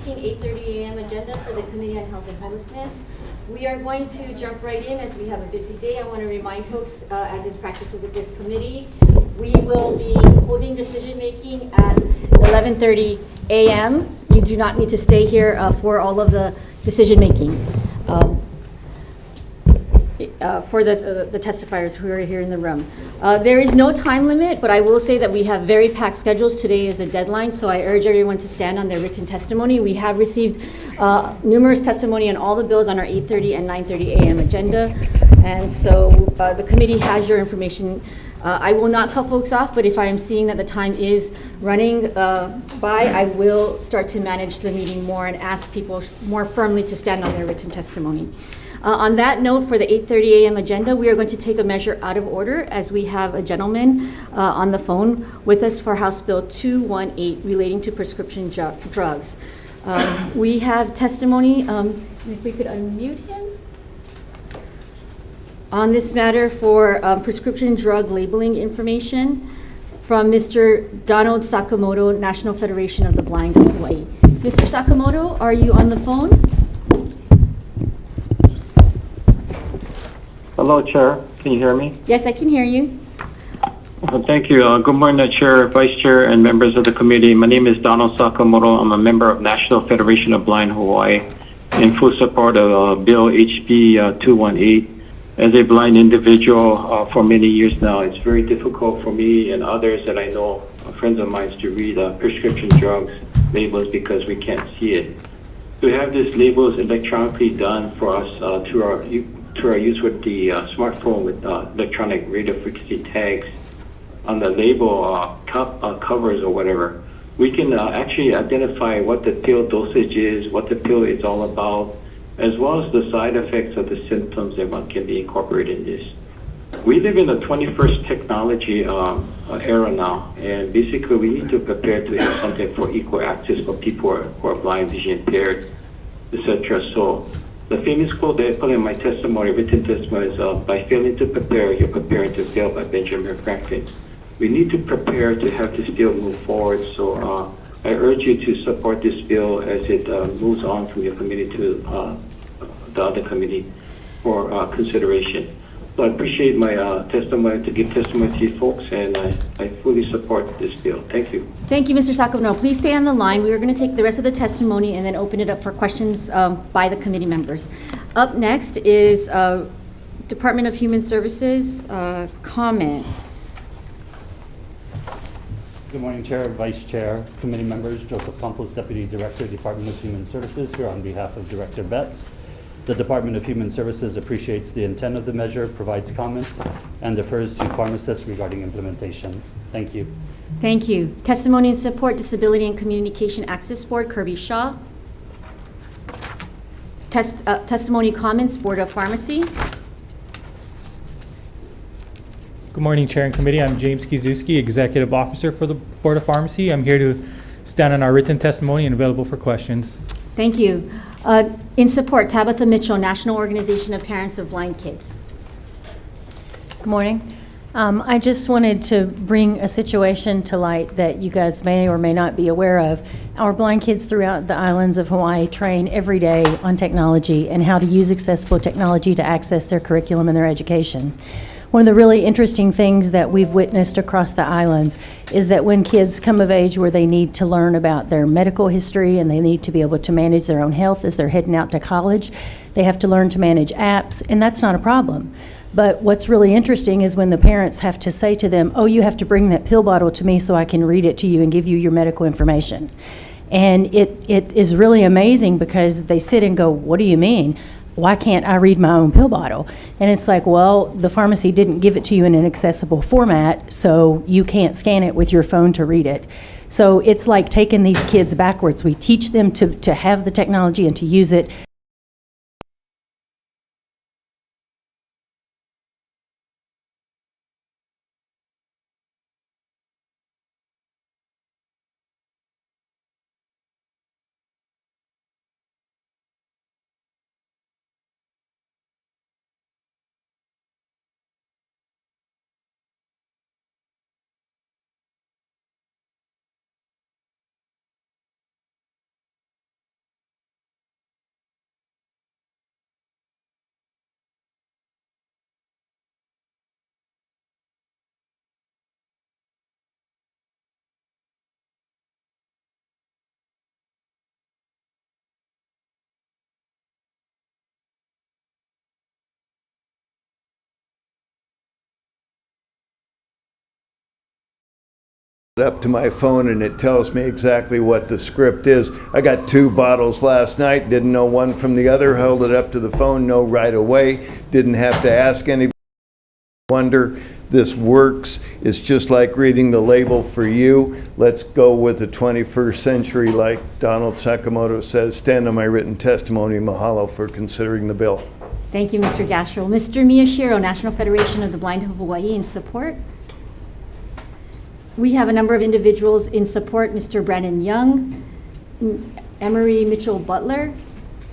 2015 8:30 a.m. agenda for the Committee on Health and Homelessness. We are going to jump right in as we have a busy day. I want to remind folks, as is practice with this committee, we will be holding decision making at 11:30 a.m. You do not need to stay here for all of the decision making. For the testifiers who are here in the room. There is no time limit, but I will say that we have very packed schedules. Today is the deadline, so I urge everyone to stand on their written testimony. We have received numerous testimony on all the bills on our 8:30 and 9:30 a.m. agenda, and so the committee has your information. I will not cut folks off, but if I am seeing that the time is running by, I will start to manage the meeting more and ask people more firmly to stand on their written testimony. On that note, for the 8:30 a.m. agenda, we are going to take a measure out of order as we have a gentleman on the phone with us for House Bill 218 relating to prescription drugs. We have testimony, if we could unmute him, on this matter for prescription drug labeling information from Mr. Donald Sakamoto, National Federation of the Blind of Hawaii. Mr. Sakamoto, are you on the phone? Hello, Chair. Can you hear me? Yes, I can hear you. Thank you. Good morning, Chair, Vice Chair, and members of the committee. My name is Donald Sakamoto. I'm a member of National Federation of Blind Hawaii in full support of Bill HB 218. As a blind individual for many years now, it's very difficult for me and others that I know, friends of mine, to read prescription drugs labels because we can't see it. To have these labels electronically done for us through our use with the smartphone with electronic radio frequency tags on the label covers or whatever, we can actually identify what the pill dosage is, what the pill is all about, as well as the side effects of the symptoms that one can be incorporated in this. We live in the 21st technology era now, and basically we need to prepare to have something for equal access for people who are blind, vision impaired, etc. So the famous quote that I put in my testimony, written testimony, is by failing to prepare, you're preparing to fail, by Benjamin Franklin. We need to prepare to have this bill move forward. So I urge you to support this bill as it moves on from your committee to the other committee for consideration. So I appreciate my testimony to give testimony to you folks, and I fully support this bill. Thank you. Thank you, Mr. Sakamoto. Please stay on the line. We are going to take the rest of the testimony and then open it up for questions by the committee members. Up next is Department of Human Services comments. Good morning, Chair, Vice Chair, committee members. Joseph Campos, Deputy Director, Department of Human Services, here on behalf of Director Betts. The Department of Human Services appreciates the intent of the measure, provides comments, and defers to pharmacists regarding implementation. Thank you. Thank you. Testimony in support, Disability and Communication Access Board, Kirby Shaw. Testimony comments, Board of Pharmacy. Good morning, Chair and Committee. I'm James Kizuski, Executive Officer for the Board of Pharmacy. I'm here to stand on our written testimony and available for questions. Thank you. In support, Tabitha Mitchell, National Organization of Parents of Blind Kids. Good morning. I just wanted to bring a situation to light that you guys may or may not be aware of. Our blind kids throughout the islands of Hawaii train every day on technology and how to use accessible technology to access their curriculum and their education. One of the really interesting things that we've witnessed across the islands is that when kids come of age where they need to learn about their medical history and they need to be able to manage their own health as they're heading out to college, they have to learn to manage apps, and that's not a problem. But what's really interesting is when the parents have to say to them, oh, you have to bring that pill bottle to me so I can read it to you and give you your medical information. And it is really amazing because they sit and go, what do you mean? Why can't I read my own pill bottle? And it's like, well, the pharmacy didn't give it to you in an accessible format, so you can't scan it with your phone to read it. So it's like taking these kids backwards. We teach them to have the technology and to use it. up to my phone and it tells me exactly what the script is. I got 2 bottles last night, didn't know one from the other, held it up to the phone, know right away, didn't have to ask anybody. Wonder this works. It's just like reading the label for you. Let's go with the 21st century, like Donald Sakamoto says. Stand on my written testimony. Mahalo for considering the bill. Thank you, Mr. Gastrell. Mr. Miyashiro, National Federation of the Blind of Hawaii, in support. We have a number of individuals in support: Mr. Brandon Young, Emery Mitchell Butler,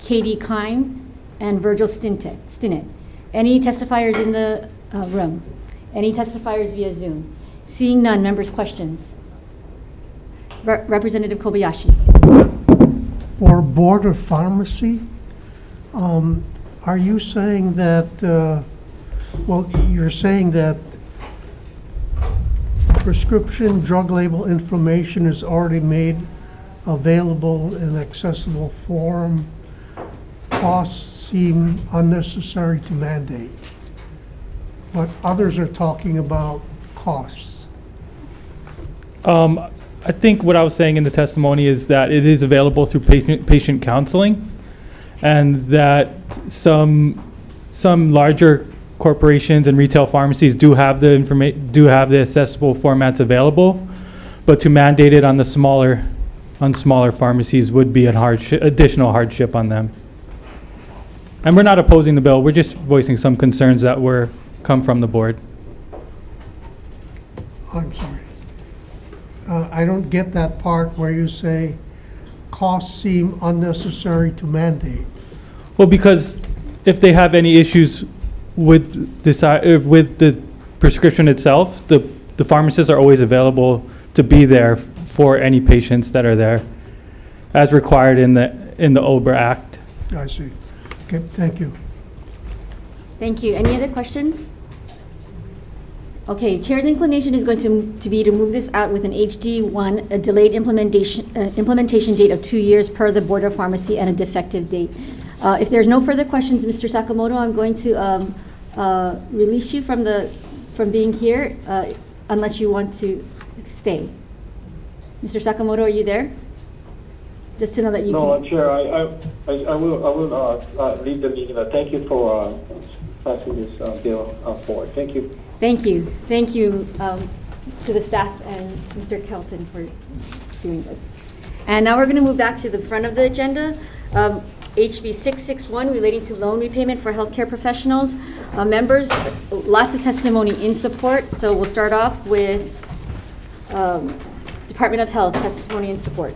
Katie Kime, and Virgil Stinnett. Any testifiers in the room? Any testifiers via Zoom? Seeing none, members' questions. Representative Kobayashi. For Board of Pharmacy, are you saying that, well, you're saying that prescription drug label information is already made available in accessible form. Costs seem unnecessary to mandate. But others are talking about costs. I think what I was saying in the testimony is that it is available through patient counseling, and that some larger corporations and retail pharmacies do have the accessible formats available, but to mandate it on smaller pharmacies would be an additional hardship on them. And we're not opposing the bill. We're just voicing some concerns that come from the board. I'm sorry. I don't get that part where you say costs seem unnecessary to mandate. Well, because if they have any issues with the prescription itself, the pharmacists are always available to be there for any patients that are there, as required in the OBRA Act. I see. Okay, thank you. Thank you. Any other questions? Okay, Chair's inclination is going to be to move this out with an HD1, a delayed implementation date of 2 years per the Board of Pharmacy, and a defective date. If there's no further questions, Mr. Sakamoto, I'm going to release you from being here, unless you want to stay. Mr. Sakamoto, are you there? Just to know that you No, can. Chair, I will leave the meeting. Thank you for passing this bill forward. Thank you. Thank you. Thank you to the staff and Mr. Kelton for doing this. And now we're going to move back to the front of the agenda. HB 661 relating to loan repayment for healthcare professionals. Members, lots of testimony in support. So we'll start off with Department of Health testimony in support.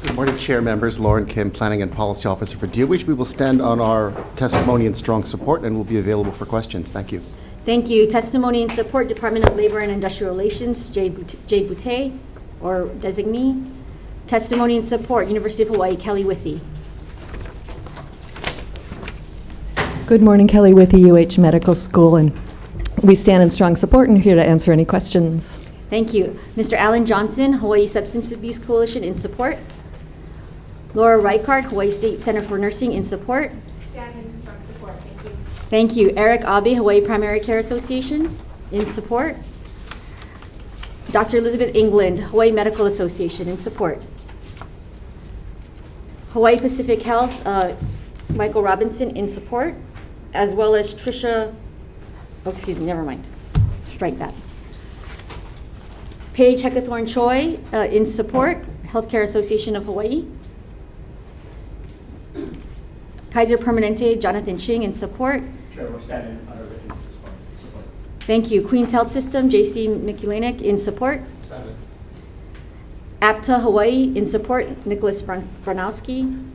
Good morning, Chair members. Lauren Kim, Planning and Policy Officer for DOH. We will stand on our testimony in strong support and will be available for questions. Thank you. Thank you. Testimony in support, Department of Labor and Industrial Relations, Jade Boutte, or designee. Testimony in support, University of Hawaii, Kelly Withy. Good morning, Kelly Withy, UH Medical School, and we stand in strong support and are here to answer any questions. Thank you. Mr. Alan Johnson, Hawaii Substance Abuse Coalition, in support. Laura Reichard, Hawaii State Center for Nursing, in support. Stand in strong support. Thank you. Thank you. Eric Abe, Hawaii Primary Care Association, in support. Dr. Elizabeth England, Hawaii Medical Association, in support. Hawaii Pacific Health, Michael Robinson, in support, as well as Tricia, oh, excuse me, never mind. Strike that. Paige Heckathorn Choi, in support, Healthcare Association of Hawaii. Kaiser Permanente, Jonathan Ching, in support. Chair, we're standing on our written support. Thank you. Queens Health System, J.C. Mikulinek, in support. Standing. APTA Hawaii, in support, Nicholas Branowski.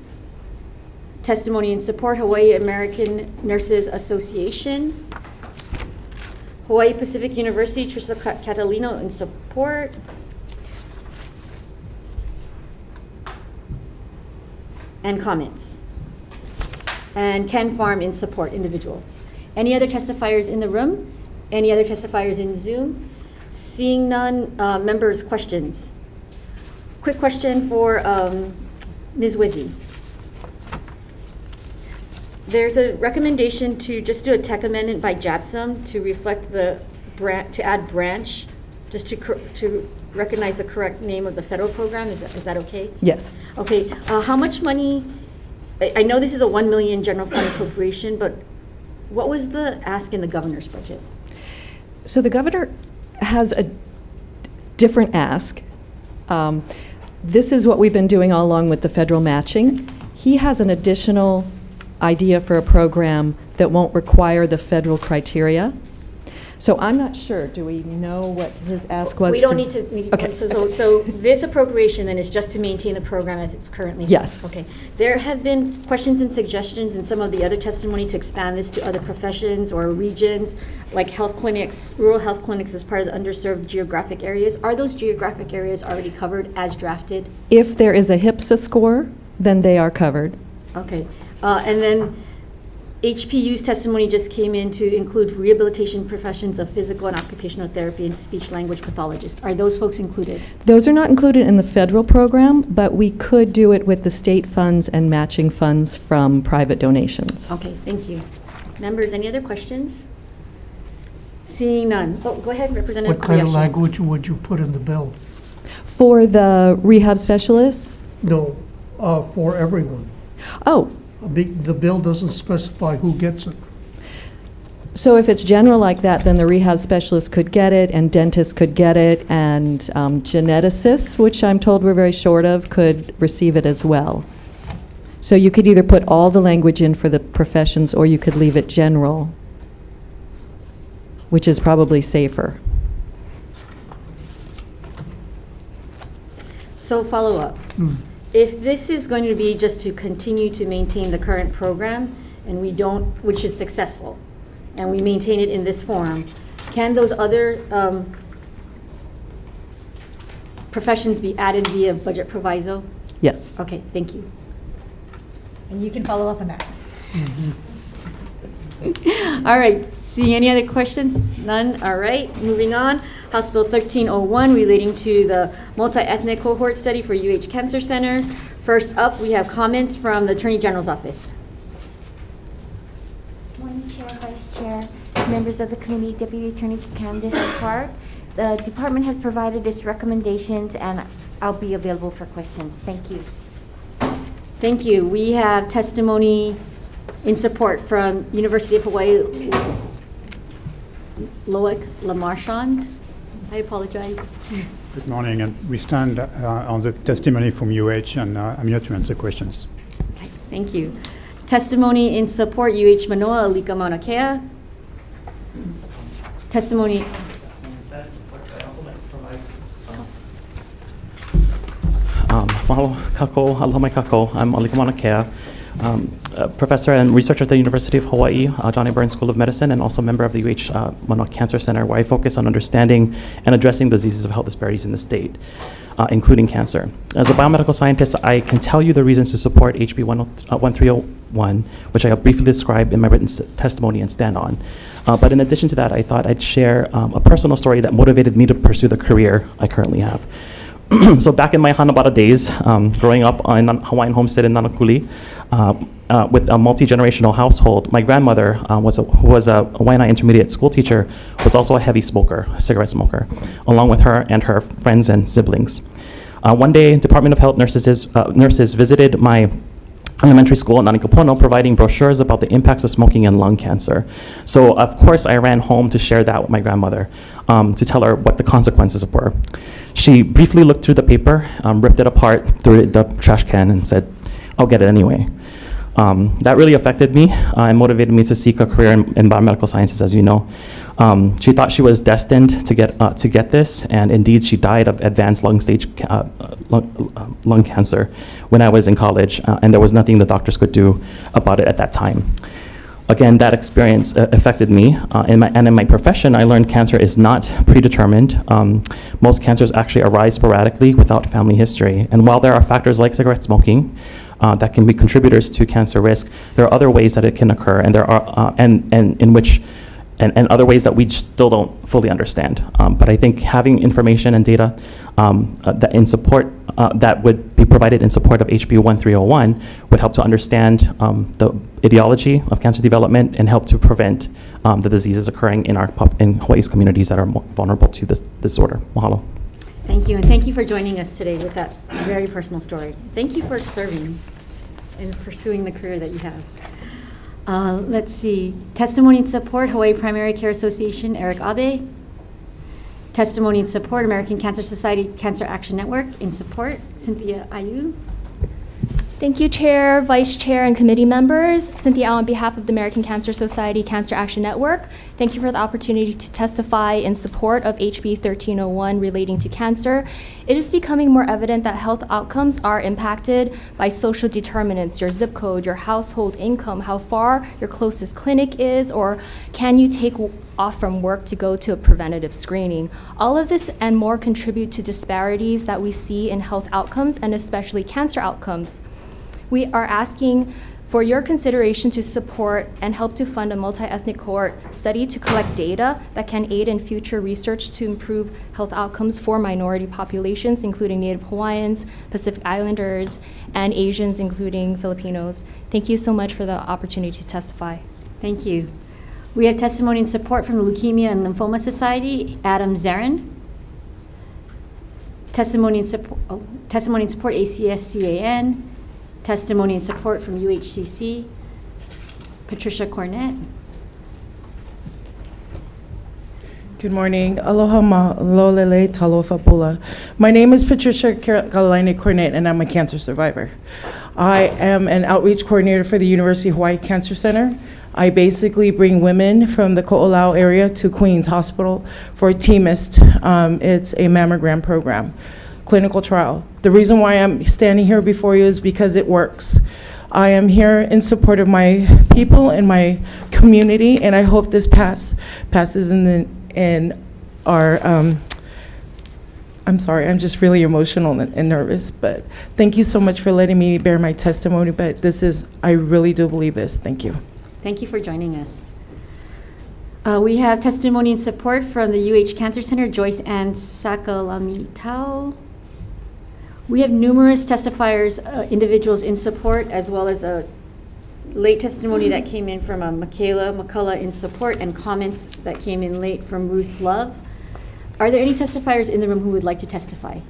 Testimony in support, Hawaii American Nurses Association. Hawaii Pacific University, Trista Catalino, in support. And comments. And Ken Farm, in support, individual. Any other testifiers in the room? Any other testifiers in Zoom? Seeing none, members, questions? Quick question for Ms. Widdy. There's a recommendation to just do a tech amendment by JAPSOM to reflect the to add branch, just to recognize the correct name of the federal program. Is that okay? Yes. Okay, how much money, I know this is a 1 million general fund appropriation, but what was the ask in the governor's budget? So the governor has a different ask. This is what we've been doing all along with the federal matching. He has an additional idea for a program that won't require the federal criteria. So I'm not sure, do we know what his ask was? We don't for- need to, Okay. so this appropriation then is just to maintain the program as it's currently. Yes. Okay. There have been questions and suggestions in some of the other testimony to expand this to other professions or regions, like health clinics, rural health clinics as part of the underserved geographic areas. Are those geographic areas already covered as drafted? If there is a HPSA score, then they are covered. Okay. And then HPU's testimony just came in to include rehabilitation professions of physical and occupational therapy and speech language pathologists. Are those folks included? Those are not included in the federal program, but we could do it with the state funds and matching funds from private donations. Okay, thank you. Members, any other questions? Seeing none. Oh, go ahead, Representative What kind of Kobayashi. language would you put in the bill? For the rehab specialists, No, for everyone. oh, The bill doesn't specify who gets it. so if it's general like that, then the rehab specialist could get it, and dentists could get it, and geneticists, which I'm told we're very short of, could receive it as well. So you could either put all the language in for the professions, or you could leave it general, which is probably safer. So follow up. If this is going to be just to continue to maintain the current program, and we don't, which is successful, and we maintain it in this form, can those other professions be added via budget proviso? Yes. Okay, thank you. And you can follow up on that. All right, seeing any other questions? None, all right, moving on. House Bill 1301 relating to the multi-ethnic cohort study for UH Cancer Center. First up, we have comments from the Attorney General's office. Morning, Chair, Vice Chair, members of the committee, Deputy Attorney Candace Clark. The department has provided its recommendations, and I'll be available for questions. Thank you. Thank you. We have testimony in support from University of Hawaii, Loic Lamarchand. I apologize. Good morning, and we stand on the testimony from UH, and I'm here to answer questions. Okay, thank you. Testimony in support, UH Manoa, Alika Mauna Kea. Testimony. Mahalo kako, aloha mai kako. I'm Alika Mauna Kea, professor and researcher at the University of Hawaii, John A. Burns School of Medicine, and also member of the UH Manoa Cancer Center, where I focus on understanding and addressing diseases of health disparities in the state, including cancer. As a biomedical scientist, I can tell you the reasons to support HB 1301, which I briefly described in my written testimony and stand on. But in addition to that, I thought I'd share a personal story that motivated me to pursue the career I currently have. So back in my Hanabata days, growing up in a Hawaiian homestead in Nanakuli, with a multi-generational household, my grandmother, who was a Waianae intermediate school teacher, was also a heavy smoker, a cigarette smoker, along with her and her friends and siblings. One day, Department of Health nurses visited my elementary school in Nanikapono, providing brochures about the impacts of smoking and lung cancer. So of course I ran home to share that with my grandmother, to tell her what the consequences were. She briefly looked through the paper, ripped it apart, threw it in the trash can, and said, "I'll get it anyway." That really affected me and motivated me to seek a career in biomedical sciences, as you know. She thought she was destined to get this, and indeed she died of advanced lung cancer when I was in college, and there was nothing the doctors could do about it at that time. Again, that experience affected me, and in my profession, I learned cancer is not predetermined. Most cancers actually arise sporadically without family history, and while there are factors like cigarette smoking that can be contributors to cancer risk, there are other ways that it can occur, and there are and in which and other ways that we just still don't fully understand. But I think having information and data that in support that would be provided in support of HB 1301 would help to understand the etiology of cancer development and help to prevent the diseases occurring in Hawaii's communities that are vulnerable to this disorder. Mahalo. Thank you, and thank you for joining us today with that very personal story. Thank you for serving and pursuing the career that you have. Let's see. Testimony in support, Hawaii Primary Care Association, Eric Abe. Testimony in support, American Cancer Society Cancer Action Network. In support, Cynthia Ayu. Thank you, Chair, Vice Chair, and committee members. Cynthia Au on behalf of the American Cancer Society Cancer Action Network. Thank you for the opportunity to testify in support of HB 1301 relating to cancer. It is becoming more evident that health outcomes are impacted by social determinants, your zip code, your household income, how far your closest clinic is, or can you take off from work to go to a preventative screening. All of this and more contribute to disparities that we see in health outcomes and especially cancer outcomes. We are asking for your consideration to support and help to fund a multi-ethnic cohort study to collect data that can aid in future research to improve health outcomes for minority populations, including Native Hawaiians, Pacific Islanders, and Asians, including Filipinos. Thank you so much for the opportunity to testify. Thank you. We have testimony in support from the Leukemia and Lymphoma Society, Adam Zarin. Testimony in support, ACSCAN. Testimony in support from UHCC, Patricia Cornett. Good morning. Aloha malolele talofa pula. My name is Patricia Galalaine Cornett, and I'm a cancer survivor. I am an outreach coordinator for the University of Hawaii Cancer Center. I basically bring women from the Ko'olau area to Queens Hospital for TMIST. It's a mammogram program. Clinical trial. The reason why I'm standing here before you is because it works. I am here in support of my people and my community, and I hope this passes in our, I'm sorry, I'm just really emotional and nervous, but thank you so much for letting me bear my testimony, but I really do believe this. Thank you. Thank you for joining us. We have testimony in support from the UH Cancer Center, Joyce Ann Sakalamitao. We have numerous testifiers, individuals in support, as well as a late testimony that came in from Michaela McCullough in support, and comments that came in late from Ruth Love. Are there any testifiers in the room who would like to testify?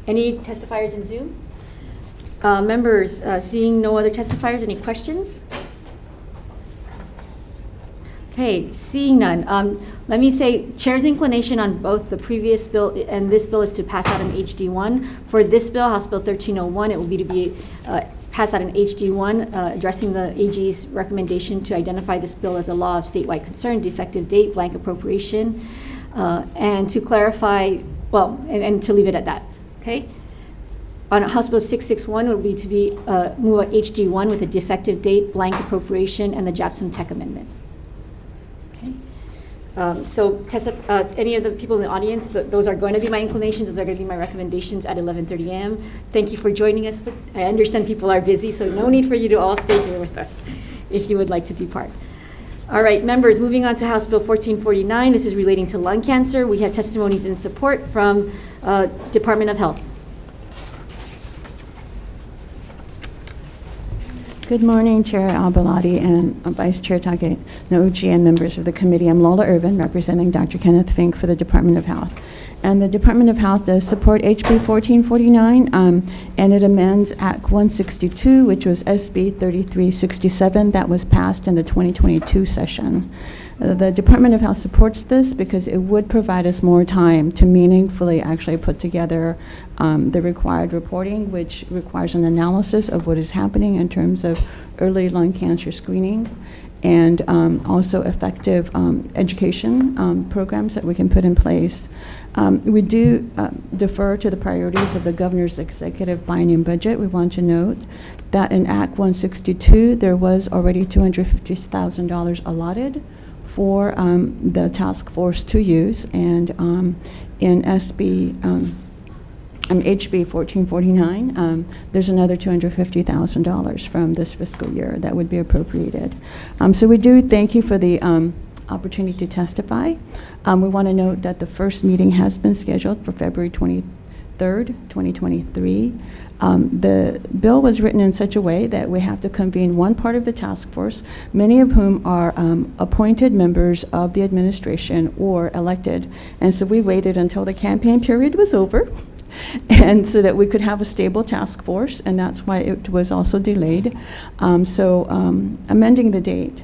Any testifiers in Zoom? Members, seeing no other testifiers, any questions? Okay, seeing none, let me say Chair's inclination on both the previous bill and this bill is to pass out an HD1. For this bill, House Bill 1301, it will be to be passed out an HD1, addressing the AG's recommendation to identify this bill as a law of statewide concern, defective date, blank appropriation, and to clarify, well, and to leave it at that, okay? On House Bill 661, it would be to be move a HD1 with a defective date, blank appropriation, and the Japsam Tech Amendment. So any of the people in the audience, those are going to be my inclinations, those are going to be my recommendations at 11:30 a.m. Thank you for joining us, but I understand people are busy, so no need for you to all stay here with us if you would like to depart. All right, members, moving on to House Bill 1449. This is relating to lung cancer. We have testimonies in support from Department of Health. Good morning, Chair Albalati and Vice Chair Take Nauchi and members of the committee. I'm Lola Irvin, representing Dr. Kenneth Fink for the Department of Health. And the Department of Health does support HB 1449, and it amends Act 162, which was SB 3367, that was passed in the 2022 session. The Department of Health supports this because it would provide us more time to meaningfully actually put together the required reporting, which requires an analysis of what is happening in terms of early lung cancer screening, and also effective education programs that we can put in place. We do defer to the priorities of the governor's executive biennium budget. We want to note that in Act 162, there was already $250,000 allotted for the task force to use, and in HB 1449, there's another $250,000 from this fiscal year that would be appropriated. So we do thank you for the opportunity to testify. We want to note that the first meeting has been scheduled for February 23rd, 2023. The bill was written in such a way that we have to convene one part of the task force, many of whom are appointed members of the administration or elected. And so we waited until the campaign period was over, and so that we could have a stable task force, and that's why it was also delayed. Amending the date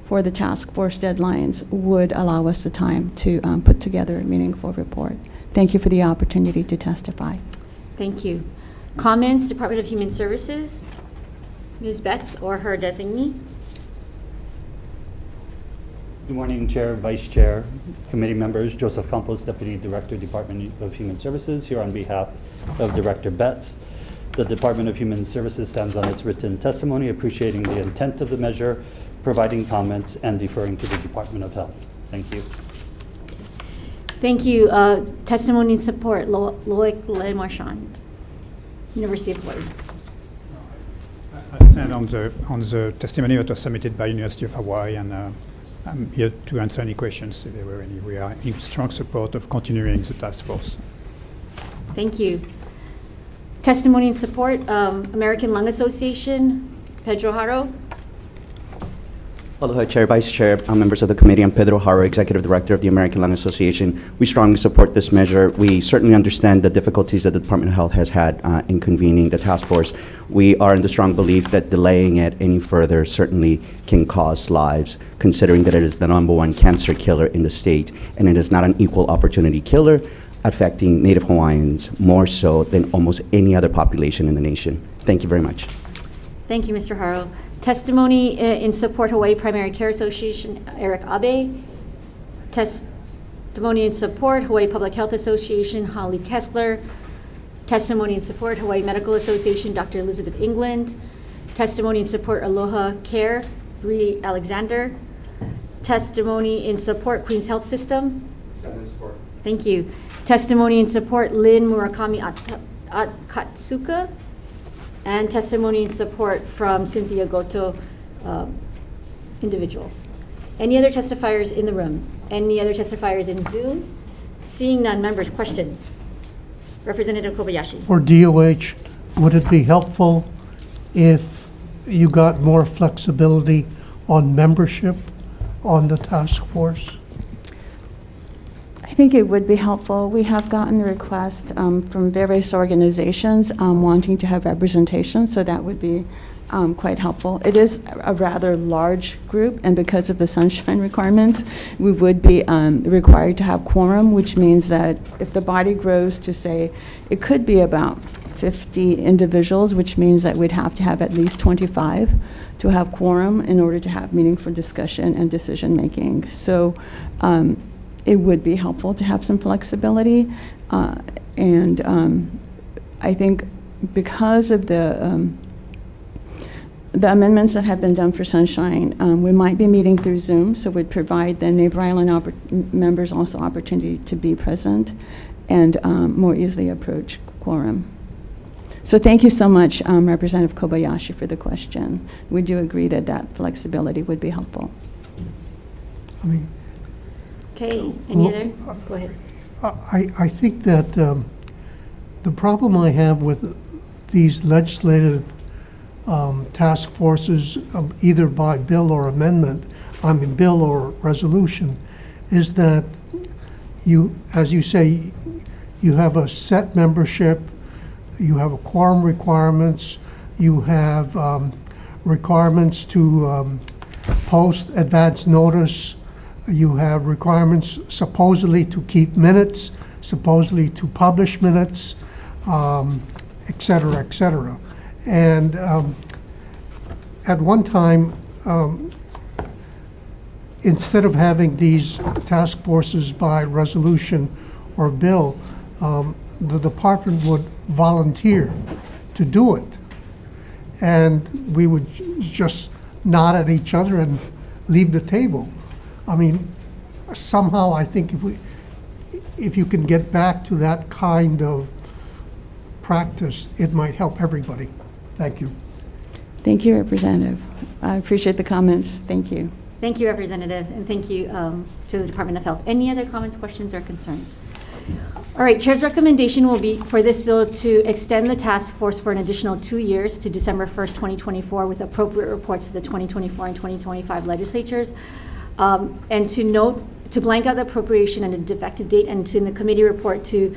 for the task force deadlines would allow us the time to put together a meaningful report. Thank you for the opportunity to testify. Thank you. Comments, Department of Human Services, Ms. Betts or her designee. Good morning, Chair, Vice Chair, committee members. Joseph Campos, Deputy Director, Department of Human Services, here on behalf of Director Betts. The Department of Human Services stands on its written testimony, appreciating the intent of the measure, providing comments, and deferring to the Department of Health. Thank you. Thank you. Testimony and support, Loic Le Marchand, University of Hawaii. I stand on the testimony that was submitted by University of Hawaii, and I'm here to answer any questions if there were any. We are in strong support of continuing the task force. Thank you. Testimony and support, American Lung Association, Pedro Haro. Aloha, Chair, Vice Chair, members of the committee. I'm Pedro Haro, Executive Director of the American Lung Association. We strongly support this measure. We certainly understand the difficulties that the Department of Health has had in convening the task force. We are in the strong belief that delaying it any further certainly can cost lives, considering that it is the #1 cancer killer in the state, and it is not an equal opportunity killer, affecting Native Hawaiians more so than almost any other population in the nation. Thank you very much. Thank you, Mr. Haro. Testimony in support, Hawaii Primary Care Association, Eric Abe. Testimony in support, Hawaii Public Health Association, Holly Kessler. Testimony in support, Hawaii Medical Association, Dr. Elizabeth England. Testimony in support, Aloha Care, Bree Alexander. Testimony in support, Queens Health System. Thank you. Testimony in support, Lynn Murakami Akatsuka. And testimony in support from Cynthia Goto, individual. Any other testifiers in the room? Any other testifiers in Zoom? Seeing none, members, questions? Representative Kobayashi. For DOH, would it be helpful if you got more flexibility on membership on the task force? I think it would be helpful. We have gotten requests from various organizations wanting to have representation, so that would be quite helpful. It is a rather large group, and because of the sunshine requirements, we would be required to have quorum, which means that if the body grows to, say, it could be about 50 individuals, which means that we'd have to have at least 25 to have quorum in order to have meaningful discussion and decision-making. So it would be helpful to have some flexibility. And I think because of the amendments that have been done for Sunshine, we might be meeting through Zoom, so we'd provide the Neighbor Island members also opportunity to be present and more easily approach quorum. So thank you so much, Representative Kobayashi, for the question. We do agree that that flexibility would be helpful. I mean, Okay, any other? Go ahead. I think that the problem I have with these legislative task forces, either by bill or amendment, bill or resolution, is that you, as you say, you have a set membership, you have a quorum requirements, you have requirements to post advance notice, you have requirements supposedly to keep minutes, supposedly to publish minutes, et cetera, et cetera. And at one time, instead of having these task forces by resolution or bill, the department would volunteer to do it. And we would just nod at each other and leave the table. I mean, somehow I think if you can get back to that kind of practice, it might help everybody. Thank you. Thank you, Representative. I appreciate the comments. Thank you. Thank you, Representative, and thank you to the Department of Health. Any other comments, questions, or concerns? All right, Chair's recommendation will be for this bill to extend the task force for an additional 2 years to December 1st, 2024, with appropriate reports to the 2024 and 2025 legislatures, and to blank out the appropriation and a defective date, and to in the committee report to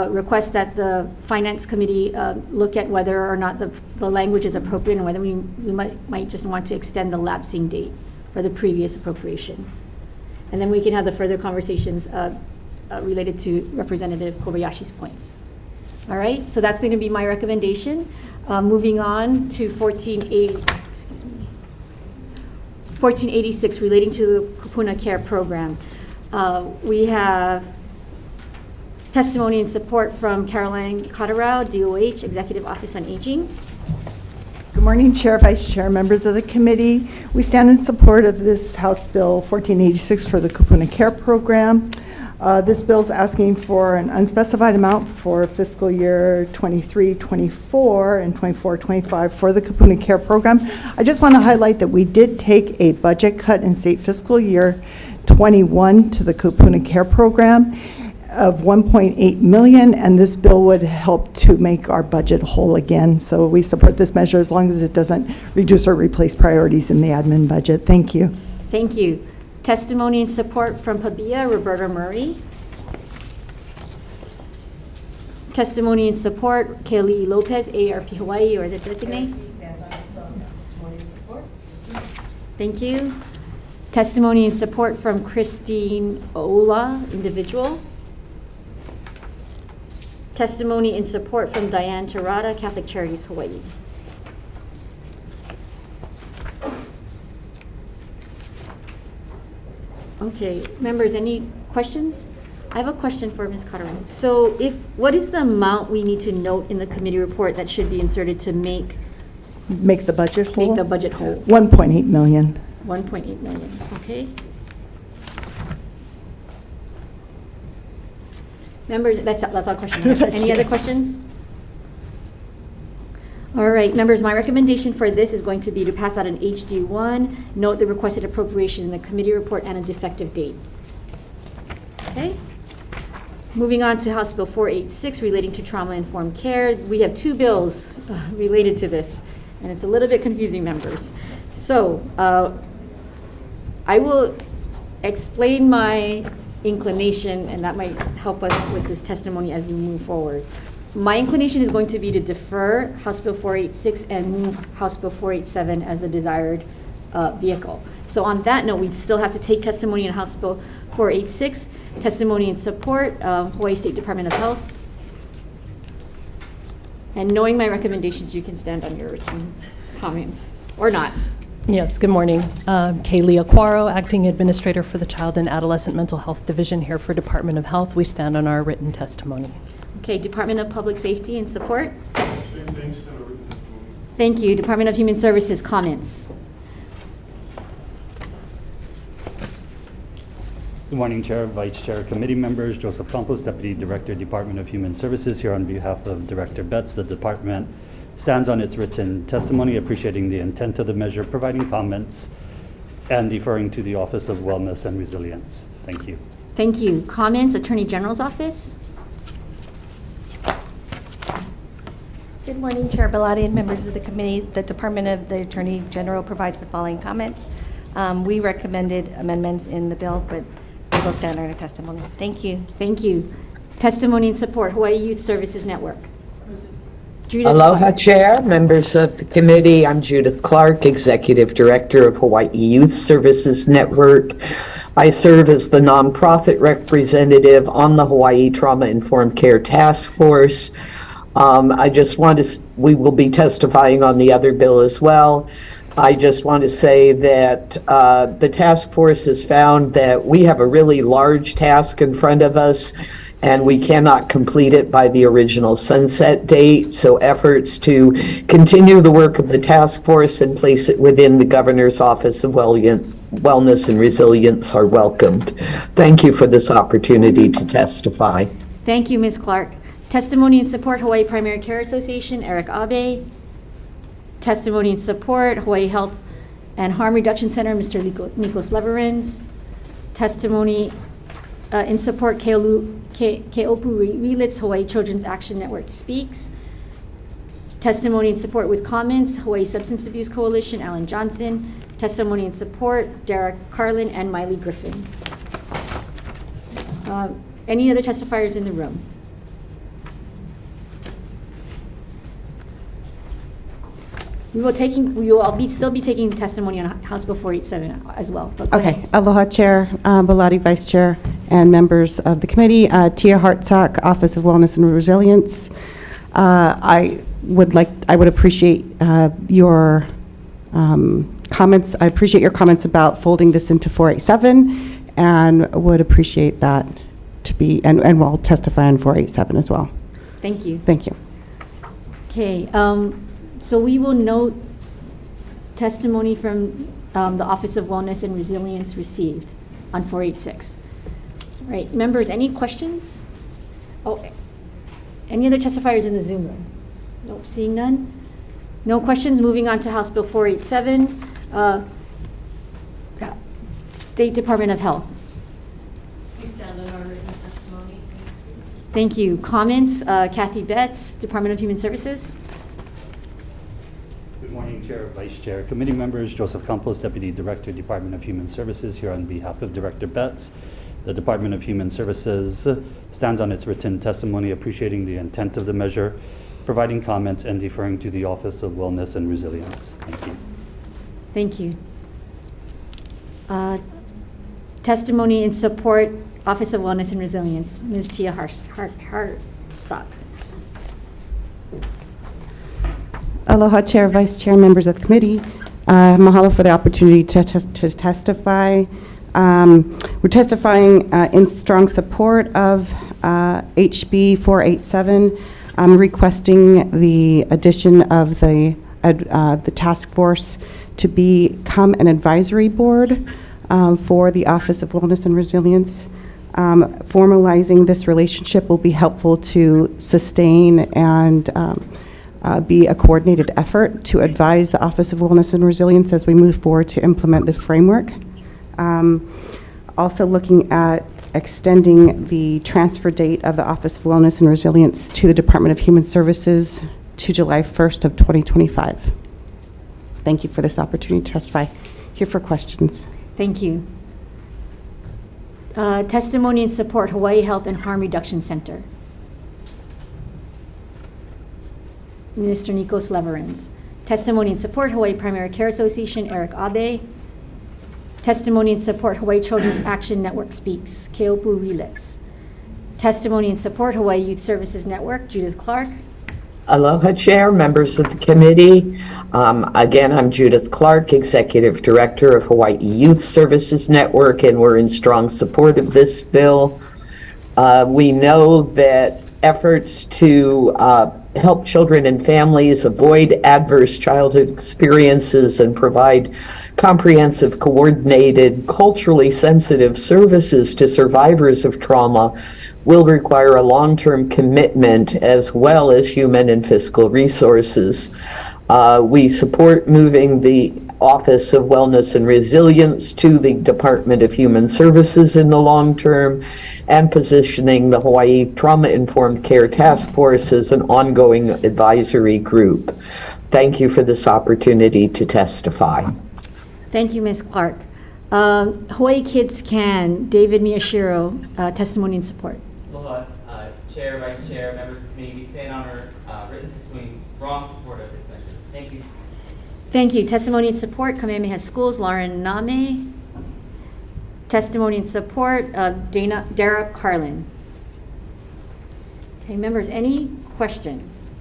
request that the Finance Committee look at whether or not the language is appropriate and whether we might just want to extend the lapsing date for the previous appropriation. And then we can have the further conversations related to Representative Kobayashi's points. All right, so that's going to be my recommendation. Moving on to 1486 relating to the Kupuna Care Program. We have testimony and support from Caroline Cotterau, DOH, Executive Office on Aging. Good morning, Chair, Vice Chair, members of the committee. We stand in support of this House Bill 1486 for the Kupuna Care Program. This bill is asking for an unspecified amount for fiscal year 23-24 and 24-25 for the Kupuna Care Program. I just want to highlight that we did take a budget cut in state fiscal year 21 to the Kupuna Care Program of $1.8 million, and this bill would help to make our budget whole again. So we support this measure as long as it doesn't reduce or replace priorities in the admin budget. Thank you. Thank you. Testimony and support from Pabia, Roberta Murray. Testimony and support, Kelly Lopez, ARP Hawaii, or the designate. Thank you. Testimony and support from Christine Ola, individual. Testimony and support from Diane Terada, Catholic Charities Hawaii. Okay, members, any questions? I have a question for Ms. Carteret. So what is the amount we need to note in the committee report that should be inserted to make the budget whole? Make the budget whole. 1.8 million. 1.8 million, okay. Members, that's all questions. Any other questions? All right, members, my recommendation for this is going to be to pass out an HD1, note the requested appropriation in the committee report, and a defective date. Okay. Moving on to House Bill 486 relating to trauma-informed care. We have two bills related to this, and it's a little bit confusing, members. So I will explain my inclination, and that might help us with this testimony as we move forward. My inclination is going to be to defer House Bill 486 and move House Bill 487 as the desired vehicle. So on that note, we still have to take testimony in House Bill 486, testimony in support, Hawaii State Department of Health. And knowing my recommendations, you can stand on your written comments, or not. Yes, good morning. Kaylee Aquaro, Acting Administrator for the Child and Adolescent Mental Health Division here for Department of Health. We stand on our written testimony. Okay, Department of Public Safety and support. Thank you. Department of Human Services, comments. Good morning, Chair, Vice Chair, committee members. Joseph Campos, Deputy Director, Department of Human Services, here on behalf of Director Betts. The department stands on its written testimony, appreciating the intent of the measure, providing comments, and deferring to the Office of Wellness and Resilience. Thank you. Thank you. Comments, Attorney General's Office. Good morning, Chair Bellotti and members of the committee. The Department of the Attorney General provides the following comments. We recommended amendments in the bill, but we will stand on our testimony. Thank you. Thank you. Testimony and support, Hawaii Youth Services Network. Judith Aloha, Clark. Chair, members of the committee. I'm Judith Clark, Executive Director of Hawaii Youth Services Network. I serve as the nonprofit representative on the Hawaii Trauma Informed Care Task Force. We will be testifying on the other bill as well. I just want to say that the task force has found that we have a really large task in front of us, and we cannot complete it by the original sunset date. So efforts to continue the work of the task force and place it within the Governor's Office of Wellness and Resilience are welcomed. Thank you for this opportunity to testify. Thank you, Ms. Clark. Testimony and support, Hawaii Primary Care Association, Eric Abe. Testimony and support, Hawaii Health and Harm Reduction Center, Mr. Nikos Leverins. Testimony in support, Keopu Relitz, Hawaii Children's Action Network speaks. Testimony in support with comments, Hawaii Substance Abuse Coalition, Alan Johnson. Testimony in support, Derek Carlin and Miley Griffin. Any other testifiers in the room? We will still be taking testimony on House Bill 487 as well. But go Okay. ahead. Aloha, Chair Bellotti, Vice Chair, and members of the committee. Tia Hartsock, Office of Wellness and Resilience. I would appreciate your comments. I appreciate your comments about folding this into 487, and would appreciate that to be, and we'll testify on 487 as well. Thank you. Thank you. Okay, so we will note testimony from the Office of Wellness and Resilience received on 486. All right, members, any questions? Oh, any other testifiers in the Zoom room? Nope, seeing none. No questions. Moving on to House Bill 487, State Department of Health. We stand on our written testimony. Thank you. Comments? Kathy Betts, Department of Human Services. Good morning, Chair, Vice Chair, committee members. Joseph Campos, Deputy Director, Department of Human Services, here on behalf of Director Betts. The Department of Human Services stands on its written testimony, appreciating the intent of the measure, providing comments, and deferring to the Office of Wellness and Resilience. Thank you. Thank you. Testimony in support, Office of Wellness and Resilience, Ms. Tia Hartsock. Aloha, Chair, Vice Chair, members of the committee. Mahalo for the opportunity to testify. We're testifying in strong support of HB 487. I'm requesting the addition of the task force to become an advisory board for the Office of Wellness and Resilience. Formalizing this relationship will be helpful to sustain and be a coordinated effort to advise the Office of Wellness and Resilience as we move forward to implement the framework. Also looking at extending the transfer date of the Office of Wellness and Resilience to the Department of Human Services to July 1st of 2025. Thank you for this opportunity to testify. Here for questions. Thank you. Testimony in support, Hawaii Health and Harm Reduction Center. Minister Nikos Leverins. Testimony in support, Hawaii Primary Care Association, Eric Abe. Testimony in support, Hawaii Children's Action Network speaks, Keopu Relitz. Testimony in support, Hawaii Youth Services Network, Judith Clark. Aloha, Chair, members of the committee. Again, I'm Judith Clark, Executive Director of Hawaii Youth Services Network, and we're in strong support of this bill. We know that efforts to help children and families avoid adverse childhood experiences and provide comprehensive, coordinated, culturally sensitive services to survivors of trauma will require a long-term commitment as well as human and fiscal resources. We support moving the Office of Wellness and Resilience to the Department of Human Services in the long term, and positioning the Hawaii Trauma-Informed Care Task Force as an ongoing advisory group. Thank you for this opportunity to testify. Thank you, Ms. Clark. Hawaii Kids Can, David Miyashiro, testimony in support. Aloha, Chair, Vice Chair, members of the committee, we stand on our written testimony in strong support of this measure. Thank you. Thank you. Testimony in support, Kamehameha Schools, Lauren Name. Testimony in support, Dara Carlin. Okay, members, any questions?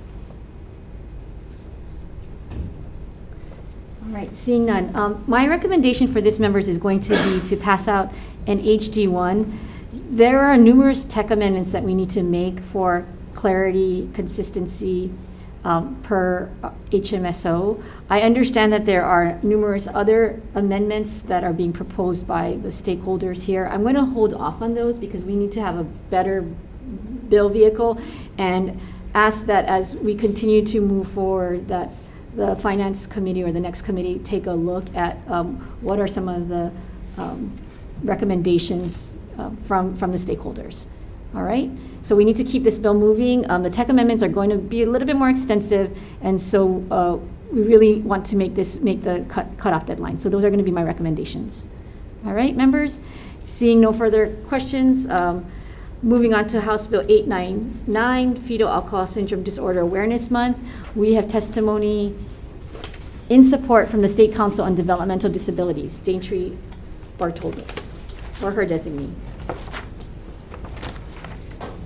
All right, seeing none. My recommendation for this, members, is going to be to pass out an HD1. There are numerous tech amendments that we need to make for clarity, consistency, per HMSO. I understand that there are numerous other amendments that are being proposed by the stakeholders here. I'm going to hold off on those because we need to have a better bill vehicle, and ask that as we continue to move forward, that the finance committee or the next committee take a look at what are some of the recommendations from the stakeholders. All right, so we need to keep this bill moving. The tech amendments are going to be a little bit more extensive, and so we really want to make the cutoff deadline. So those are going to be my recommendations. All right, members, seeing no further questions, moving on to House Bill 899, Fetal Alcohol Syndrome Disorder Awareness Month. We have testimony in support from the State Council on Developmental Disabilities, Daintree Bartoldas, or her designee.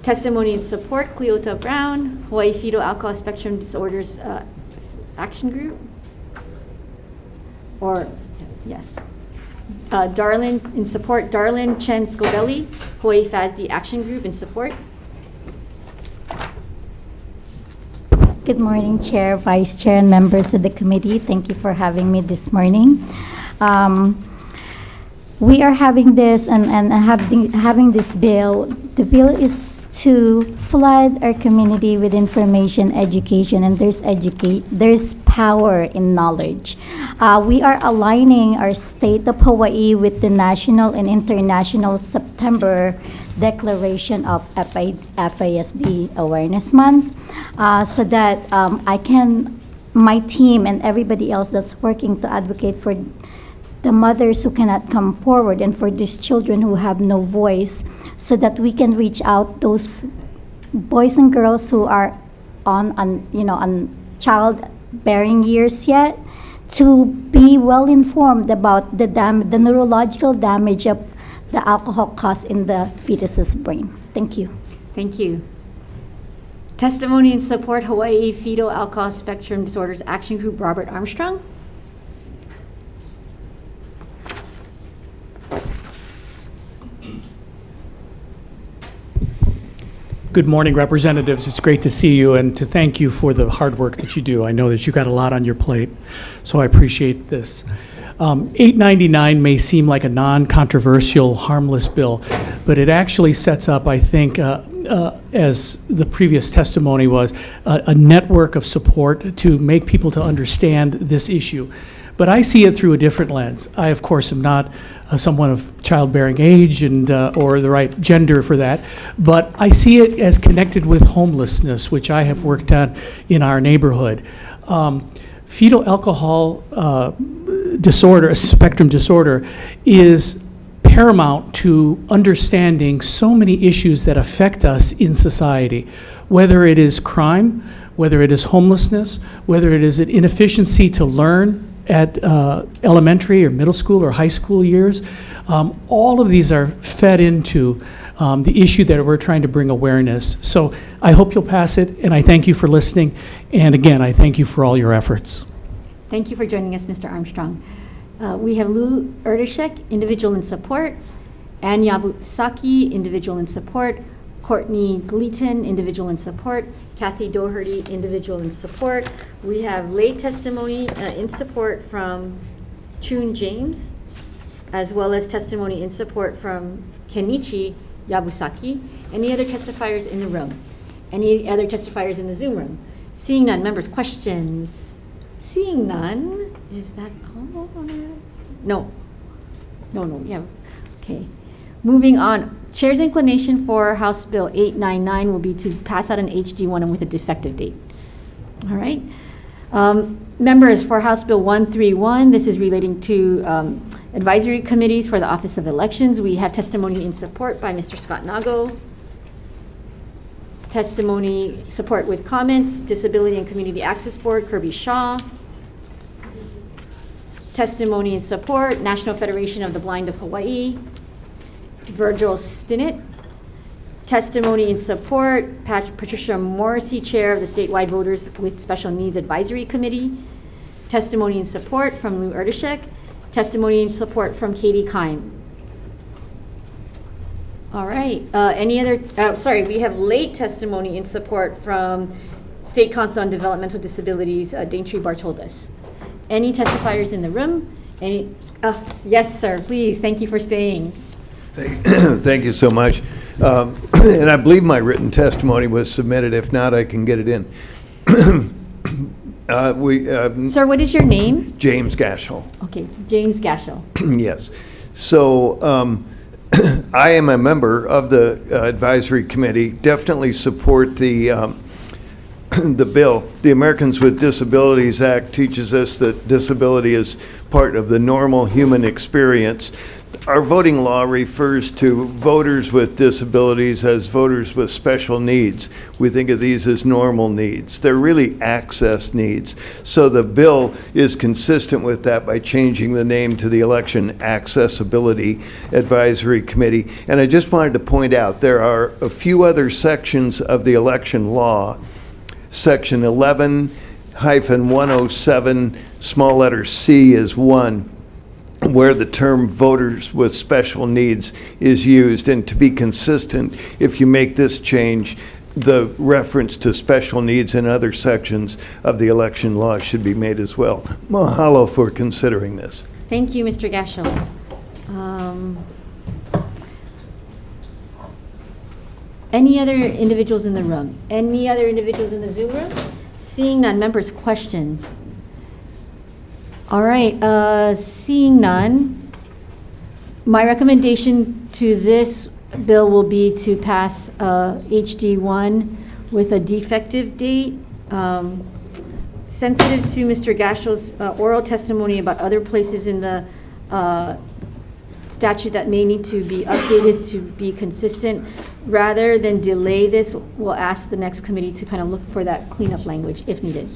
Testimony in support, Cleota Brown, Hawaii Fetal Alcohol Spectrum Disorders Action Group. Or, yes. Darlin in support, Darlin Chen Scobelli, Hawaii FASD Action Group in support. Good morning, Chair, Vice Chair, and members of the committee. Thank you for having me this morning. We are having this and having this bill. The bill is to flood our community with information, education, and there's power in knowledge. We are aligning our state of Hawaii with the national and international September declaration of FASD Awareness Month, so that my team and everybody else that's working to advocate for the mothers who cannot come forward and for these children who have no voice, so that we can reach out those boys and girls who are on childbearing years yet, to be well informed about the neurological damage of the alcohol caused in the fetus's brain. Thank you. Thank you. Testimony in support, Hawaii Fetal Alcohol Spectrum Disorders Action Group, Robert Armstrong. Good morning, representatives. It's great to see you and to thank you for the hard work that you do. I know that you've got a lot on your plate, so I appreciate this. 899 may seem like a non-controversial, harmless bill, but it actually sets up, I think, as the previous testimony was, a network of support to make people to understand this issue. But I see it through a different lens. I, of course, am not someone of childbearing age and or the right gender for that, but I see it as connected with homelessness, which I have worked on in our neighborhood. Fetal alcohol disorder, spectrum disorder, is paramount to understanding so many issues that affect us in society, whether it is crime, whether it is homelessness, whether it is an inefficiency to learn at elementary or middle school or high school years. All of these are fed into the issue that we're trying to bring awareness. So I hope you'll pass it, and I thank you for listening. And again, I thank you for all your efforts. Thank you for joining us, Mr. Armstrong. We have Lou Erdeshek, individual in support, Ann Yabusaki, individual in support, Courtney Gleaton, individual in support, Kathy Doherty, individual in support. We have late testimony in support from Chun James, as well as testimony in support from Kenichi Yabusaki. Any other testifiers in the room? Any other testifiers in the Zoom room? Seeing none, members, questions? Seeing none, is that all? No, yeah, okay. Moving on, Chair's inclination for House Bill 899 will be to pass out an HD1 and with a defective date. All right. Members, for House Bill 131, this is relating to advisory committees for the Office of Elections. We have testimony in support by Mr. Scott Nago. Testimony support with comments, Disability and Community Access Board, Kirby Shaw. Testimony in support, National Federation of the Blind of Hawaii, Virgil Stinnett. Testimony in support, Patricia Morrissey, Chair of the Statewide Voters with Special Needs Advisory Committee. Testimony in support from Lou Erdeshek. Testimony in support from Katie Kime. All right, any other, we have late testimony in support from State Council on Developmental Disabilities, Daintree Bartoldas. Any testifiers in the room? Any? Yes, sir, please, thank you for staying. Thank you so much. And I believe my written testimony was submitted. If not, I can get it in. Mm-hmm. Sir, what is your name? James Gashel. Okay, James Gashel. Yes. So I am a member of the advisory committee. Definitely support the the bill. The Americans with Disabilities Act teaches us that disability is part of the normal human experience. Our voting law refers to voters with disabilities as voters with special needs. We think of these as normal needs. They're really access needs. So the bill is consistent with that by changing the name to the Election Accessibility Advisory Committee. And I just wanted to point out there are a few other sections of the election law. Section 11-107, small letter C is one, where the term voters with special needs is used. And to be consistent, if you make this change, the reference to special needs in other sections of the election law should be made as well. Mahalo for considering this. Thank you, Mr. Gashel. Any other individuals in the room? Any other individuals in the Zoom room? Seeing none, members, questions? All right, seeing none, my recommendation to this bill will be to pass HD1 with a defective date. Sensitive to Mr. Gashel's oral testimony about other places in the statute that may need to be updated to be consistent, rather than delay this, we'll ask the next committee to kind of look for that cleanup language if needed.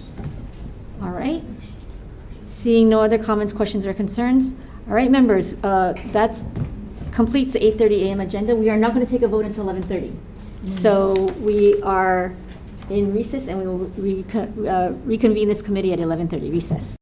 All right. Seeing no other comments, questions, or concerns. All right, members, that completes the 8:30 a.m. agenda. We are not going to take a vote until 11:30. So we are in recess, and we will reconvene this committee at 11:30. Recess.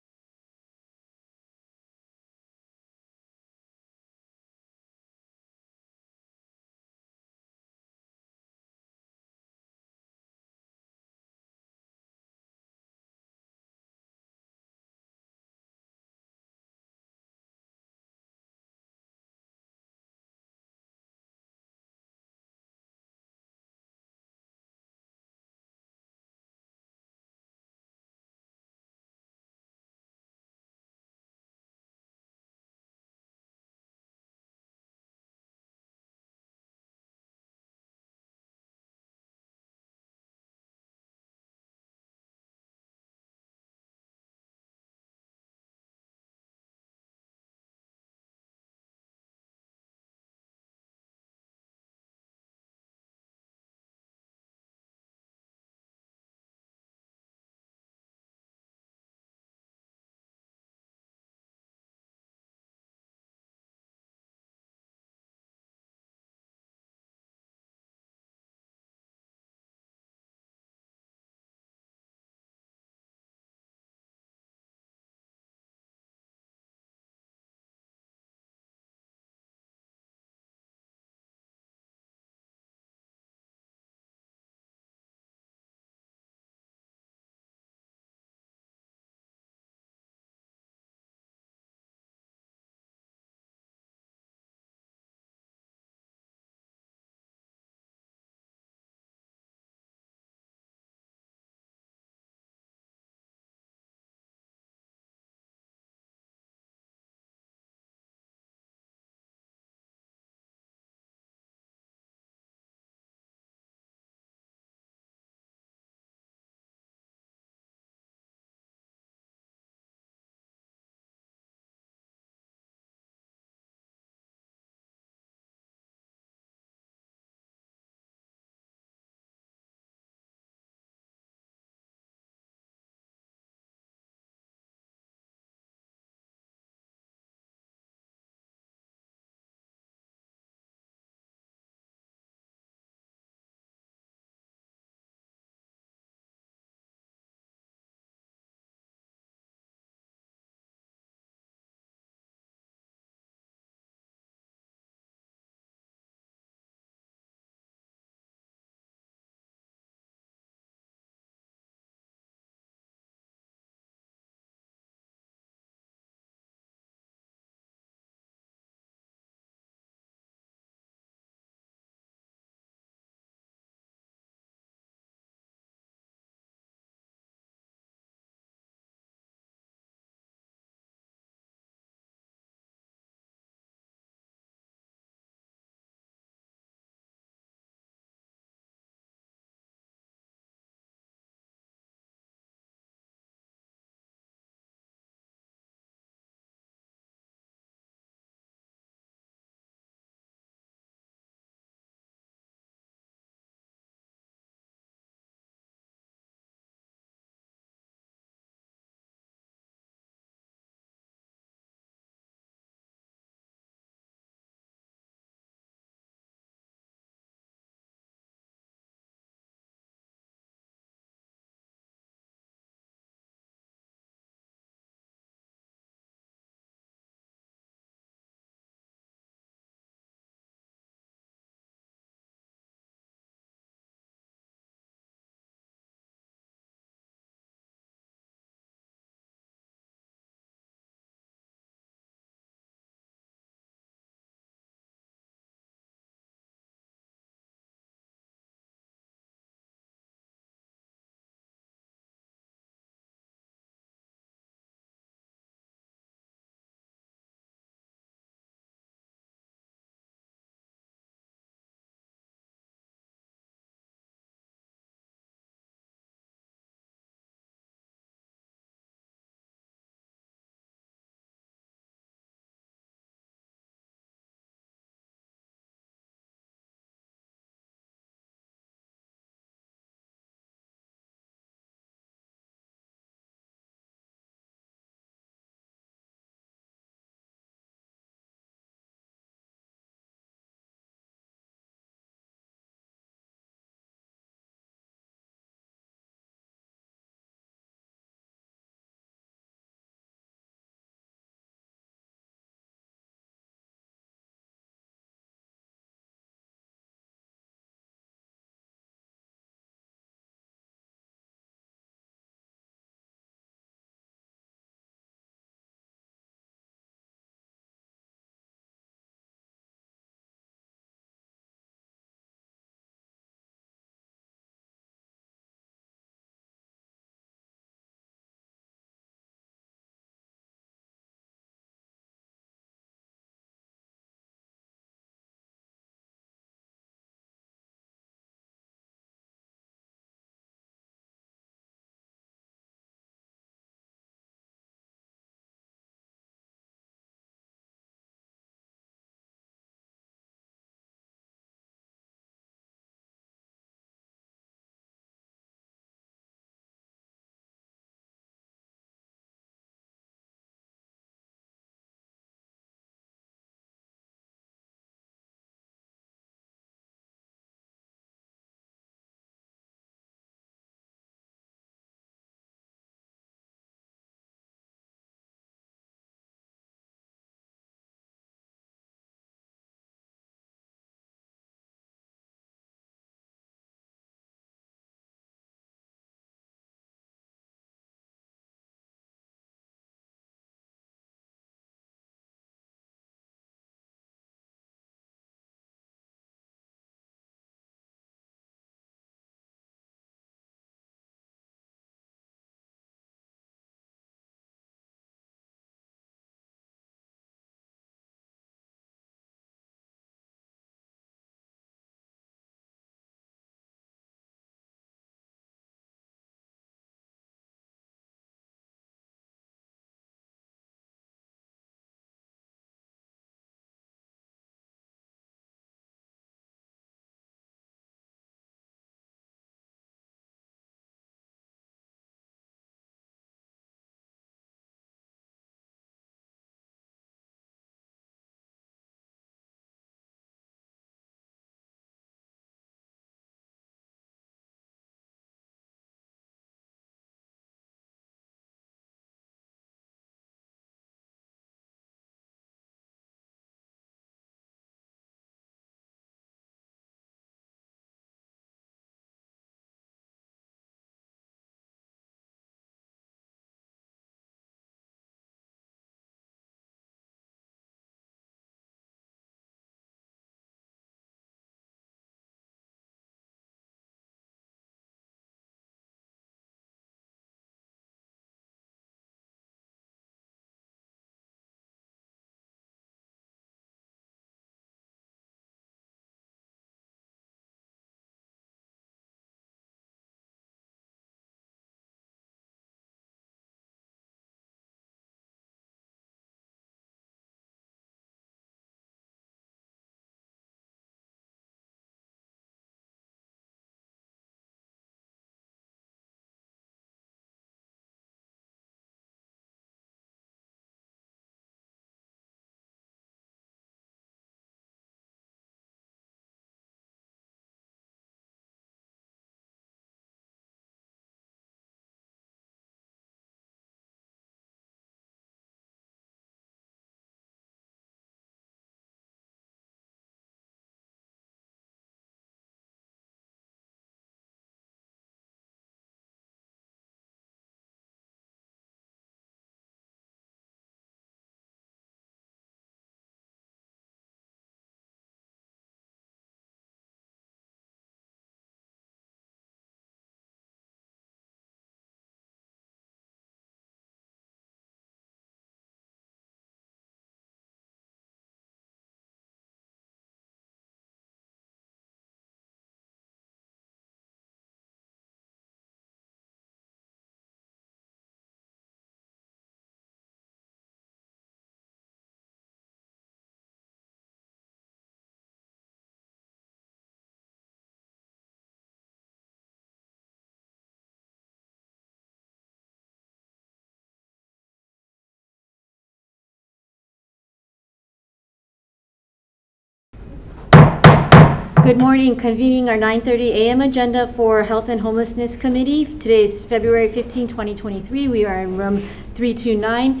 Good morning, convening our 9:30 a.m. agenda for Health and Homelessness Committee. Today is February 15, 2023. We are in room 329.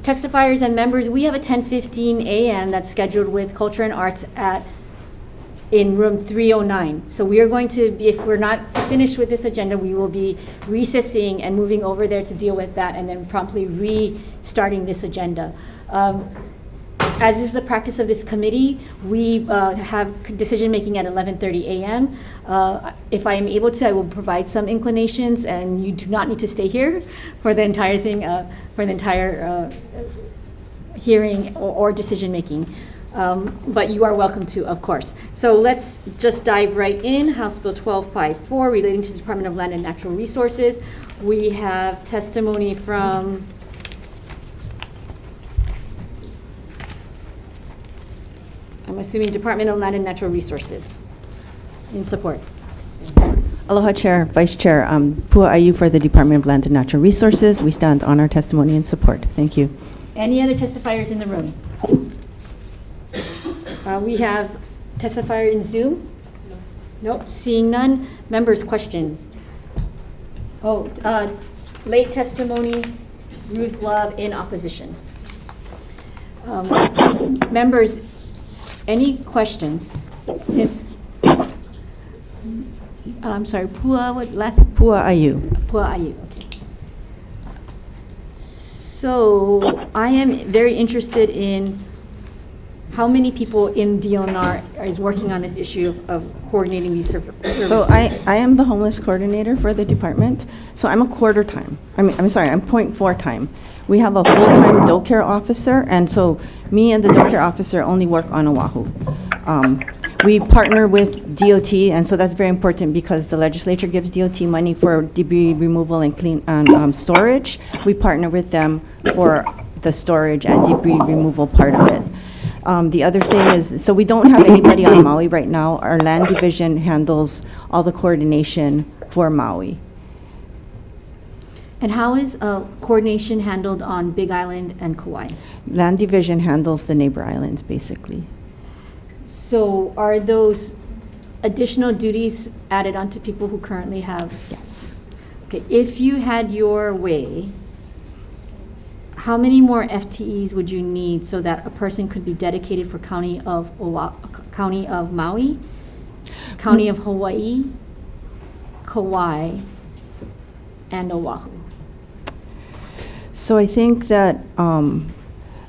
Testifiers and members, we have a 10:15 a.m. that's scheduled with Culture and Arts in room 309. So we are going to be, if we're not finished with this agenda, we will be recessing and moving over there to deal with that and then promptly restarting this agenda. As is the practice of this committee, we have decision-making at 11:30 a.m. If I am able to, I will provide some inclinations, and you do not need to stay here for the entire thing, for the entire hearing or decision-making. But you are welcome to, of course. So let's just dive right in. House Bill 1254 relating to the Department of Land and Natural Resources. We have testimony from I'm assuming Department of Land and Natural Resources. In support. Aloha Chair, Vice Chair, Pua Ayu for the Department of Land and Natural Resources. We stand on our testimony in support. Thank you. Any other testifiers in the room? We have testifier in Zoom? Nope, seeing none. Members, questions? Late testimony, Ruth Love in opposition. Members, any questions? I'm sorry, Pua, what last? Pua Ayu. Pua Ayu, okay. So I am very interested in how many people in DLNR is working on this issue of coordinating these services. So I am the homeless coordinator for the department. So I'm a quarter time. I'm 0.4 time. We have a full-time dog care officer, and so me and the dog care officer only work on Oahu. We partner with DOT, and so that's very important because the legislature gives DOT money for debris removal and clean and storage. We partner with them for the storage and debris removal part of it. The other thing is, so we don't have anybody on Maui right now. Our land division handles all the coordination for Maui. And how is coordination handled on Big Island and Kauai? Land division handles the neighbor islands, basically. So are those additional duties added onto people who currently have? Yes. Okay, if you had your way, how many more FTEs would you need so that a person could be dedicated for County of Maui, County of Hawaii, Kauai, and Oahu? So I think that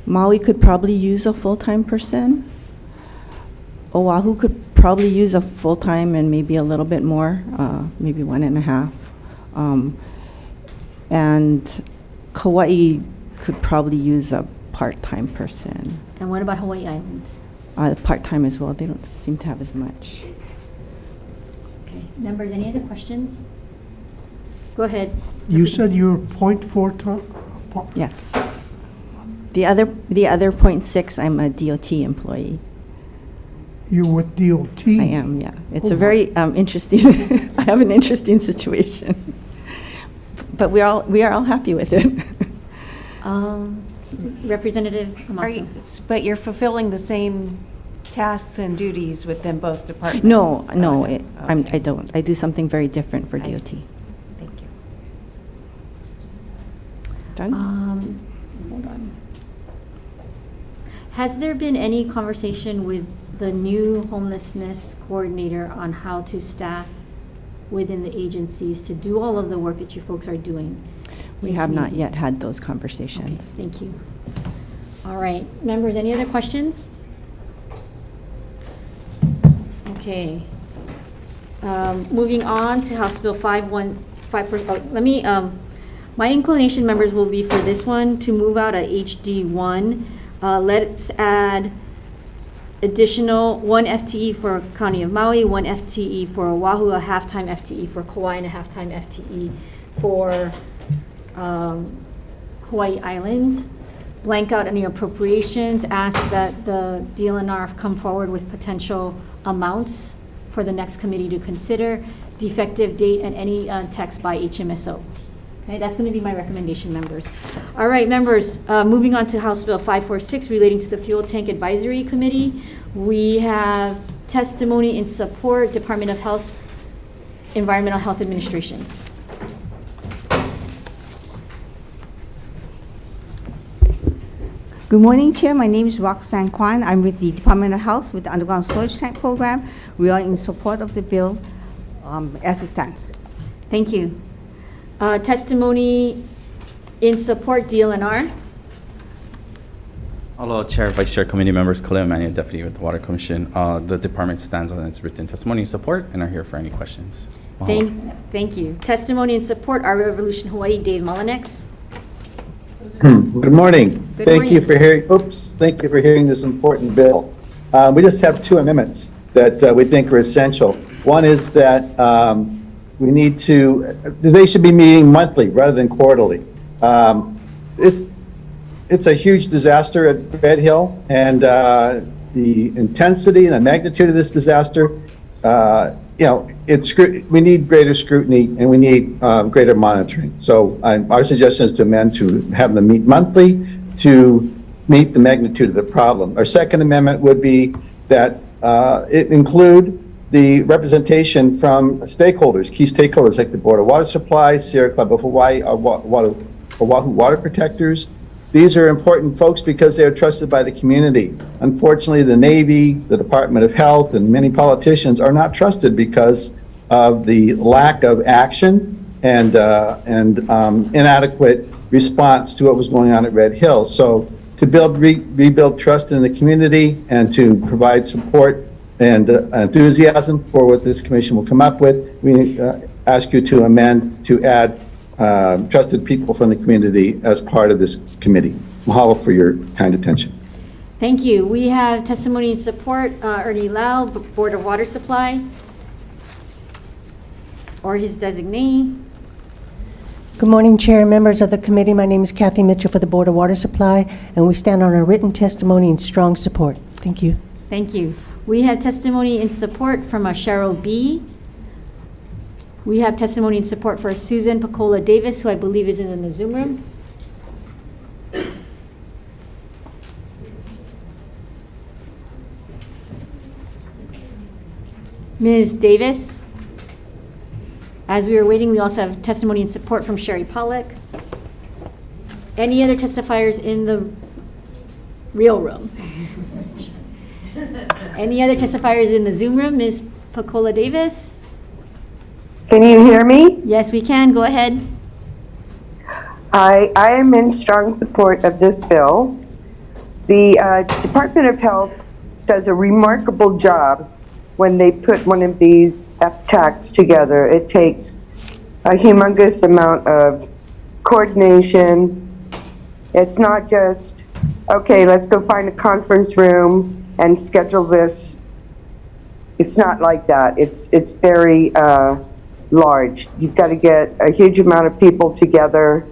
Maui could probably use a full-time person. Oahu could probably use a full-time and maybe a little bit more, maybe 1.5. And Kauai could probably use a part-time person. And what about Hawaii Island? Part-time as well. They don't seem to have as much. Okay, members, any other questions? Go ahead. You said you were 0.4 ton? Yes. The other 0.6, I'm a DOT employee. You're with DOT? I am, yeah. It's a very interesting, I have an interesting situation. But we are all happy with it. Representative Amato. But you're fulfilling the same tasks and duties within both departments? No, Okay. I don't. I do something very different for DOT. See. Thank you. Done? Hold on. Has there been any conversation with the new homelessness coordinator on how to staff within the agencies to do all of the work that you folks are doing? We have not yet had those conversations. Okay, thank you. All right, members, any other questions? Okay. Moving on to House Bill 5154. My inclination, members, will be for this one to move out a HD1. Let's add additional 1 FTE for County of Maui, 1 FTE for Oahu, a half-time FTE for Kauai, and a half-time FTE for Hawaii Island. Blank out any appropriations, ask that the DLNR come forward with potential amounts for the next committee to consider, defective date, and any text by HMSO. Okay, that's going to be my recommendation, members. All right, members, moving on to House Bill 546 relating to the Fuel Tank Advisory Committee. We have testimony in support, Department of Health, Environmental Health Administration. Good morning, Chair. My name is Roxanne Kwan. I'm with the Department of Health with the Underground Storage Tank Program. We are in support of the bill as it stands. Thank you. Testimony in support, DLNR. Hello, Chair, Vice Chair, Committee members, Khalil Manny, Deputy with the Water Commission. The department stands on its written testimony in support and are here for any questions. Thank you. Testimony in support, Our Revolution Hawaii, Dave Molinex. Good morning. Good Thank morning. you for hearing this important bill. We just have two amendments that we think are essential. One is that they should be meeting monthly rather than quarterly. It's a huge disaster at Red Hill, and the intensity and the magnitude of this disaster, we need greater scrutiny and we need greater monitoring. So our suggestion is to amend to have them meet monthly to meet the magnitude of the problem. Our second amendment would be that it include the representation from stakeholders, key stakeholders like the Board of Water Supply, Sierra Club of Hawaii, Oahu Water Protectors. These are important folks because they are trusted by the community. Unfortunately, the Navy, the Department of Health, and many politicians are not trusted because of the lack of action and inadequate response to what was going on at Red Hill. So to rebuild trust in the community and to provide support and enthusiasm for what this commission will come up with, we ask you to amend to add trusted people from the community as part of this committee. Mahalo for your kind attention. Thank you. We have testimony in support, Ernie Lau, Board of Water Supply, or his designee. Good morning, Chair and members of the committee. My name is Kathy Mitchell for the Board of Water Supply, and we stand on our written testimony in strong support. Thank you. Thank you. We have testimony in support from Cheryl B. We have testimony in support for Susan Pacola Davis, who I believe is in the Zoom room. Ms. Davis. As we are waiting, we also have testimony in support from Sherry Pollack. Any other testifiers in the real room? Any other testifiers in the Zoom room? Ms. Pacola Davis? Can you hear me? Yes, we can. Go ahead. I am in strong support of this bill. The Department of Health does a remarkable job when they put one of these FTACs together. It takes a humongous amount of coordination. It's not just, okay, let's go find a conference room and schedule this. It's not like that. It's very large. You've got to get a huge amount of people together,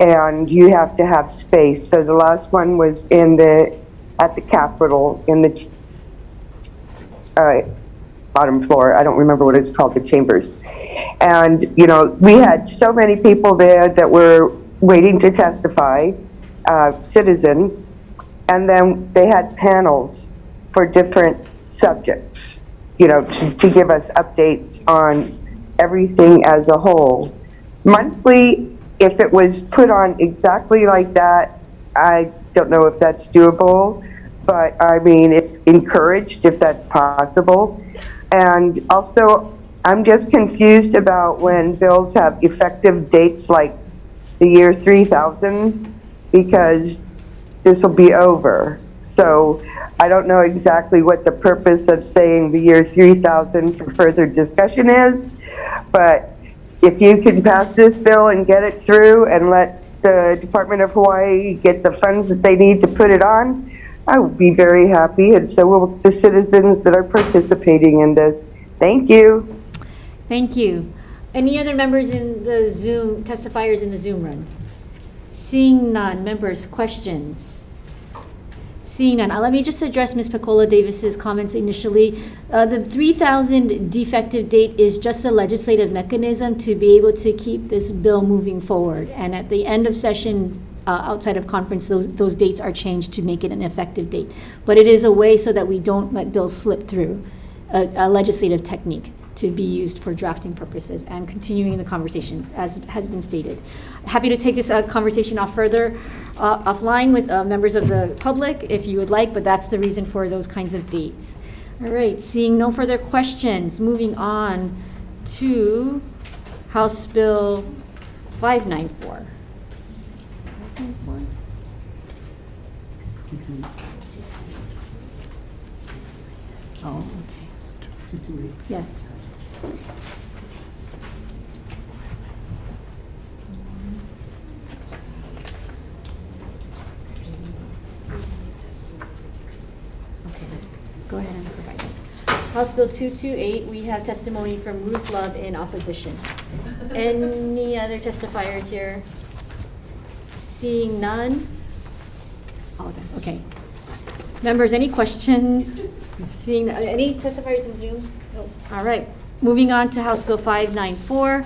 and you have to have space. So the last one was at the Capitol in the bottom floor. I don't remember what it's called, the chambers. And we had so many people there that were waiting to testify, citizens, and then they had panels for different subjects, to give us updates on everything as a whole. Monthly, if it was put on exactly like that, I don't know if that's doable, but I mean, it's encouraged if that's possible. And also, I'm just confused about when bills have effective dates like the year 3000, because this will be over. So I don't know exactly what the purpose of saying the year 3000 for further discussion is, but if you can pass this bill and get it through and let the Department of Hawaii get the funds that they need to put it on, I would be very happy, and so will the citizens that are participating in this. Thank you. Thank you. Any other members in the Zoom, testifiers in the Zoom room? Seeing none. Members, questions? Seeing none. Let me just address Ms. Pacola Davis's comments initially. The 3000 defective date is just a legislative mechanism to be able to keep this bill moving forward. And at the end of session, outside of conference, those dates are changed to make it an effective date. But it is a way so that we don't let bills slip through. a legislative technique to be used for drafting purposes and continuing the conversations, as has been stated. Happy to take this conversation offline with members of the public if you would like, but that's the reason for those kinds of dates. All right, seeing no further questions, moving on to House Bill 594. Oh, okay. Yes. Go ahead and provide it. House Bill 228, we have testimony from Ruth Love in opposition. Any other testifiers here? Seeing none? Oh, that's okay. Members, any questions? Seeing any testifiers in Zoom? No. All right. Moving on to House Bill 594,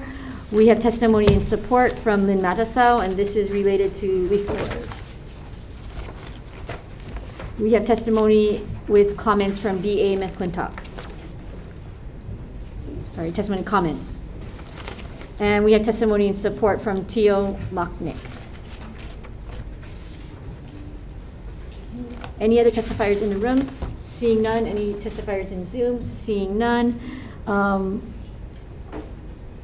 we have testimony in support from Lynn Matasau, and this is related to leaf blowers. We have testimony with comments from B.A. McClintock. Sorry, testimony and comments. And we have testimony in support from Teo Machnik. Any other testifiers in the room? Seeing none. Any testifiers in Zoom? Seeing none.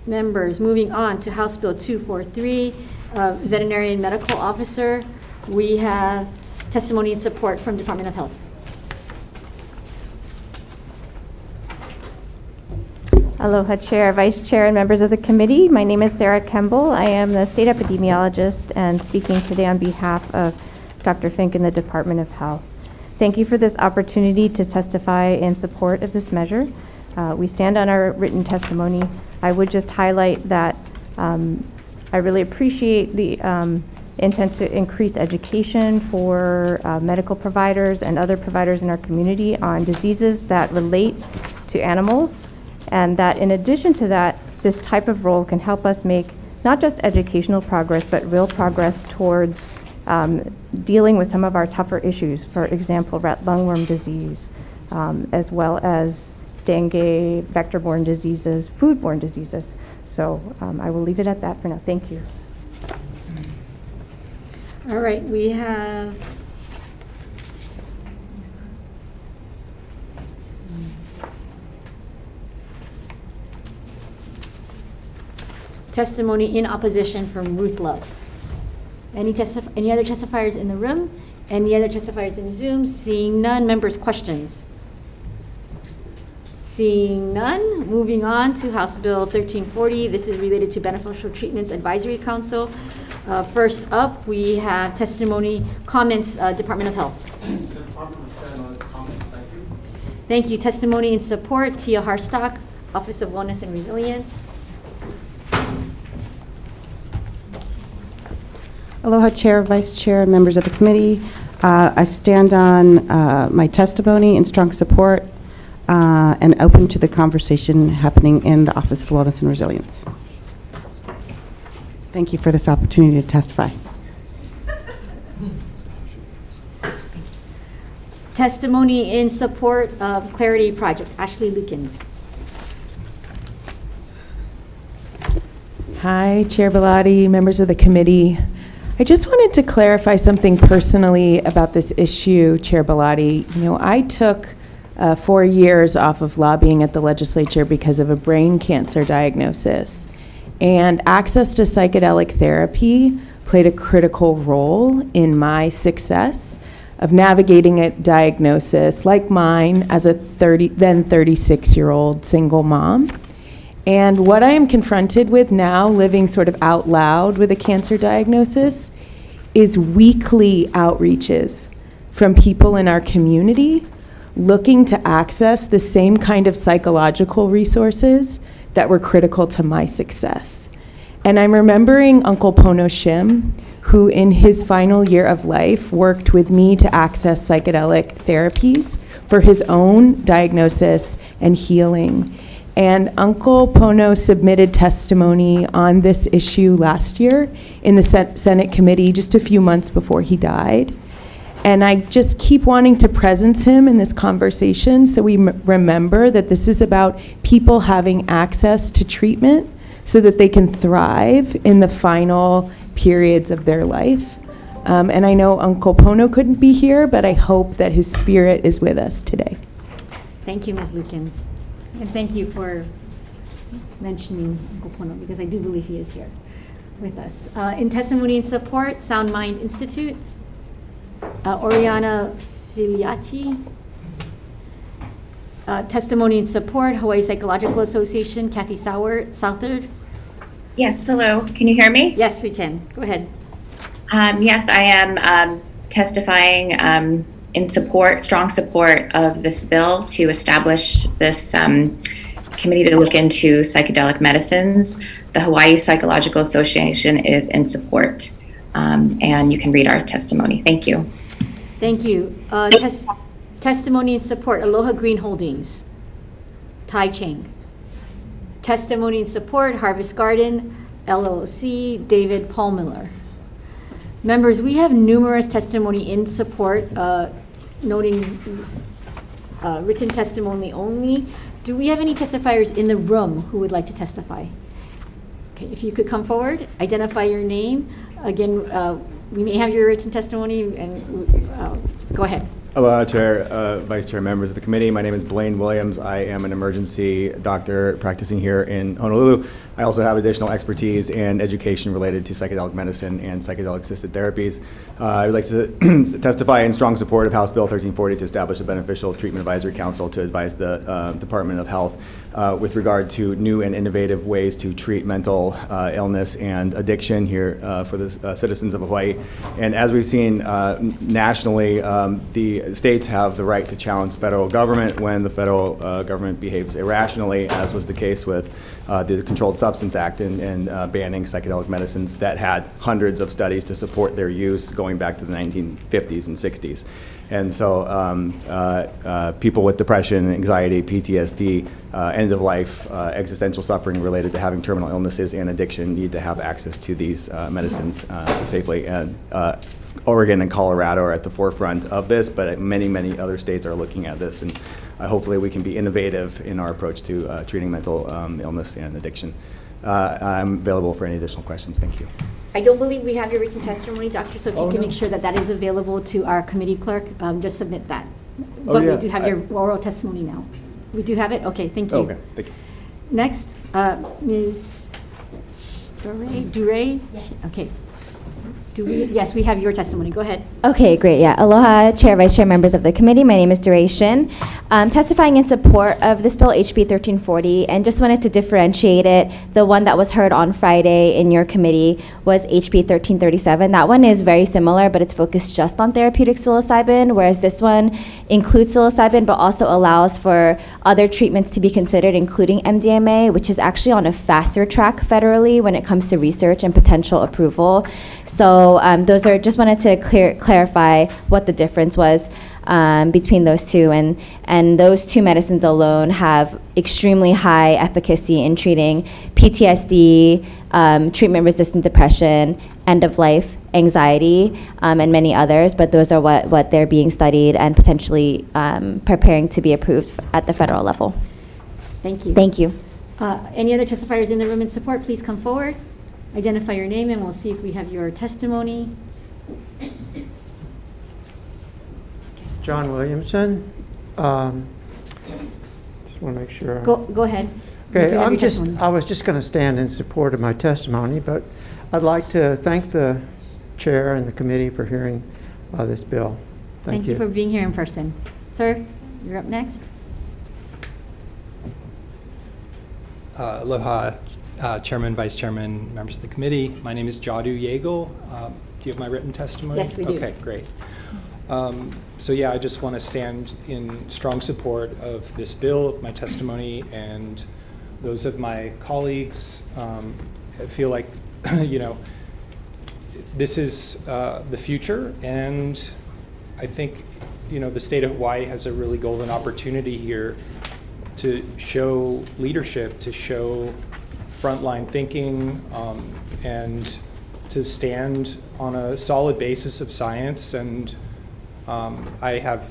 Members, moving on to House Bill 243, veterinarian medical officer. We have testimony in support from Department of Health. Aloha Chair, Vice Chair, and members of the committee. My name is Sarah Kemble. I am the state epidemiologist and speaking today on behalf of Dr. Fink in the Department of Health. Thank you for this opportunity to testify in support of this measure. We stand on our written testimony. I would just highlight that I really appreciate the intent to increase education for medical providers and other providers in our community on diseases that relate to animals, and that in addition to that, this type of role can help us make not just educational progress, but real progress towards dealing with some of our tougher issues, for example, rat lungworm disease, as well as dengue, vector-borne diseases, foodborne diseases. So I will leave it at that for now. Thank you. All right, we have testimony in opposition from Ruth Love. Any other testifiers in the room? Any other testifiers in Zoom? Seeing none. Members, questions? Seeing none. Moving on to House Bill 1340. This is related to Beneficial Treatments Advisory Council. First up, we have testimony, comments, Department of Health. The department will stand on its comments. Thank you. Thank you. Testimony in support, Tia Harstock, Office of Wellness and Resilience. Aloha Chair, Vice Chair, and members of the committee. I stand on my testimony in strong support and open to the conversation happening in the Office of Wellness and Resilience. Thank you for this opportunity to testify. Testimony in support of Clarity Project, Ashley Lukens. Hi, Chair Bellotti, members of the committee. I just wanted to clarify something personally about this issue, Chair Bellotti. You know, I took 4 years off of lobbying at the legislature because of a brain cancer diagnosis. And access to psychedelic therapy played a critical role in my success of navigating a diagnosis like mine as a then 36-year-old single mom. And what I am confronted with now, living sort of out loud with a cancer diagnosis, is weekly outreaches from people in our community looking to access the same kind of psychological resources that were critical to my success. And I'm remembering Uncle Pono Shim, who in his final year of life worked with me to access psychedelic therapies for his own diagnosis and healing. And Uncle Pono submitted testimony on this issue last year in the Senate committee just a few months before he died. And I just keep wanting to presence him in this conversation so we remember that this is about people having access to treatment so that they can thrive in the final periods of their life. And I know Uncle Pono couldn't be here, but I hope that his spirit is with us today. Thank you, Ms. Lukens. And thank you for mentioning Uncle Pono, because I do believe he is here with us. In testimony and support, Sound Mind Institute, Oriana Filiacci. Testimony and support, Hawaii Psychological Association, Kathy Southard. Yes, hello. Can you hear me? Yes, we can. Go ahead. Yes, I am testifying in support, strong support of this bill to establish this committee to look into psychedelic medicines. The Hawaii Psychological Association is in support, and you can read our testimony. Thank you. Thank you. Testimony and support, Aloha Green Holdings, Tai Chang. Testimony and support, Harvest Garden, LLC, David Paul Miller. Members, we have numerous testimony in support, noting written testimony only. Do we have any testifiers in the room who would like to testify? Okay, if you could come forward, identify your name. Again, we may have your written testimony, and go ahead. Hello, Chair, Vice Chair, members of the committee. My name is Blaine Williams. I am an emergency doctor practicing here in Honolulu. I also have additional expertise in education related to psychedelic medicine and psychedelic-assisted therapies. I would like to testify in strong support of House Bill 1340 to establish a beneficial treatment advisory council to advise the Department of Health with regard to new and innovative ways to treat mental illness and addiction here for the citizens of Hawaii. And as we've seen nationally, the states have the right to challenge the federal government when the federal government behaves irrationally, as was the case with the Controlled Substance Act and banning psychedelic medicines that had hundreds of studies to support their use going back to the 1950s and 60s. And so people with depression, anxiety, PTSD, end-of-life existential suffering related to having terminal illnesses and addiction need to have access to these medicines safely. And Oregon and Colorado are at the forefront of this, but many, many other states are looking at this. And hopefully we can be innovative in our approach to treating mental illness and addiction. I'm available for any additional questions. Thank you. I don't believe we have your written testimony, Doctor, so if you can make sure that that is available to our committee clerk, just submit that. But yeah, we do have your oral testimony now. We do have it? Okay, thank you. Okay, thank you. Next, Ms. Duray? Okay. Yes, we have your testimony. Go ahead. Okay, great. Yeah. Aloha, Chair, Vice Chair, members of the committee. My name is Duration. Testifying in support of this bill, HB 1340, and just wanted to differentiate it. The one that was heard on Friday in your committee was HB 1337. That one is very similar, but it's focused just on therapeutic psilocybin, whereas this one includes psilocybin, but also allows for other treatments to be considered, including MDMA, which is actually on a faster track federally when it comes to research and potential approval. So those are, just wanted to clarify what the difference was between those two. And those two medicines alone have extremely high efficacy in treating PTSD, treatment-resistant depression, end-of-life anxiety, and many others. But those are what they're being studied and potentially preparing to be approved at the federal level. Thank you. Thank you. Any other testifiers in the room in support, please come forward. Identify your name and we'll see if we have your testimony. John Williamson. Just want to make sure. Go ahead. Okay, I was just going to stand in support of my testimony, but I'd like to thank the chair and the committee for hearing this bill. Thank you for being here in person. Sir, you're up next. Aloha, Chairman, Vice Chairman, members of the committee. My name is Jadu Yeagle. Do you have my written testimony? Yes, we do. Okay, great. So yeah, I just want to stand in strong support of this bill, my testimony, and those of my colleagues. I feel like, this is the future, and I think, the state of Hawaii has a really golden opportunity here to show leadership, to show frontline thinking, and to stand on a solid basis of science and I have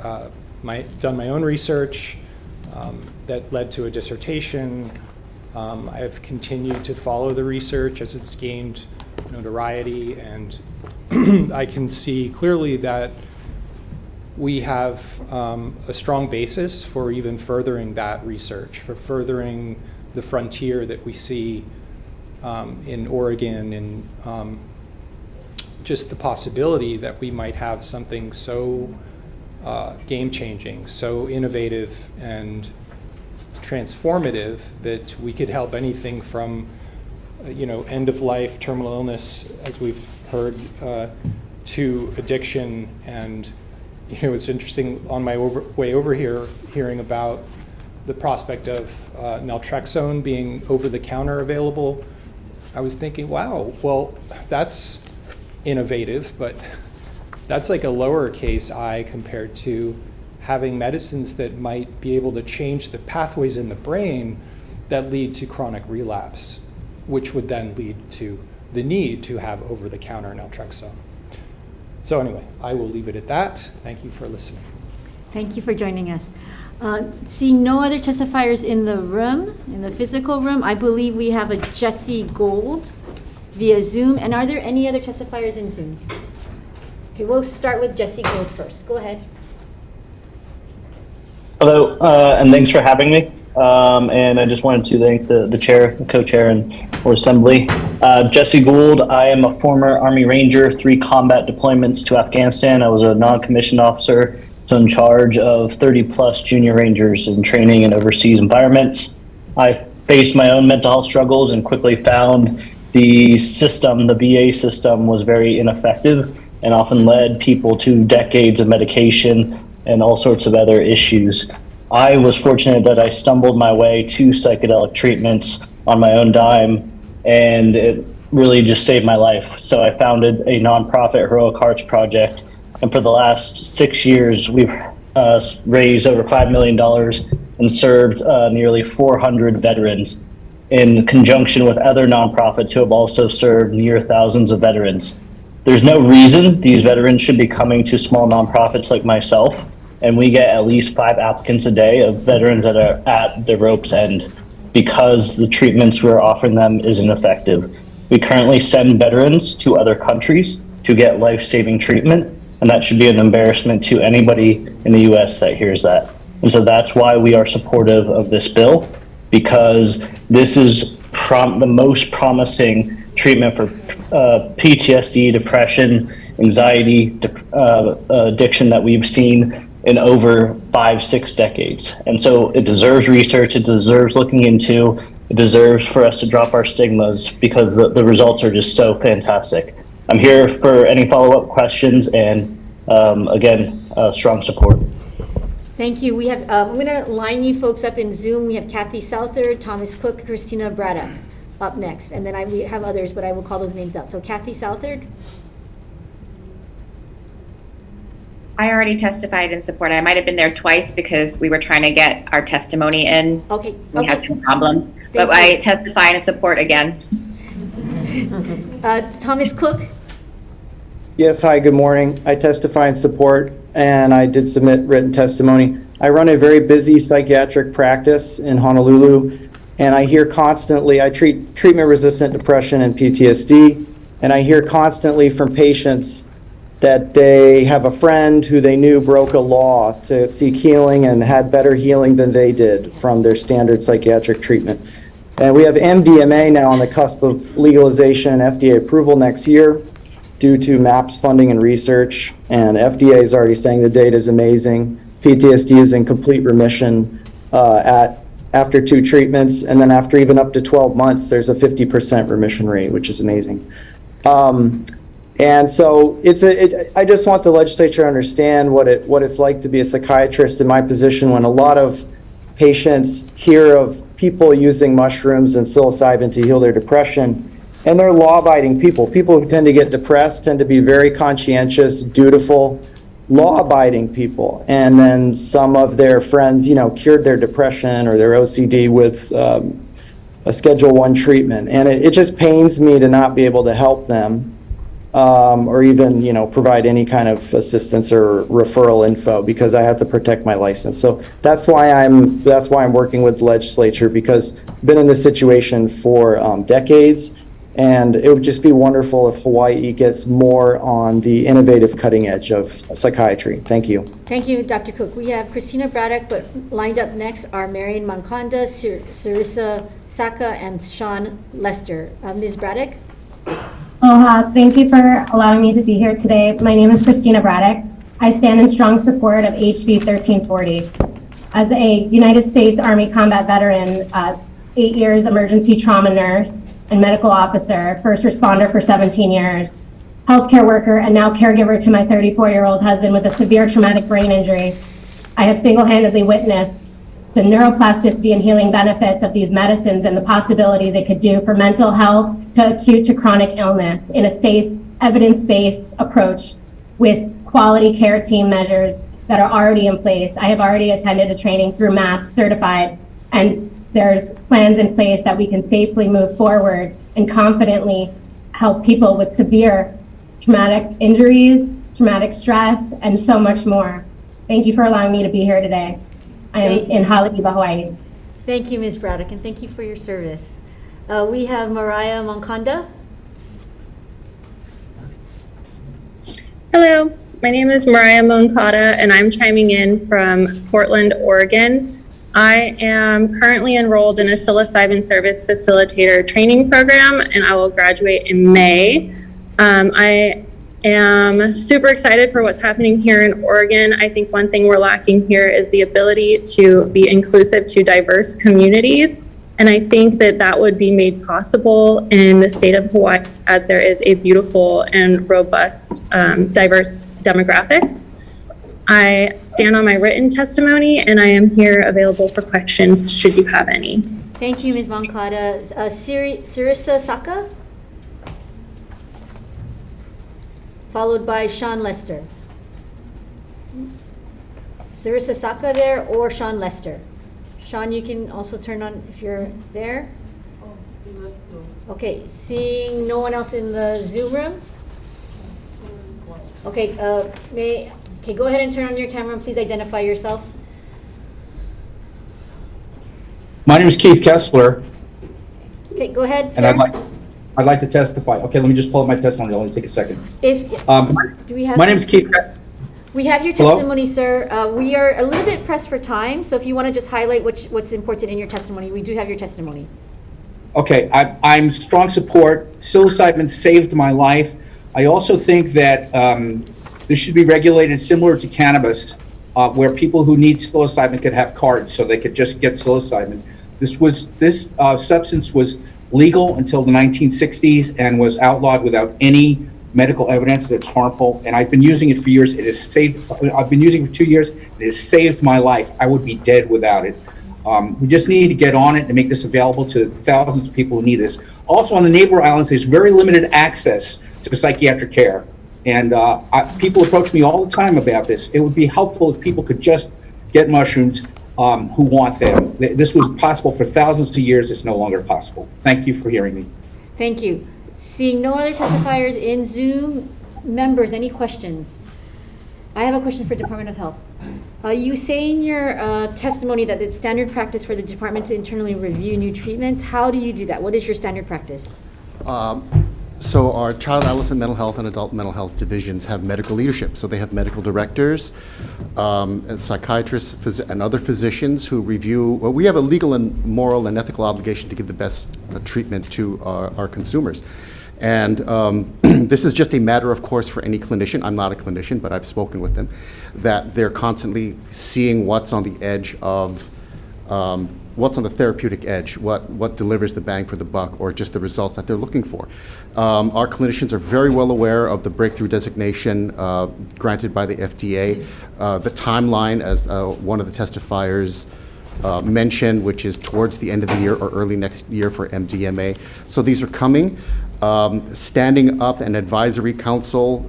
done my own research that led to a dissertation. I have continued to follow the research as it's gained notoriety, and I can see clearly that we have a strong basis for even furthering that research, for furthering the frontier that we see in Oregon, and just the possibility that we might have something so game-changing, so innovative and transformative that we could help anything from end-of-life terminal illness, as we've heard, to addiction. And it's interesting, on my way over here, hearing about the prospect of naltrexone being over-the-counter available. I was thinking, wow, well, that's innovative, but that's like a lowercase I compared to having medicines that might be able to change the pathways in the brain that lead to chronic relapse, which would then lead to the need to have over-the-counter naltrexone. So anyway, I will leave it at that. Thank you for listening. Thank you for joining us. Seeing no other testifiers in the room, in the physical room, I believe we have a Jesse Gold via Zoom. And are there any other testifiers in Zoom? Okay, we'll start with Jesse Gold first. Go ahead. Hello, and thanks for having me. And I just wanted to thank the chair, the co-chair, and whole assembly. Jesse Gould, I am a former Army Ranger, 3 combat deployments to Afghanistan. I was a non-commissioned officer, so in charge of 30+ junior Rangers in training in overseas environments. I faced my own mental health struggles and quickly found the system, the VA system, was very ineffective and often led people to decades of medication and all sorts of other issues. I was fortunate that I stumbled my way to psychedelic treatments on my own dime, and it really just saved my life. So I founded a nonprofit, Heroic Hearts Project, and for the last 6 years, we've raised over $5 million and served nearly 400 veterans in conjunction with other nonprofits who have also served near thousands of veterans. There's no reason these veterans should be coming to small nonprofits like myself, and we get at least 5 applicants a day of veterans that are at the rope's end because the treatments we're offering them isn't effective. We currently send veterans to other countries to get life-saving treatment, and that should be an embarrassment to anybody in the US that hears that. And so that's why we are supportive of this bill, because this is the most promising treatment for PTSD, depression, anxiety, addiction that we've seen in over 5-6 decades. And so it deserves research, it deserves looking into, it deserves for us to drop our stigmas because the results are just so fantastic. I'm here for any follow-up questions, and again, strong support. Thank you. We have, I'm going to line you folks up in Zoom. We have Kathy Southard, Thomas Cook, Christina Braddock up next. And then we have others, but I will call those names out. So Kathy Southard. I already testified in support. I might have been there twice because we were trying to get our testimony in. Okay. We had some problems, but I testify in support again. Thomas Cook. Yes, hi, good morning. I testify in support, and I did submit written testimony. I run a very busy psychiatric practice in Honolulu, and I hear constantly, I treat treatment-resistant depression and PTSD, and I hear constantly from patients that they have a friend who they knew broke a law to seek healing and had better healing than they did from their standard psychiatric treatment. And we have MDMA now on the cusp of legalization and FDA approval next year due to MAPS funding and research. And FDA is already saying the data is amazing. PTSD is in complete remission after 2 treatments. And then after even up to 12 months, there's a 50% remission rate, which is amazing. And so I just want the legislature to understand what it's like to be a psychiatrist in my position when a lot of patients hear of people using mushrooms and psilocybin to heal their depression, and they're law-abiding people. People who tend to get depressed tend to be very conscientious, dutiful, law-abiding people. And then some of their friends, cured their depression or their OCD with a Schedule I treatment. And it just pains me to not be able to help them. or even, provide any kind of assistance or referral info because I have to protect my license. So that's why I'm working with the legislature, because I've been in this situation for decades, and it would just be wonderful if Hawaii gets more on the innovative cutting edge of psychiatry. Thank you. Thank you, Dr. Cook. We have Christina Braddock, but lined up next are Marian Manconda, Sarissa Saka, and Sean Lester. Ms. Braddock? Aloha. Thank you for allowing me to be here today. My name is Christina Braddock. I stand in strong support of HB 1340. As a United States Army combat veteran, 8 years emergency trauma nurse and medical officer, first responder for 17 years, healthcare worker, and now caregiver to my 34-year-old husband with a severe traumatic brain injury, I have single-handedly witnessed the neuroplasticity and healing benefits of these medicines and the possibility they could do for mental health to acute to chronic illness in a safe, evidence-based approach with quality care team measures that are already in place. I have already attended a training through MAPS certified, and there's plans in place that we can safely move forward and confidently help people with severe traumatic injuries, traumatic stress, and so much more. Thank you for allowing me to be here today. I am in Haleiwa, Hawaii. Thank you, Ms. Braddock, and thank you for your service. We have Mariah Manconda. Hello, my name is Mariah Moncada, and I'm chiming in from Portland, Oregon. I am currently enrolled in a psilocybin service facilitator training program, and I will graduate in May. I am super excited for what's happening here in Oregon. I think one thing we're lacking here is the ability to be inclusive to diverse communities. And I think that that would be made possible in the state of Hawaii, as there is a beautiful and robust, diverse demographic. I stand on my written testimony, and I am here available for questions should you have any. Thank you, Ms. Moncada. Sarissa Saka, followed by Sean Lester. Sarissa Saka there, or Sean Lester? Sean, you can also turn on if you're there. Okay, seeing no one else in the Zoom room? Okay, go ahead and turn on your camera and please identify yourself. My name is Keith Kessler. Okay, go ahead, sir. And I'd like to testify. Okay, let me just pull up my testimony. It'll only take a second. Do we have? My name is Keith. We have your Hello? testimony, sir. We are a little bit pressed for time, so if you want to just highlight what's important in your testimony, we do have your testimony. Okay, I'm strong support. Psilocybin saved my life. I also think that this should be regulated similar to cannabis, where people who need psilocybin could have cards so they could just get psilocybin. This substance was legal until the 1960s and was outlawed without any medical evidence that it's harmful. And I've been using it for years. I've been using it for 2 years. It has saved my life. I would be dead without it. We just need to get on it and make this available to thousands of people who need this. Also, on the neighbor islands, there's very limited access to psychiatric care. And people approach me all the time about this. It would be helpful if people could just get mushrooms who want them. This was possible for thousands of years. It's no longer possible. Thank you for hearing me. Thank you. Seeing no other testifiers in Zoom, members, any questions? I have a question for Department of Health. You say in your testimony that it's standard practice for the department to internally review new treatments. How do you do that? What is your standard practice? So our child, adolescent mental health and adult mental health divisions have medical leadership. So they have medical directors, and psychiatrists, and other physicians who review. Well, we have a legal and moral and ethical obligation to give the best treatment to our consumers. And this is just a matter of course for any clinician. I'm not a clinician, but I've spoken with them, that they're constantly seeing what's on the edge of, what's on the therapeutic edge, what delivers the bang for the buck, or just the results that they're looking for. Our clinicians are very well aware of the breakthrough designation granted by the FDA, the timeline, as one of the testifiers mentioned, which is towards the end of the year or early next year for MDMA. So these are coming. Standing up an advisory council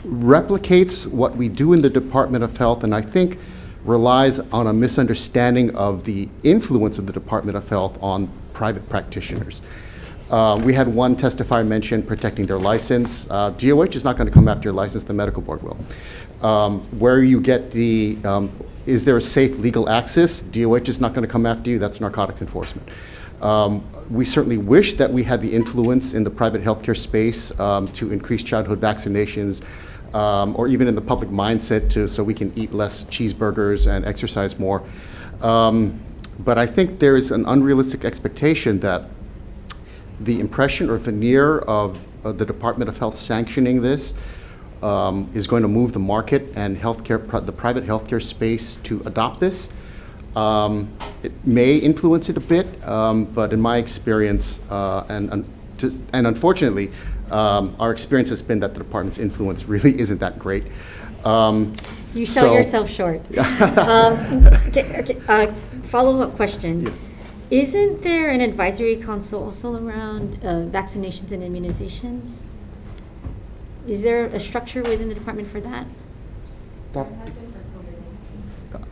replicates what we do in the Department of Health, and I think relies on a misunderstanding of the influence of the Department of Health on private practitioners. We had one testifier mention protecting their license. DOH is not going to come after your license, the medical board will. Where you get the, is there a safe legal access? DOH is not going to come after you, that's narcotics enforcement. We certainly wish that we had the influence in the private healthcare space to increase childhood vaccinations, or even in the public mindset so we can eat less cheeseburgers and exercise more. But I think there's an unrealistic expectation that the impression or veneer of the Department of Health sanctioning this is going to move the market and the private healthcare space to adopt this. It may influence it a bit, but in my experience, and unfortunately, our experience has been that the department's influence really isn't that great. You sell yourself short. Follow-up question. Yes. Isn't there an advisory council also around vaccinations and immunizations? Is there a structure within the department for that?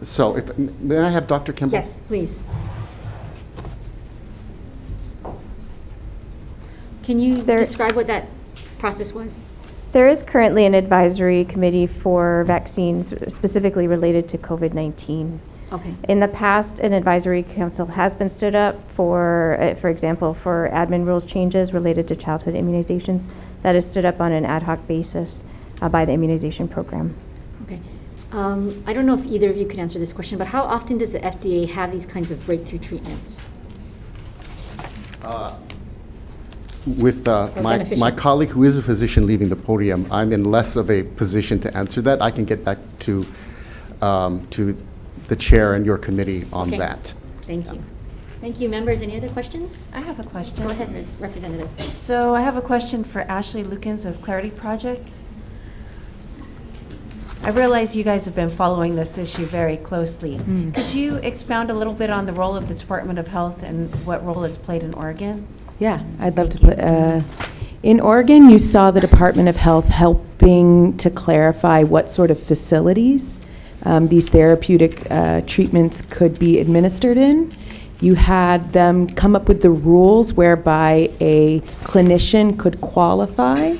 So, may I have Dr. Kimball? Yes, please. Can you describe what that process was? There is currently an advisory committee for vaccines specifically related to COVID-19. Okay. In the past, an advisory council has been stood up for example, for admin rules changes related to childhood immunizations. That is stood up on an ad hoc basis by the immunization program. Okay. I don't know if either of you could answer this question, but how often does the FDA have these kinds of breakthrough treatments? With my colleague who is a physician leaving the podium, I'm in less of a position to answer that. I can get back to the chair and your committee on that. Thank you. Thank you. Members, any other questions? I have a question. Go ahead, Representative. So I have a question for Ashley Lukens of Clarity Project. I realize you guys have been following this issue very closely. Could you expound a little bit on the role of the Department of Health and what role it's played in Oregon? Yeah, I'd love to put, in Oregon, you saw the Department of Health helping to clarify what sort of facilities these therapeutic treatments could be administered in. You had them come up with the rules whereby a clinician could qualify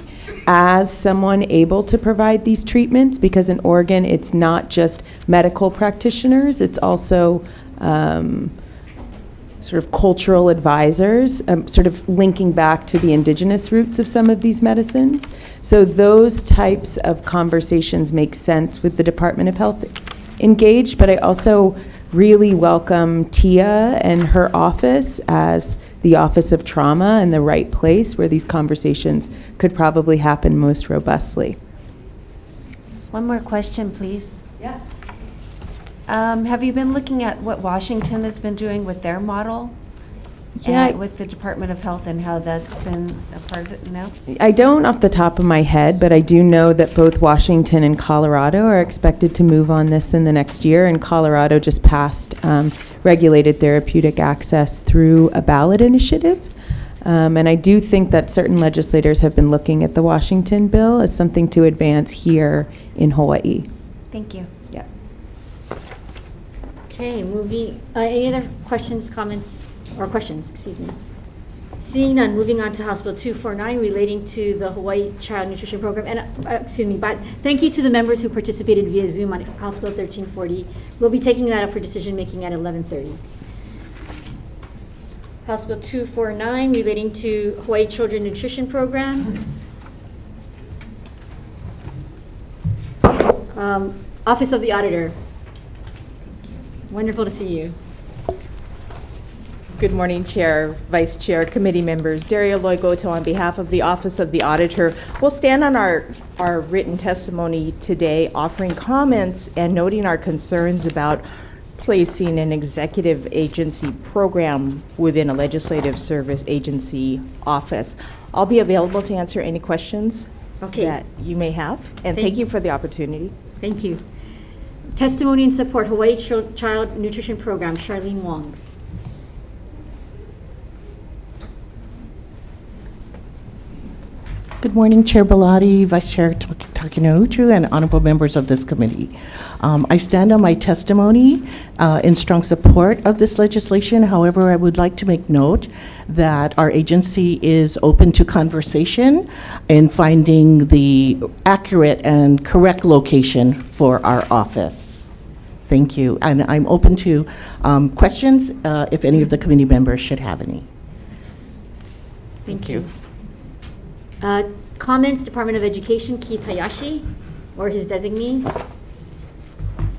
as someone able to provide these treatments, because in Oregon, it's not just medical practitioners, it's also sort of cultural advisors, sort of linking back to the indigenous roots of some of these medicines. So those types of conversations make sense with the Department of Health engaged, but I also really welcome Tia and her office as the Office of Trauma and the right place where these conversations could probably happen most robustly. One more question, please. Yeah. Have you been looking at what Washington has been doing with their model? Yeah. With the Department of Health and how that's been a part of it? No? I don't off the top of my head, but I do know that both Washington and Colorado are expected to move on this in the next year, and Colorado just passed regulated therapeutic access through a ballot initiative. And I do think that certain legislators have been looking at the Washington bill as something to advance here in Hawaii. Thank you. Yeah. Okay, moving, any other questions, comments, or questions, excuse me? Seeing none, moving on to House Bill 249 relating to the Hawaii Child Nutrition Program. And, excuse me, but thank you to the members who participated via Zoom on House Bill 1340. We'll be taking that up for decision making at 11:30. House Bill 249 relating to Hawaii Children Nutrition Program. Office of the Auditor. Wonderful to see you. Good morning, Chair, Vice Chair, committee members. Daria Loigoto on behalf of the Office of the Auditor. We'll stand on our written testimony today, offering comments and noting our concerns about placing an executive agency program within a legislative service agency office. I'll be available to answer any questions that you may have, and thank you for the opportunity. Thank you. Testimony in support, Hawaii Child Nutrition Program, Charlene Wong. Good morning, Chair Bellotti, Vice Chair Takinouchu, and honorable members of this committee. I stand on my testimony in strong support of this legislation. However, I would like to make note that our agency is open to conversation in finding the accurate and correct location for our office. Thank you. And I'm open to questions if any of the committee members should have any. Thank you. Comments, Department of Education, Keith Hayashi, or his designee.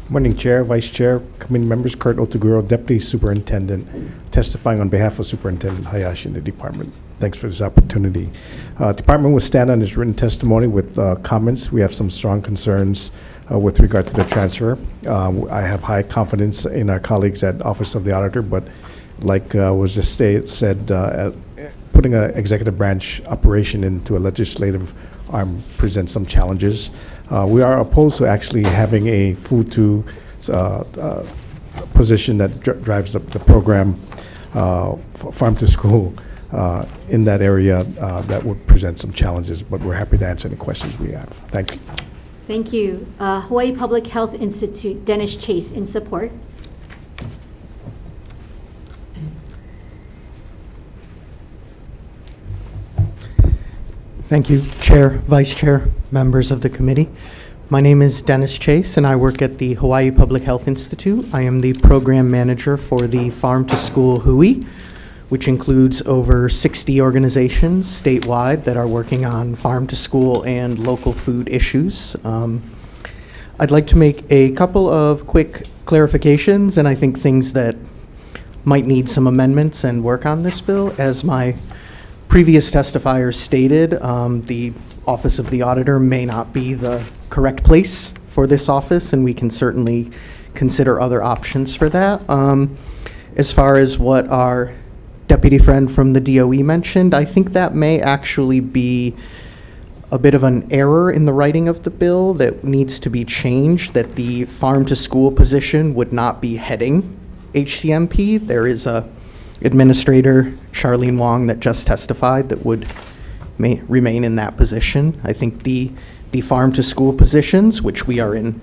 Morning, Chair, Vice Chair, committee members, Kurt Otoguro, Deputy Superintendent, testifying on behalf of Superintendent Hayashi in the department. Thanks for this opportunity. Department will stand on his written testimony with comments. We have some strong concerns with regard to the transfer. I have high confidence in our colleagues at Office of the Auditor, but like was just said, putting an executive branch operation into a legislative arm presents some challenges. We are opposed to actually having a food to position that drives the program, farm to school, in that area. That would present some challenges, but we're happy to answer any questions we have. Thank you. Thank you. Hawaii Public Health Institute, Dennis Chase, in support. Thank you, Chair, Vice Chair, members of the committee. My name is Dennis Chase, and I work at the Hawaii Public Health Institute. I am the program manager for the Farm to School HUI, which includes over 60 organizations statewide that are working on farm to school and local food issues. I'd like to make a couple of quick clarifications, and I think things that might need some amendments and work on this bill. As my previous testifiers stated, the Office of the Auditor may not be the correct place for this office, and we can certainly consider other options for that. As far as what our deputy friend from the DOE mentioned, I think that may actually be a bit of an error in the writing of the bill that needs to be changed, that the farm to school position would not be heading HCMP. There is a Administrator Charlene Wong that just testified that may remain in that position. I think the farm to school positions, which we are in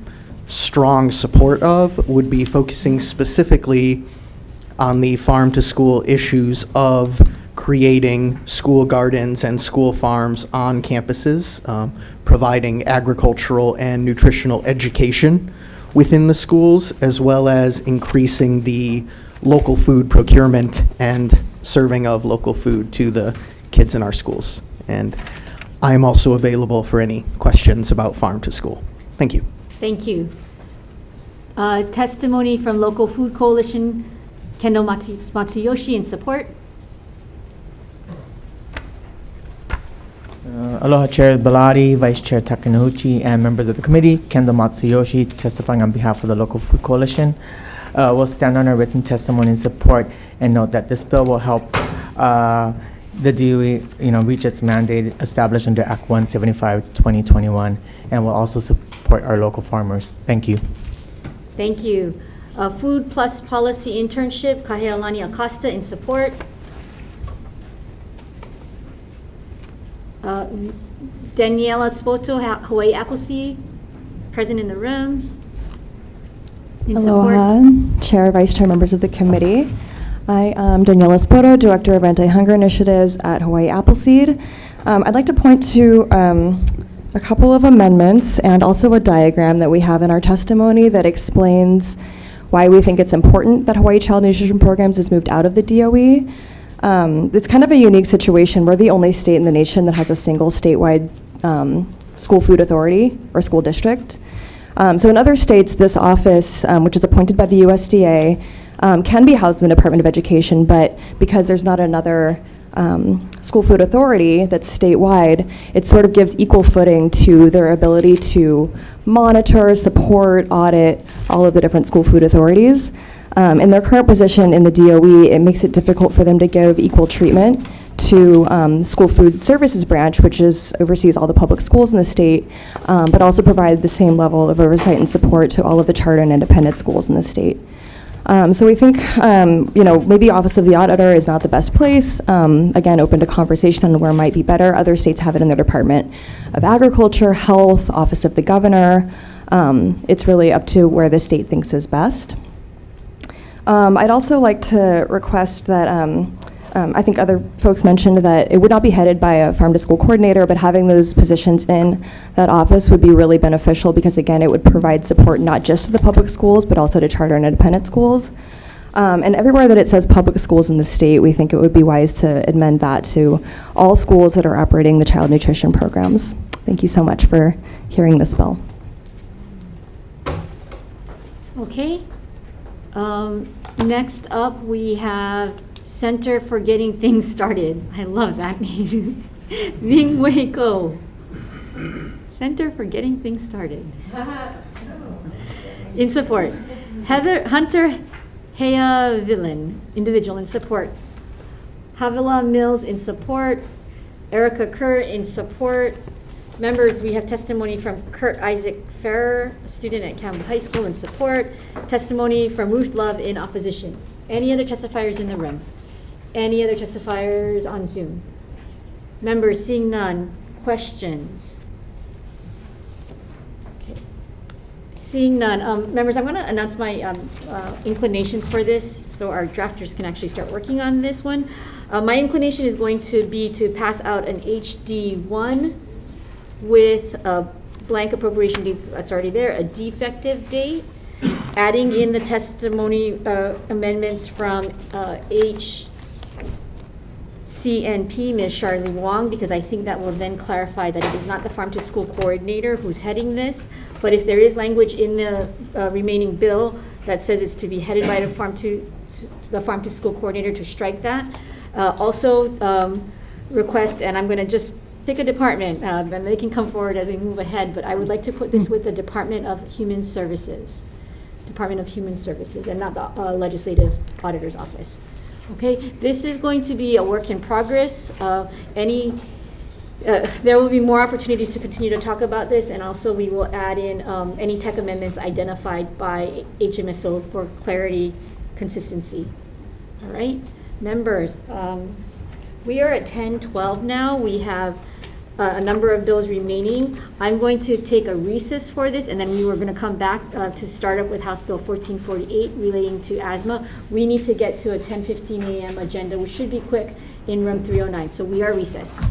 strong support of, would be focusing specifically on the farm to school issues of creating school gardens and school farms on campuses, providing agricultural and nutritional education within the schools, as well as increasing the local food procurement and serving of local food to the kids in our schools. And I am also available for any questions about farm to school. Thank you. Thank you. Testimony from Local Food Coalition, Kendo Matsuyoshi, in support. Aloha Chair Bellotti, Vice Chair Takinouchi, and members of the committee, Kendo Matsuyoshi, testifying on behalf of the Local Food Coalition. We'll stand on our written testimony in support and note that this bill will help the DOE, reach its mandate established under Act 175/2021, and will also support our local farmers. Thank you. Thank you. Food Plus Policy Internship, Kahealani Acosta, in support. Daniela Spoto, Hawaii Appleseed, present in the room. In Aloha, support. Chair, Vice Chair, members of the committee. I am Daniela Spoto, Director of Anti-Hunger Initiatives at Hawaii Appleseed. I'd like to point to a couple of amendments and also a diagram that we have in our testimony that explains why we think it's important that Hawaii Child Nutrition Programs is moved out of the DOE. It's kind of a unique situation. We're the only state in the nation that has a single statewide school food authority or school district. So in other states, this office, which is appointed by the USDA, can be housed in the Department of Education, but because there's not another school food authority that's statewide, it sort of gives equal footing to their ability to monitor, support, audit all of the different school food authorities. In their current position in the DOE, it makes it difficult for them to give equal treatment to School Food Services Branch, which oversees all the public schools in the state, but also provide the same level of oversight and support to all of the charter and independent schools in the state. So we think, maybe Office of the Auditor is not the best place. Again, open to conversation on where it might be better. Other states have it in their Department of Agriculture, Health, Office of the Governor. It's really up to where the state thinks is best. I'd also like to request that, I think other folks mentioned that it would not be headed by a farm-to-school coordinator, but having those positions in that office would be really beneficial because, again, it would provide support not just to the public schools, but also to charter and independent schools. And everywhere that it says public schools in the state, we think it would be wise to amend that to all schools that are operating the child nutrition programs. Thank you so much for hearing this bill. Okay. Next up, we have Center for Getting Things Started. I love that name. Ming Wei Ko. Center for Getting Things Started. In support. Hunter Hea Villain, individual, in support. Havila Mills, in support. Erica Kerr, in support. Members, we have testimony from Kurt Isaac Ferrer, a student at Campbell High School, in support. Testimony from Ruth Love in opposition. Any other testifiers in the room? Any other testifiers on Zoom? Members, seeing none. Questions? Okay. Seeing none. Members, I'm going to announce my inclinations for this so our drafters can actually start working on this one. My inclination is going to be to pass out an HD1 with a blank appropriation date that's already there, a defective date, adding in the testimony amendments from HCNP, Ms. Charlie Wong, because I think that will then clarify that it is not the farm to school coordinator who's heading this, but if there is language in the remaining bill that says it's to be headed by the farm to school coordinator, to strike that. Also request, and I'm going to just pick a department, and they can come forward as we move ahead, but I would like to put this with the Department of Human Services. Department of Human Services, and not the Legislative Auditor's Office. Okay, this is going to be a work in progress. There will be more opportunities to continue to talk about this, and also we will add in any tech amendments identified by HMSO for clarity, consistency. All right, members, we are at 10:12 now. We have a number of bills remaining. I'm going to take a recess for this, and then we were going to come back to start up with House Bill 1448 relating to asthma. We need to get to a 10:15 a.m. agenda, which should be quick, in room 309. So we are recessed.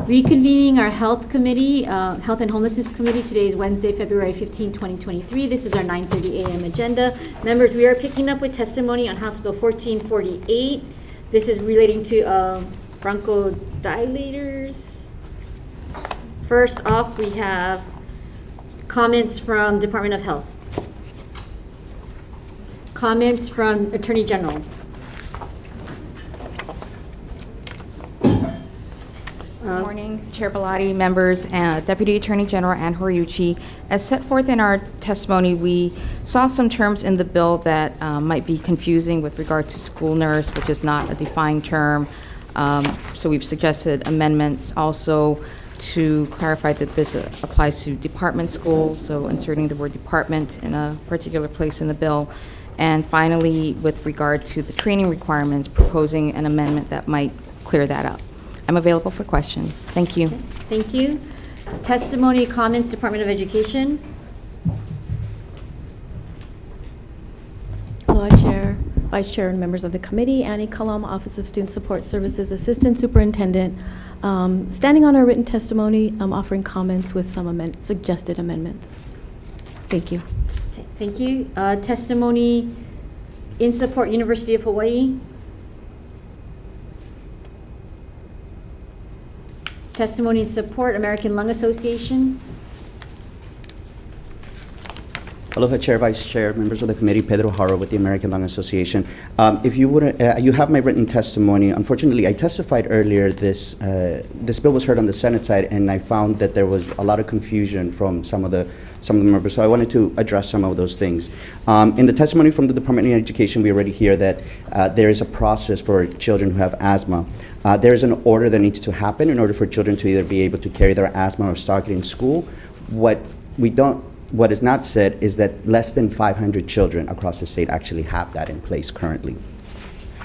Reconvening our Health Committee, Health and Homelessness Committee. Today is Wednesday, February 15, 2023. This is our 9:30 a.m. agenda. Members, we are picking up with testimony on House Bill 1448. This is relating to bronchodilators. First off, we have comments from Department of Health. Comments from Attorney Generals. Good morning, Chair Bellotti, members, Deputy Attorney General Ann Horiuchi. As set forth in our testimony, we saw some terms in the bill that might be confusing with regard to school nurse, which is not a defined term. So we've suggested amendments also to clarify that this applies to department schools, so inserting the word department in a particular place in the bill. And finally, with regard to the training requirements, proposing an amendment that might clear that up. I'm available for questions. Thank you. Okay, thank you. Testimony, comments, Department of Education. Aloha Chair, Vice Chair, and members of the committee. Annie Kalam, Office of Student Support Services, Assistant Superintendent. Standing on our written testimony, I'm offering comments with some suggested amendments. Thank you. Okay, thank you. Testimony in support, University of Hawaii. Testimony in support, American Lung Association. Aloha Chair, Vice Chair, members of the committee, Pedro Haro with the American Lung Association. If you would, you have my written testimony. Unfortunately, I testified earlier. This bill was heard on the Senate side, and I found that there was a lot of confusion from some of the members. So I wanted to address some of those things. In the testimony from the Department of Education, we already hear that there is a process for children who have asthma. There is an order that needs to happen in order for children to either be able to carry their asthma or stock it in school. What is not said is that less than 500 children across the state actually have that in place currently.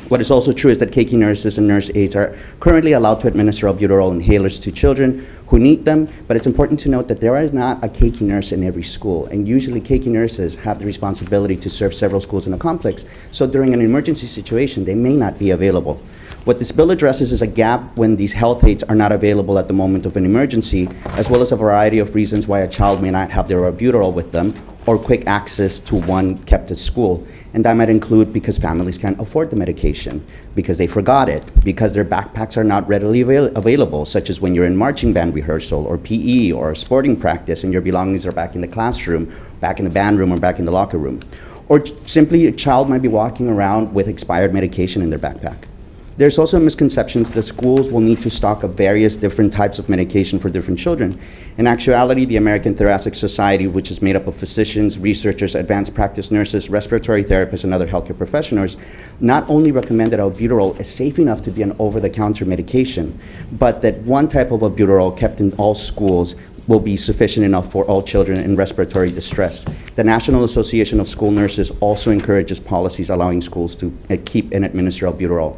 What is also true is that KK nurses and nurse aides are currently allowed to administer albuterol inhalers to children who need them, but it's important to note that there is not a KK nurse in every school, and usually KK nurses have the responsibility to serve several schools in a complex, so during an emergency situation, they may not be available. What this bill addresses is a gap when these health aides are not available at the moment of an emergency, as well as a variety of reasons why a child may not have their albuterol with them, or quick access to one kept at school. And that might include because families can't afford the medication, because they forgot it, because their backpacks are not readily available, such as when you're in marching band rehearsal, or PE, or sporting practice, and your belongings are back in the classroom, back in the band room, or back in the locker room. Or simply a child might be walking around with expired medication in their backpack. There's also misconceptions that schools will need to stock up various different types of medication for different children. In actuality, the American Thoracic Society, which is made up of physicians, researchers, advanced practice nurses, respiratory therapists, and other healthcare professionals, not only recommend that albuterol is safe enough to be an over-the-counter medication, but that one type of albuterol kept in all schools will be sufficient enough for all children in respiratory distress. The National Association of School Nurses also encourages policies allowing schools to keep and administer albuterol.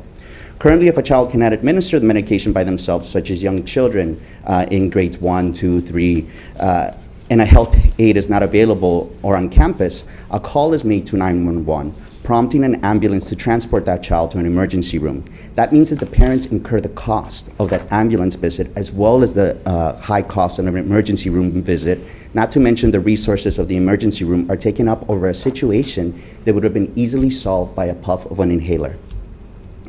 Currently, if a child cannot administer the medication by themselves, such as young children in grades 1, 2, 3, and a health aide is not available or on campus, a call is made to 911, prompting an ambulance to transport that child to an emergency room. That means that the parents incur the cost of that ambulance visit, as well as the high cost of an emergency room visit, not to mention the resources of the emergency room are taken up over a situation that would have been easily solved by a puff of an inhaler.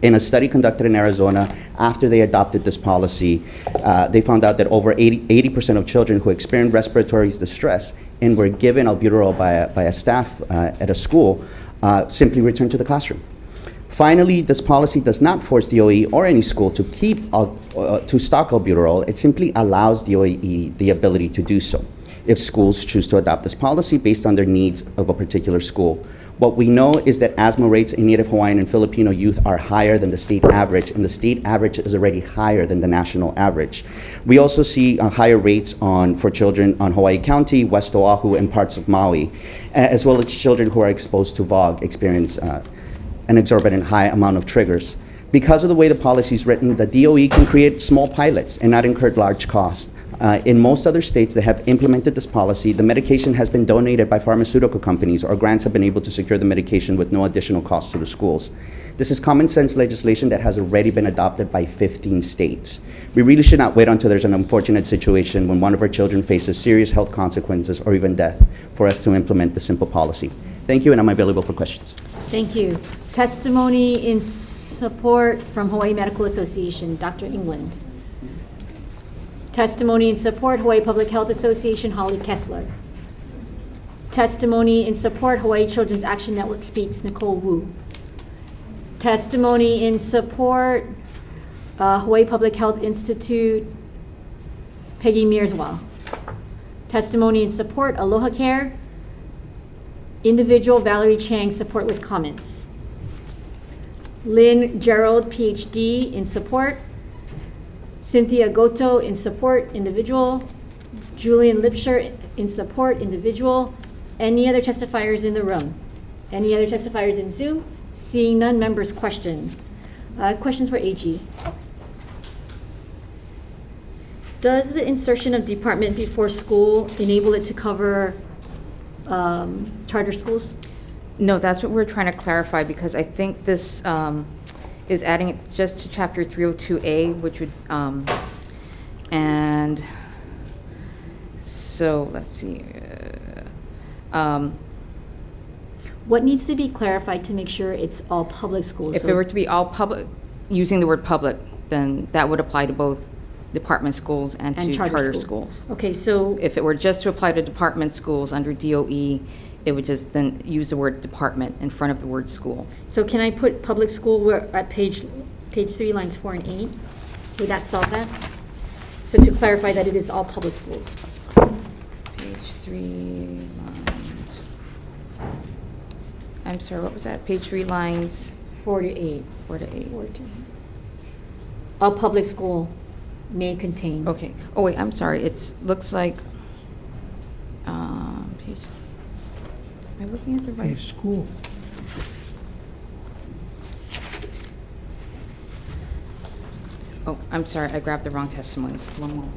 In a study conducted in Arizona, after they adopted this policy, they found out that over 80% of children who experienced respiratory distress and were given albuterol by a staff at a school simply returned to the classroom. Finally, this policy does not force the OE or any school to to stock albuterol. It simply allows the OE the ability to do so if schools choose to adopt this policy based on their needs of a particular school. What we know is that asthma rates in Native Hawaiian and Filipino youth are higher than the state average, and the state average is already higher than the national average. We also see higher rates for children on Hawaii County, West Oahu, and parts of Maui, as well as children who are exposed to VOG experience an exorbitant high amount of triggers. Because of the way the policy is written, the DOE can create small pilots and not incur large costs. In most other states that have implemented this policy, the medication has been donated by pharmaceutical companies, or grants have been able to secure the medication with no additional cost to the schools. This is common sense legislation that has already been adopted by 15 states. We really should not wait until there's an unfortunate situation when one of our children faces serious health consequences or even death for us to implement this simple policy. Thank you, and I'm available for questions. Thank you. Testimony in support from Hawaii Medical Association, Dr. England. Testimony in support, Hawaii Public Health Association, Holly Kessler. Testimony in support, Hawaii Children's Action Network Speaks, Nicole Wu. Testimony in support, Hawaii Public Health Institute, Peggy Mearswell. Testimony in support, Aloha Care, individual Valerie Chang, support with comments. Lynn Gerald, PhD, in support. Cynthia Goto, in support, individual. Julian Lipscher, in support, individual. Any other testifiers in the room? Any other testifiers in Zoom? Seeing none, members' questions. Questions for AG. Does the insertion of department before school enable it to cover charter schools? No, that's what we're trying to clarify, because I think this is adding it just to Chapter 302A, which would, and so let's see. What needs to be clarified to make sure it's all public schools? If it were to be all public, using the word public, then that would apply to both department schools and to charter schools. Okay, so if it were just to apply to department schools under DOE, it would just then use the word department in front of the word school. So can I put public school at page 3, lines 4 and 8? Would that solve that? So to clarify that it is all public schools. Page 3, lines. I'm sorry, what was that? Page 3, lines 4 to 8. 4 to 8. All public school may contain. Okay. Oh wait, I'm sorry. Looks like page. Am I looking at the right? School. Oh, I'm sorry. I grabbed the wrong testimony. One more.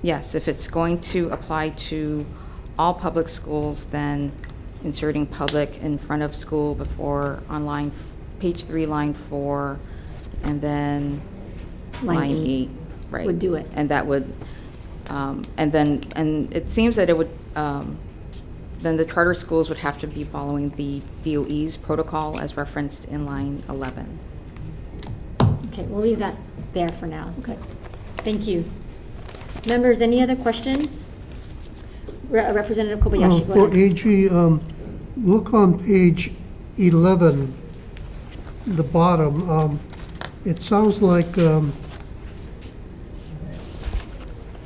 Yes, if it's going to apply to all public schools, then inserting public in front of school before on page 3, line 4, and then line 8, right? Would do it. And that would, and it seems that it would, then the charter schools would have to be following the DOE's protocol as referenced in line 11. Okay, we'll leave that there for now. Okay. Thank you. Members, any other questions? Representative Kobayashi, go For ahead. AG, look on page 11, the bottom. It sounds like the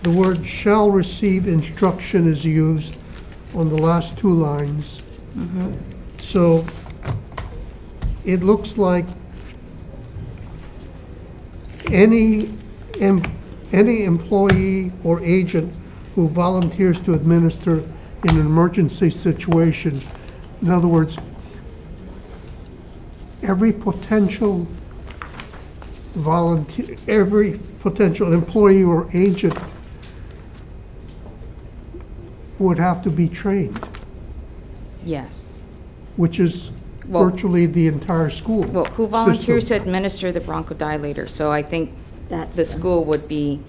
word shall receive instruction is used on the last 2 lines. So it looks like any employee or agent who volunteers to administer in an emergency situation. In other words, every potential volunteer, every potential employee or agent would have to be trained, Yes. which is Well- virtually the entire school. Well, who volunteers system. to administer the bronchodilator? So I think the school would be,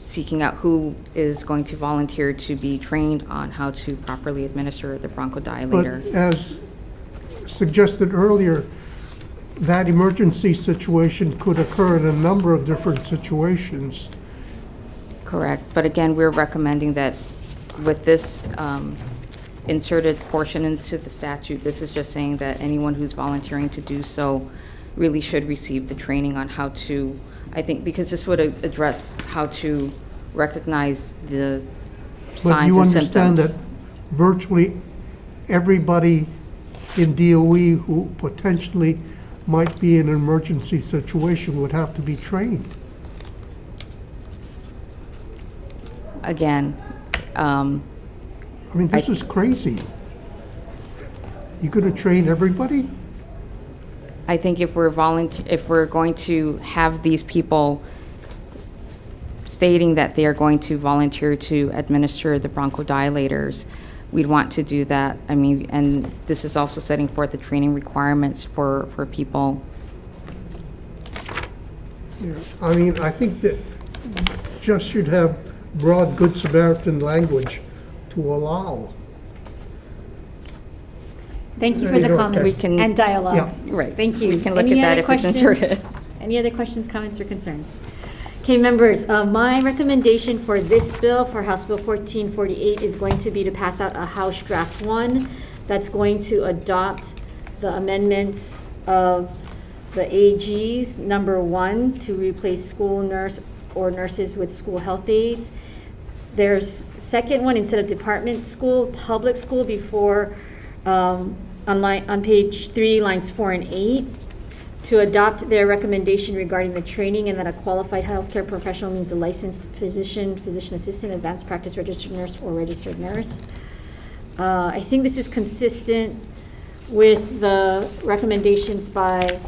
seeking out who is going to volunteer to be trained on how to properly administer the bronchodilator. But as suggested earlier, that emergency situation could occur in a number of different situations. Correct. But again, we're recommending that with this inserted portion into the statute, this is just saying that anyone who's volunteering to do so really should receive the training on how to, I think, because this would address how to recognize the signs and symptoms. But you understand that virtually everybody in DOE who potentially might be in an emergency situation would have to be trained. Again, I mean, this is crazy. You gonna train everybody? I think if we're going to have these people stating that they are going to volunteer to administer the bronchodilators, we'd want to do that. I mean, and this is also setting forth the training requirements for people. Yeah, I mean, I think that just should have broad Good Samaritan language to allow. Thank you for the comments We can- and dialogue. Yeah. Right. Thank you. We can look Any at that other if it's questions? inserted. Any other questions, comments, or concerns? Okay, members, my recommendation for this bill, for House Bill 1448, is going to be to pass out a House Draft 1 that's going to adopt the amendments of the AG's number 1 to replace school nurse or nurses with school health aides. There's second one, instead of department school, public school before, on page 3, lines 4 and 8, to adopt their recommendation regarding the training and that a qualified healthcare professional means a licensed physician, physician assistant, advanced practice registered nurse, or registered nurse. I think this is consistent with the recommendations by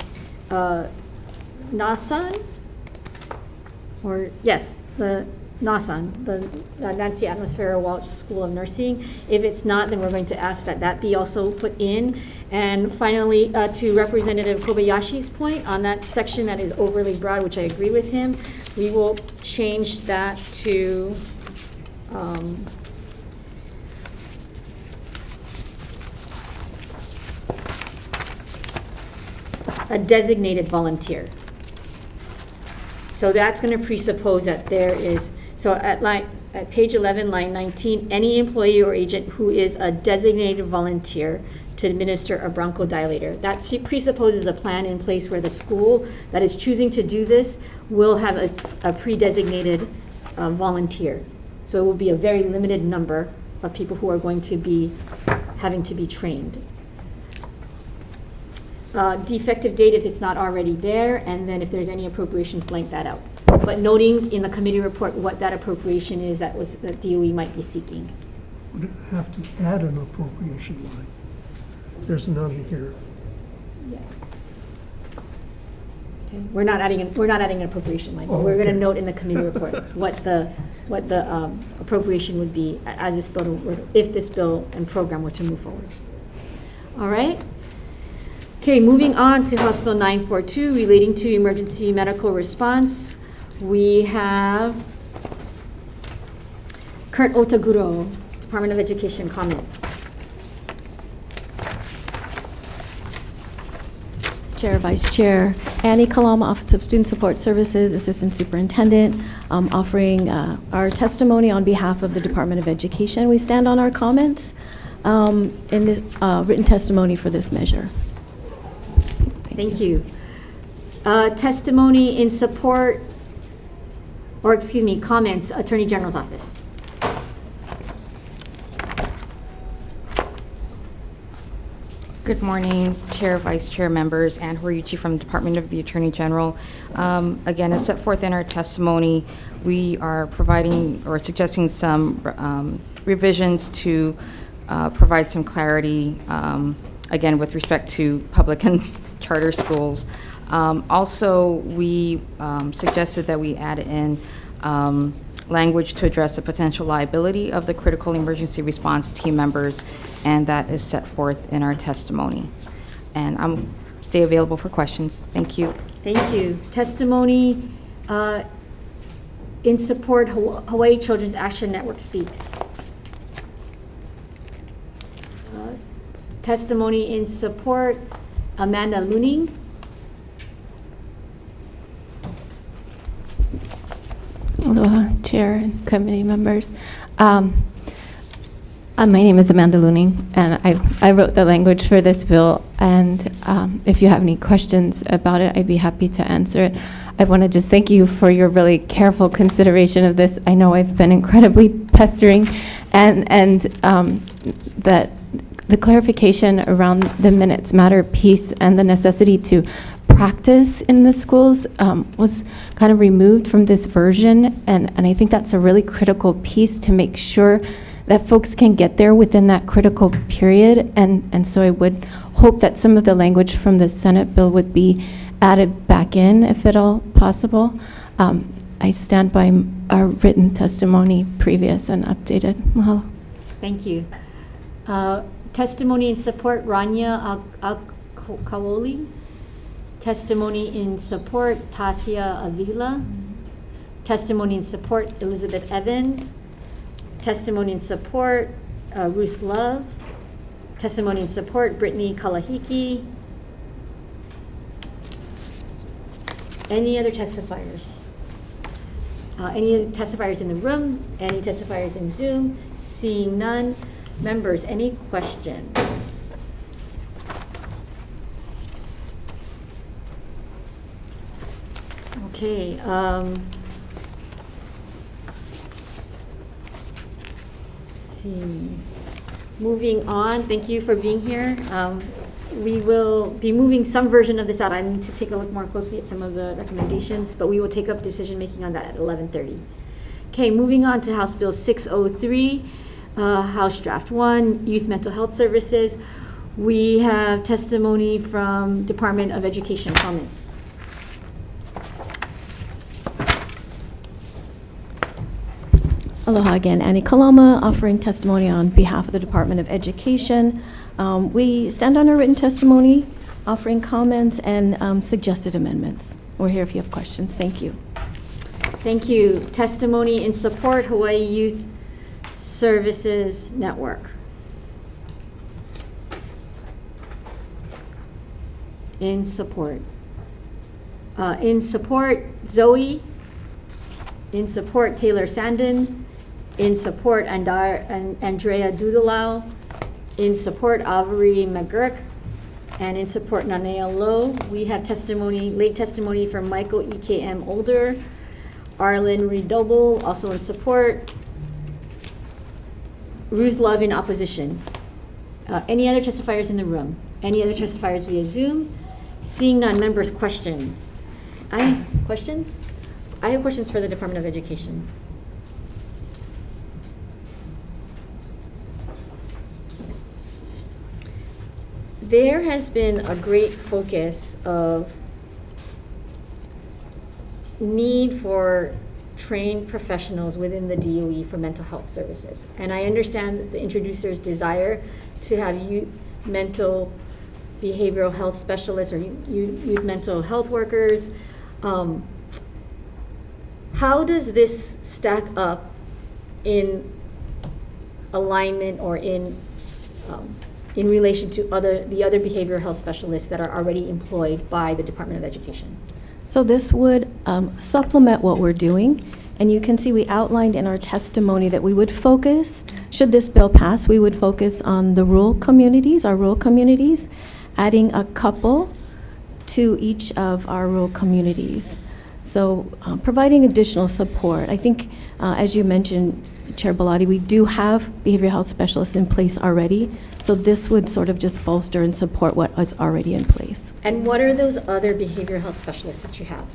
NASAN, or yes, the NASAN, the Nancy Atmosfera Walsh School of Nursing. If it's not, then we're going to ask that that be also put in. And finally, to Representative Kobayashi's point on that section that is overly broad, which I agree with him, we will change that to a designated volunteer. So that's going to presuppose that there is, so at page 11, line 19, any employee or agent who is a designated volunteer to administer a bronchodilator. That presupposes a plan in place where the school that is choosing to do this will have a pre-designated volunteer. So it will be a very limited number of people who are going to be having to be trained. Defective date if it's not already there, and then if there's any appropriations, blank that out. But noting in the committee report what that appropriation is that DOE might be seeking. Would it have to add an appropriation line? There's none here. Yeah. Okay. We're not adding an appropriation line. Oh, We're going to okay. note in the committee report what the appropriation would be as this bill, if this bill and program were to move forward. All right. Okay, moving on to House Bill 942 relating to emergency medical response. We have Kurt Otaguro, Department of Education, comments. Chair, Vice Chair, Annie Kalama, Office of Student Support Services, Assistant Superintendent, offering our testimony on behalf of the Department of Education. We stand on our comments in this written testimony for this measure. Thank you. Testimony in support, or excuse me, comments, Attorney General's Office. Good morning, Chair, Vice Chair, members, Ann Horiuchi from the Department of the Attorney General. Again, as set forth in our testimony, we are providing or suggesting some revisions to provide some clarity, again, with respect to public and charter schools. Also, we suggested that we add in language to address the potential liability of the critical emergency response team members, and that is set forth in our testimony. And I'm stay available for questions. Thank you. Thank you. Testimony in support, Hawaii Children's Action Network speaks. Testimony in support, Amanda Luning. Aloha, Chair and committee members. My name is Amanda Luning, and I wrote the language for this bill, and if you have any questions about it, I'd be happy to answer it. I want to just thank you for your really careful consideration of this. I know I've been incredibly pestering, and that the clarification around the minutes matter piece and the necessity to practice in the schools was kind of removed from this version, and I think that's a really critical piece to make sure that folks can get there within that critical period, and so I would hope that some of the language from the Senate bill would be added back in, if at all possible. I stand by our written testimony, previous and updated. Mahalo. Thank you. Testimony in support, Rania Kawoli. Testimony in support, Tasia Avila. Testimony in support, Elizabeth Evans. Testimony in support, Ruth Love. Testimony in support, Brittany Kalahiki. Any other testifiers? Any other testifiers in the room? Any testifiers in Zoom? Seeing none. Members, any questions? Okay. Let's see. Moving on. Thank you for being here. We will be moving some version of this out. I need to take a look more closely at some of the recommendations, but we will take up decision making on that at 11:30. Okay, moving on to House Bill 603, House Draft 1, Youth Mental Health Services. We have testimony from Department of Education. Comments. Aloha again, Annie Kalama, offering testimony on behalf of the Department of Education. We stand on our written testimony, offering comments and suggested amendments. We're here if you have questions. Thank you. Thank you. Testimony in support, Hawaii Youth Services Network. In support. In support, Zoe. In support, Taylor Sandin. In support, Andrea Dudalau. In support, Avery McGurk. And in support, Nanea Lowe. We have testimony, late testimony from Michael EKM Older. Arlen Redoble, also in support. Ruth Love in opposition. Any other testifiers in the room? Any other testifiers via Zoom? Seeing none, members, questions? Questions? I have questions for the Department of Education. There has been a great focus of need for trained professionals within the DOE for mental health services. And I understand the introducer's desire to have youth mental behavioral health specialists or youth mental health workers. How does this stack up in alignment or in relation to the other behavioral health specialists that are already employed by the Department of Education? So this would supplement what we're doing. And you can see we outlined in our testimony that we would focus, should this bill pass, we would focus on the rural communities, our rural communities, adding a couple to each of our rural communities. So providing additional support. I think, as you mentioned, Chair Bellotti, we do have behavioral health specialists in place already. So this would sort of just bolster and support what is already in place. And what are those other behavioral health specialists that you have?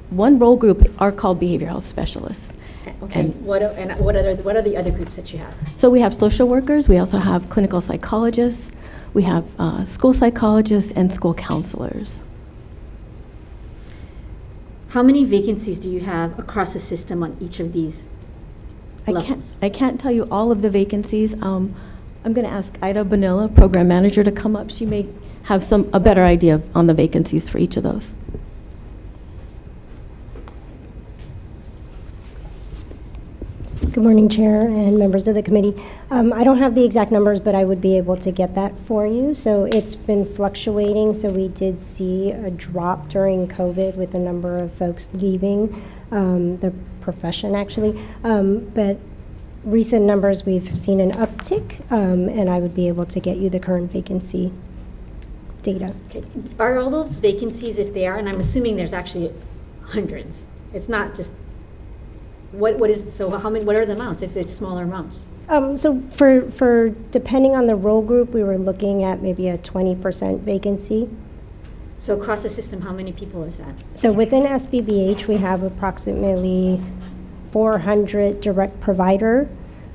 One role group are called behavioral health specialists. Okay. And what are the other groups that you have? So we have social workers. We also have clinical psychologists. We have school psychologists and school counselors. How many vacancies do you have across the system on each of these levels? I can't tell you all of the vacancies. I'm going to ask Ida Bonilla, program manager, to come up. She may have a better idea on the vacancies for each of those. Good morning, Chair and members of the committee. I don't have the exact numbers, but I would be able to get that for you. So it's been fluctuating. So we did see a drop during COVID with the number of folks leaving the profession, actually. But recent numbers, we've seen an uptick, and I would be able to get you the current vacancy data. Okay. Are all those vacancies, if they are, and I'm assuming there's actually hundreds, it's not just what are the amounts if it's smaller amounts? So for depending on the role group, we were looking at maybe a 20% vacancy. So across the system, how many people is that? So within SBBH, we have approximately 400 direct provider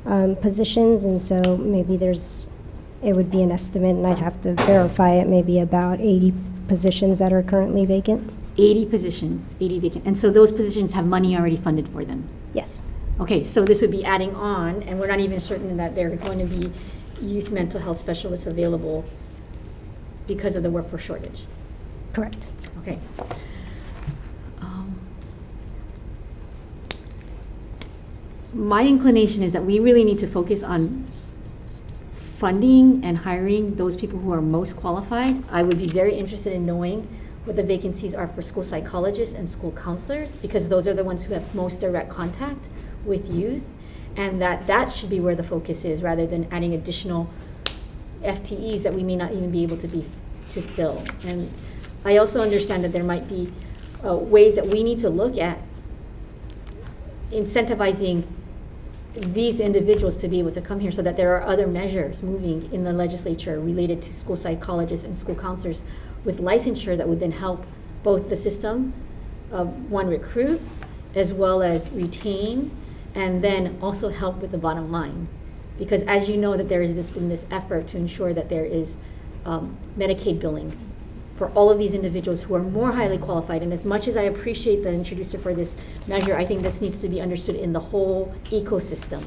positions, and so maybe it would be an estimate, and I'd have to verify it, maybe about 80 positions that are currently vacant. 80 positions, 80 vacant. And so those positions have money already funded for them? Yes. Okay, so this would be adding on, and we're not even certain that there are going to be youth mental health specialists available because of the workforce shortage? Correct. Okay. My inclination is that we really need to focus on funding and hiring those people who are most qualified. I would be very interested in knowing what the vacancies are for school psychologists and school counselors, because those are the ones who have most direct contact with youth, and that should be where the focus is, rather than adding additional FTEs that we may not even be able to fill. And I also understand that there might be ways that we need to look at incentivizing these individuals to be able to come here, so that there are other measures moving in the legislature related to school psychologists and school counselors with licensure that would then help both the system, recruit, as well as retain, and then also help with the bottom line. Because as you know, that there is been this effort to ensure that there is Medicaid billing for all of these individuals who are more highly qualified. And as much as I appreciate the introducer for this measure, I think this needs to be understood in the whole ecosystem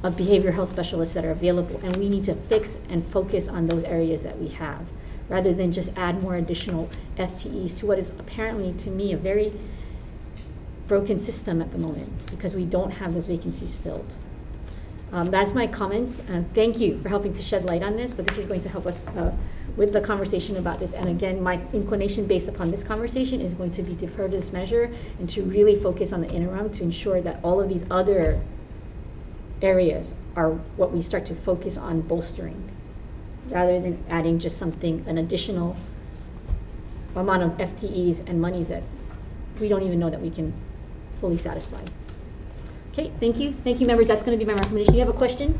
of behavioral health specialists that are available. And we need to fix and focus on those areas that we have, rather than just add more additional FTEs to what is apparently, to me, a very broken system at the moment, because we don't have those vacancies filled. That's my comments, and thank you for helping to shed light on this, but this is going to help us with the conversation about this. And again, my inclination based upon this conversation is going to be defer to this measure and to really focus on the interim to ensure that all of these other areas are what we start to focus on bolstering, rather than adding just an additional amount of FTEs and monies that we don't even know that we can fully satisfy. Okay, thank you. Thank you, members. That's going to be my recommendation. You have a question?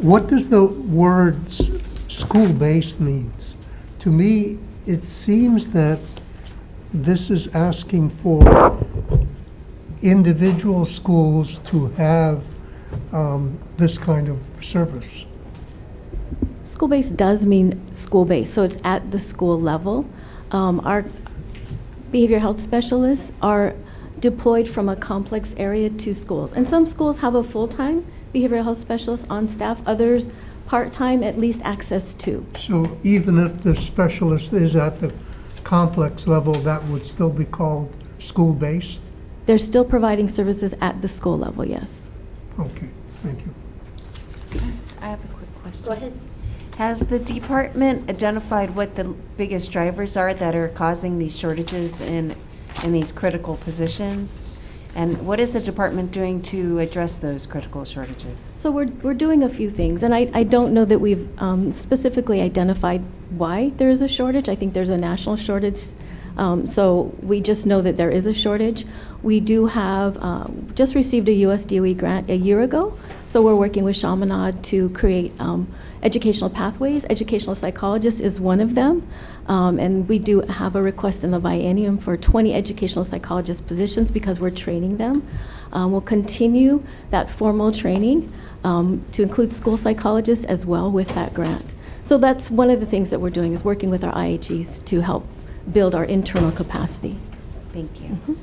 What does the words school-based means? To me, it seems that this is asking for individual schools to have this kind of service. School-based does mean school-based, so it's at the school level. Our behavioral health specialists are deployed from a complex area to schools. And some schools have a full-time behavioral health specialist on staff, others part-time, at least access to. So even if the specialist is at the complex level, that would still be called school-based? They're still providing services at the school level, yes. Okay, thank you. I have a quick question. Go ahead. Has the department identified what the biggest drivers are that are causing these shortages in these critical positions? And what is the department doing to address those critical shortages? So we're doing a few things, and I don't know that we've specifically identified why there is a shortage. I think there's a national shortage, so we just know that there is a shortage. We do have, just received a USDOE grant a year ago, so we're working with Chaminade to create educational pathways. Educational psychologist is one of them, and we do have a request in the biennium for 20 educational psychologist positions because we're training them. We'll continue that formal training to include school psychologists as well with that grant. So that's one of the things that we're doing, is working with our IHEs to help build our internal capacity. Thank you. Mm-hmm.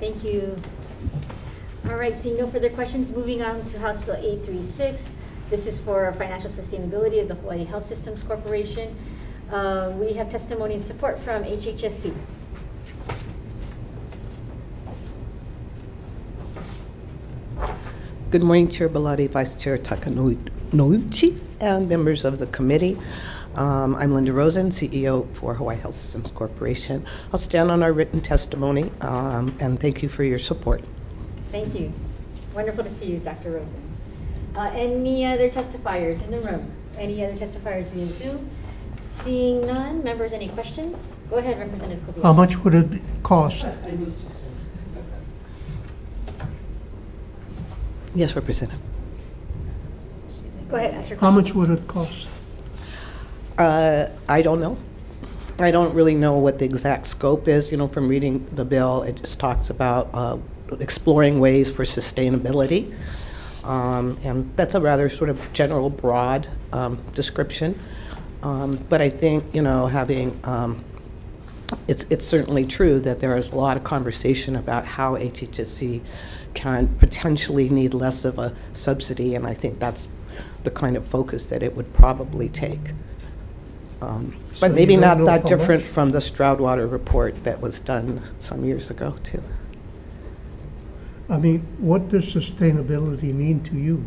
Thank you. All right, seeing no further questions, moving on to House Bill 836. This is for financial sustainability of the Hawaii Health Systems Corporation. We have testimony and support from HHSC. Good morning, Chair Bellotti, Vice Chair Takanouchi, and members of the committee. I'm Linda Rosen, CEO for Hawaii Health Systems Corporation. I'll stand on our written testimony, and thank you for your support. Thank you. Wonderful to see you, Dr. Rosen. Any other testifiers in the room? Any other testifiers via Zoom? Seeing none, members, any questions? Go ahead, Representative Kobayashi. How much would it cost? Yes, Representative. Go ahead, ask your How question. much would it cost? I don't know. I don't really know what the exact scope is. You know, from reading the bill, it just talks about exploring ways for sustainability. And that's a rather sort of general, broad description. But I think, you know, having, it's certainly true that there is a lot of conversation about how HHSC can potentially need less of a subsidy, and I think that's the kind of focus that it would probably take. So But maybe you not don't know that how different much? from the Stroudwater report that was done some years ago, too. I mean, what does sustainability mean to you?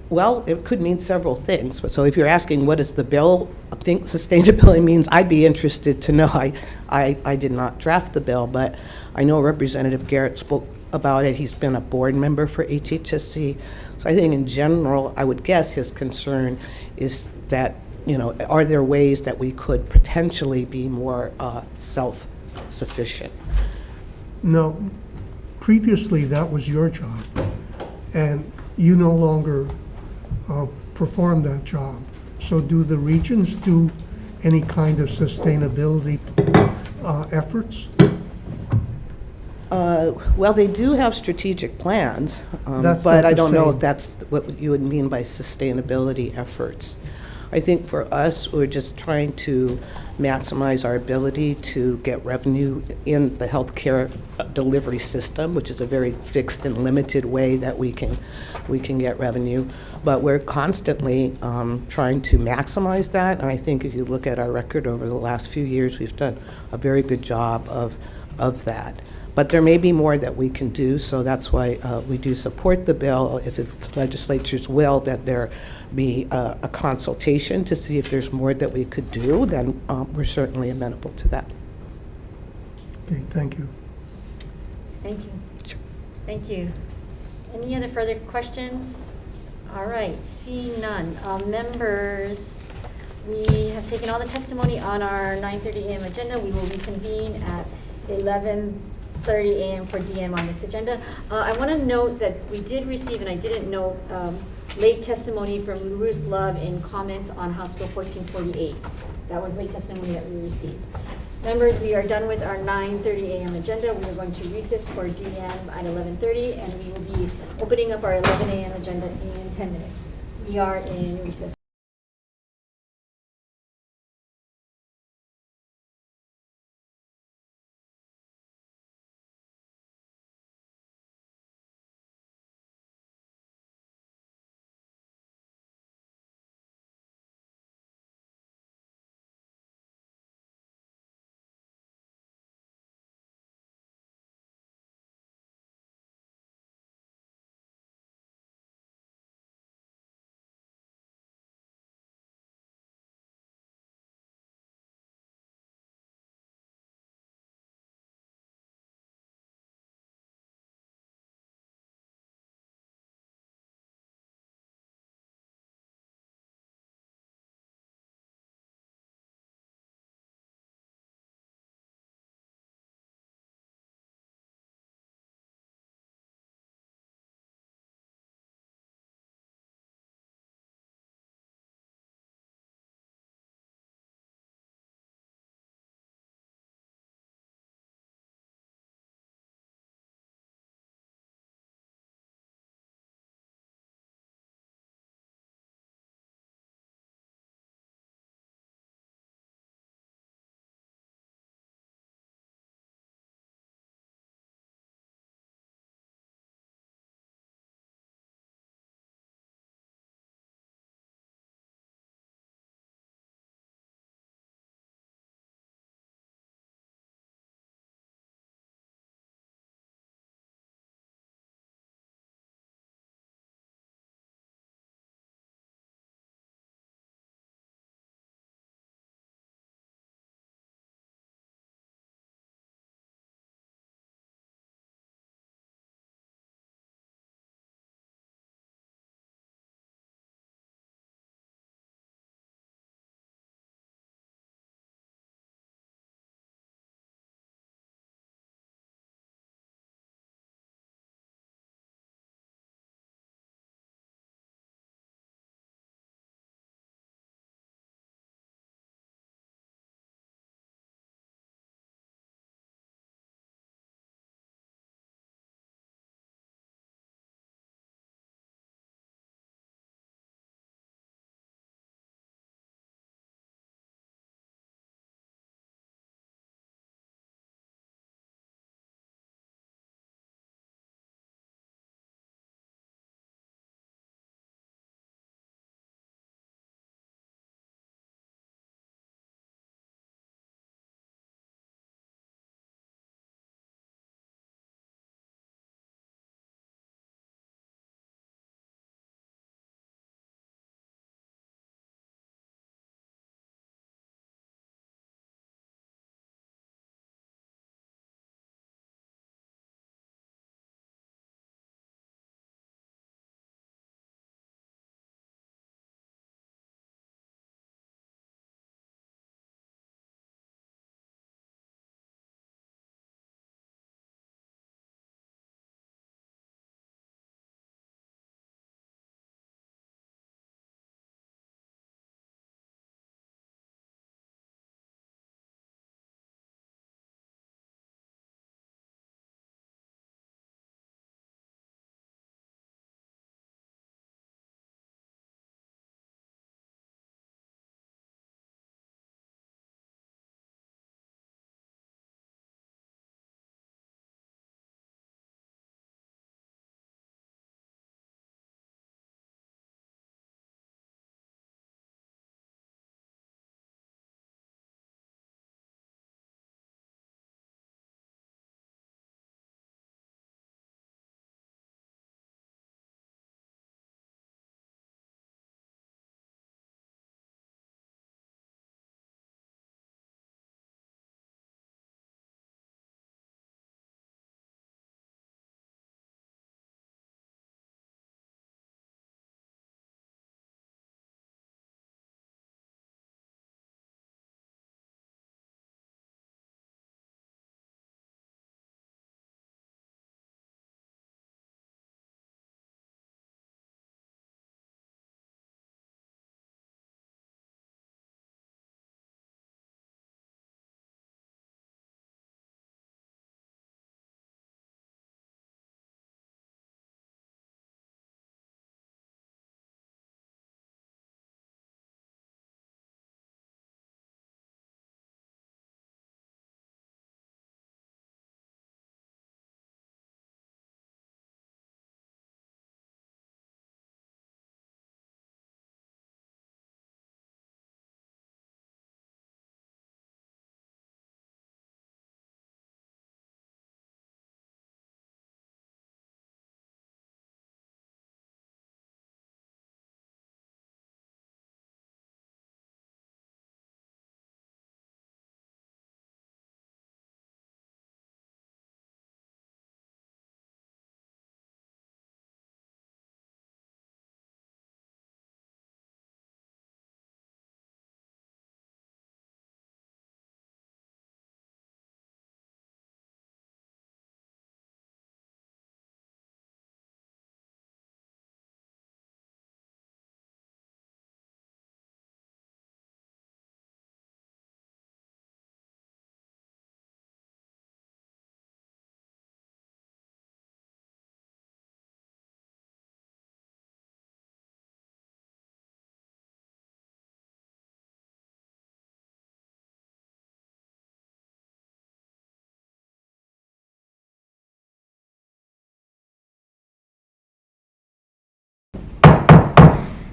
Well, it could mean several things. So if you're asking what does the bill think sustainability means, I'd be interested to know. I did not draft the bill, but I know Representative Garrett spoke about it. He's been a board member for HHSC. So I think in general, I would guess his concern is that, you know, are there ways that we could potentially be more self-sufficient? Now, previously, that was your job, and you no longer perform that job. So do the regions do any kind of sustainability efforts? Well, they do have strategic plans, That's but not I the don't know same. if that's what you would mean by sustainability efforts. I think for us, we're just trying to maximize our ability to get revenue in the healthcare delivery system, which is a very fixed and limited way that we can get revenue. But we're constantly trying to maximize that, and I think if you look at our record over the last few years, we've done a very good job of that. But there may be more that we can do, so that's why we do support the bill. If it's legislature's will that there be a consultation to see if there's more that we could do, then we're certainly amenable to that. Okay, thank you. Thank you. Thank you. Any other further questions? All right, seeing none. Members, we have taken all the testimony on our 9:30 a.m. agenda. We will reconvene at 11:30 a.m. for DM on this agenda. I want to note that we did receive, and I didn't know, late testimony from Ruth Love in comments on House Bill 1448. That was late testimony that we received. Members, we are done with our 9:30 a.m. agenda. We are going to recess for DM at 11:30, and we will be opening up our 11 a.m. agenda in 10 minutes. We are in recess.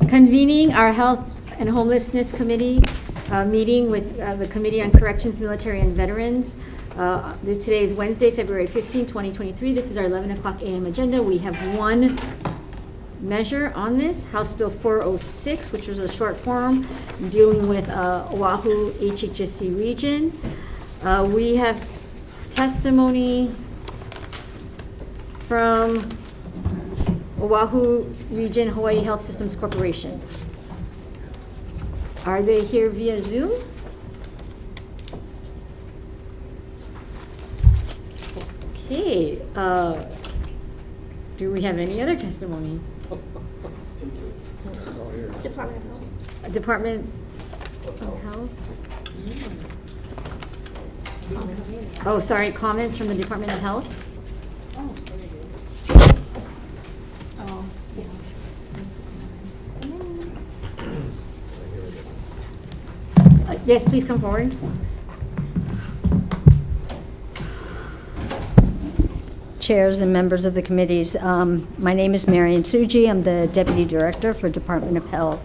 Convening our Health and Homelessness Committee meeting with the Committee on Corrections, Military, and Veterans. Today is Wednesday, February 15, 2023. This is our 11 o'clock a.m. agenda. We have one measure on this, House Bill 406, which was a short form dealing with Oahu HHSC region. We have testimony from Oahu Region Hawaii Health Systems Corporation. Are they here via Zoom? Okay. Do we have any other testimony? Department of Health? Oh, sorry, comments from the Department of Health? Yes, please come forward. Chairs and members of the committees, my name is Marian Tsuji. I'm the Deputy Director for Department of Health,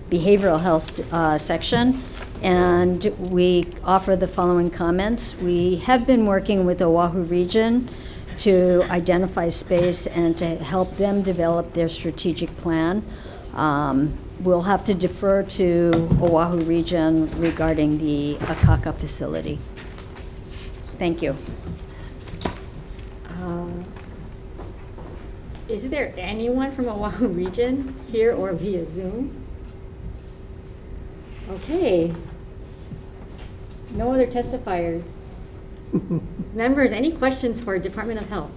Behavioral Health section, and we offer the following comments. We have been working with Oahu Region to identify space and to help them develop their strategic plan. We'll have to defer to Oahu Region regarding the Akaka facility. Thank you. Is there anyone from Oahu Region here or via Zoom? Okay. No other testifiers. Members, any questions for Department of Health?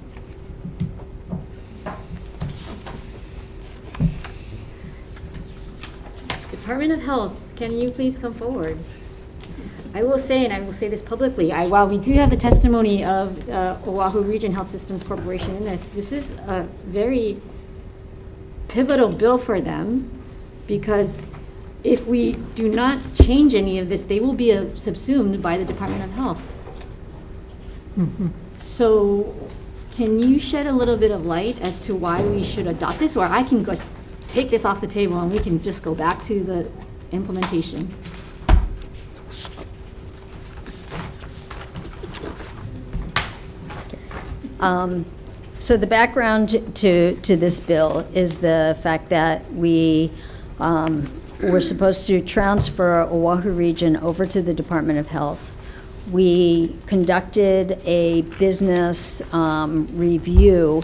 Department of Health, can you please come forward? I will say, and I will say this publicly, while we do have the testimony of Oahu Region Health Systems Corporation in this is a very pivotal bill for them, because if we do not change any of this, they will be subsumed by the Department of Health. So can you shed a little bit of light as to why we should adopt this, or I can go take this off the table and we can just go back to the implementation? So the background to this bill is the fact that we were supposed to transfer Oahu Region over to the Department of Health. We conducted a business review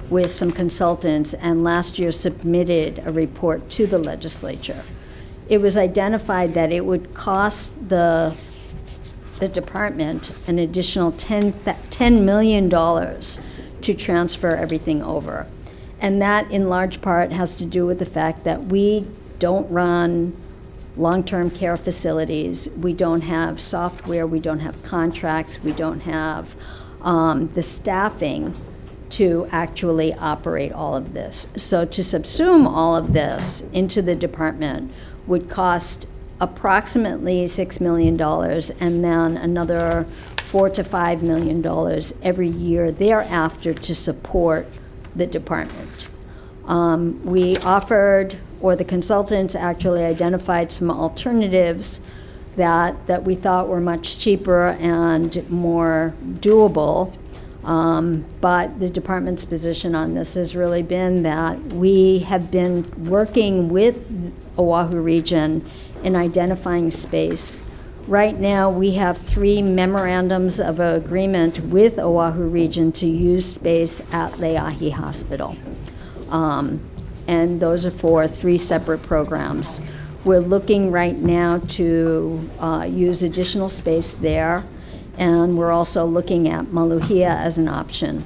with some consultants, and last year submitted a report to the legislature. It was identified that it would cost the department an additional $10 million to transfer everything over. And that in large part has to do with the fact that we don't run long-term care facilities, we don't have software, we don't have contracts, we don't have the staffing to actually operate all of this. So to subsume all of this into the department would cost approximately $6 million, and then another $4 to $5 million every year thereafter to support the department. We offered, or the consultants actually identified some alternatives that we thought were much cheaper and more doable. But the department's position on this has really been that we have been working with Oahu Region in identifying space. Right now, we have 3 memorandums of agreement with Oahu Region to use space at Leahi Hospital. And those are for 3 separate programs. We're looking right now to use additional space there, and we're also looking at Maluhia as an option,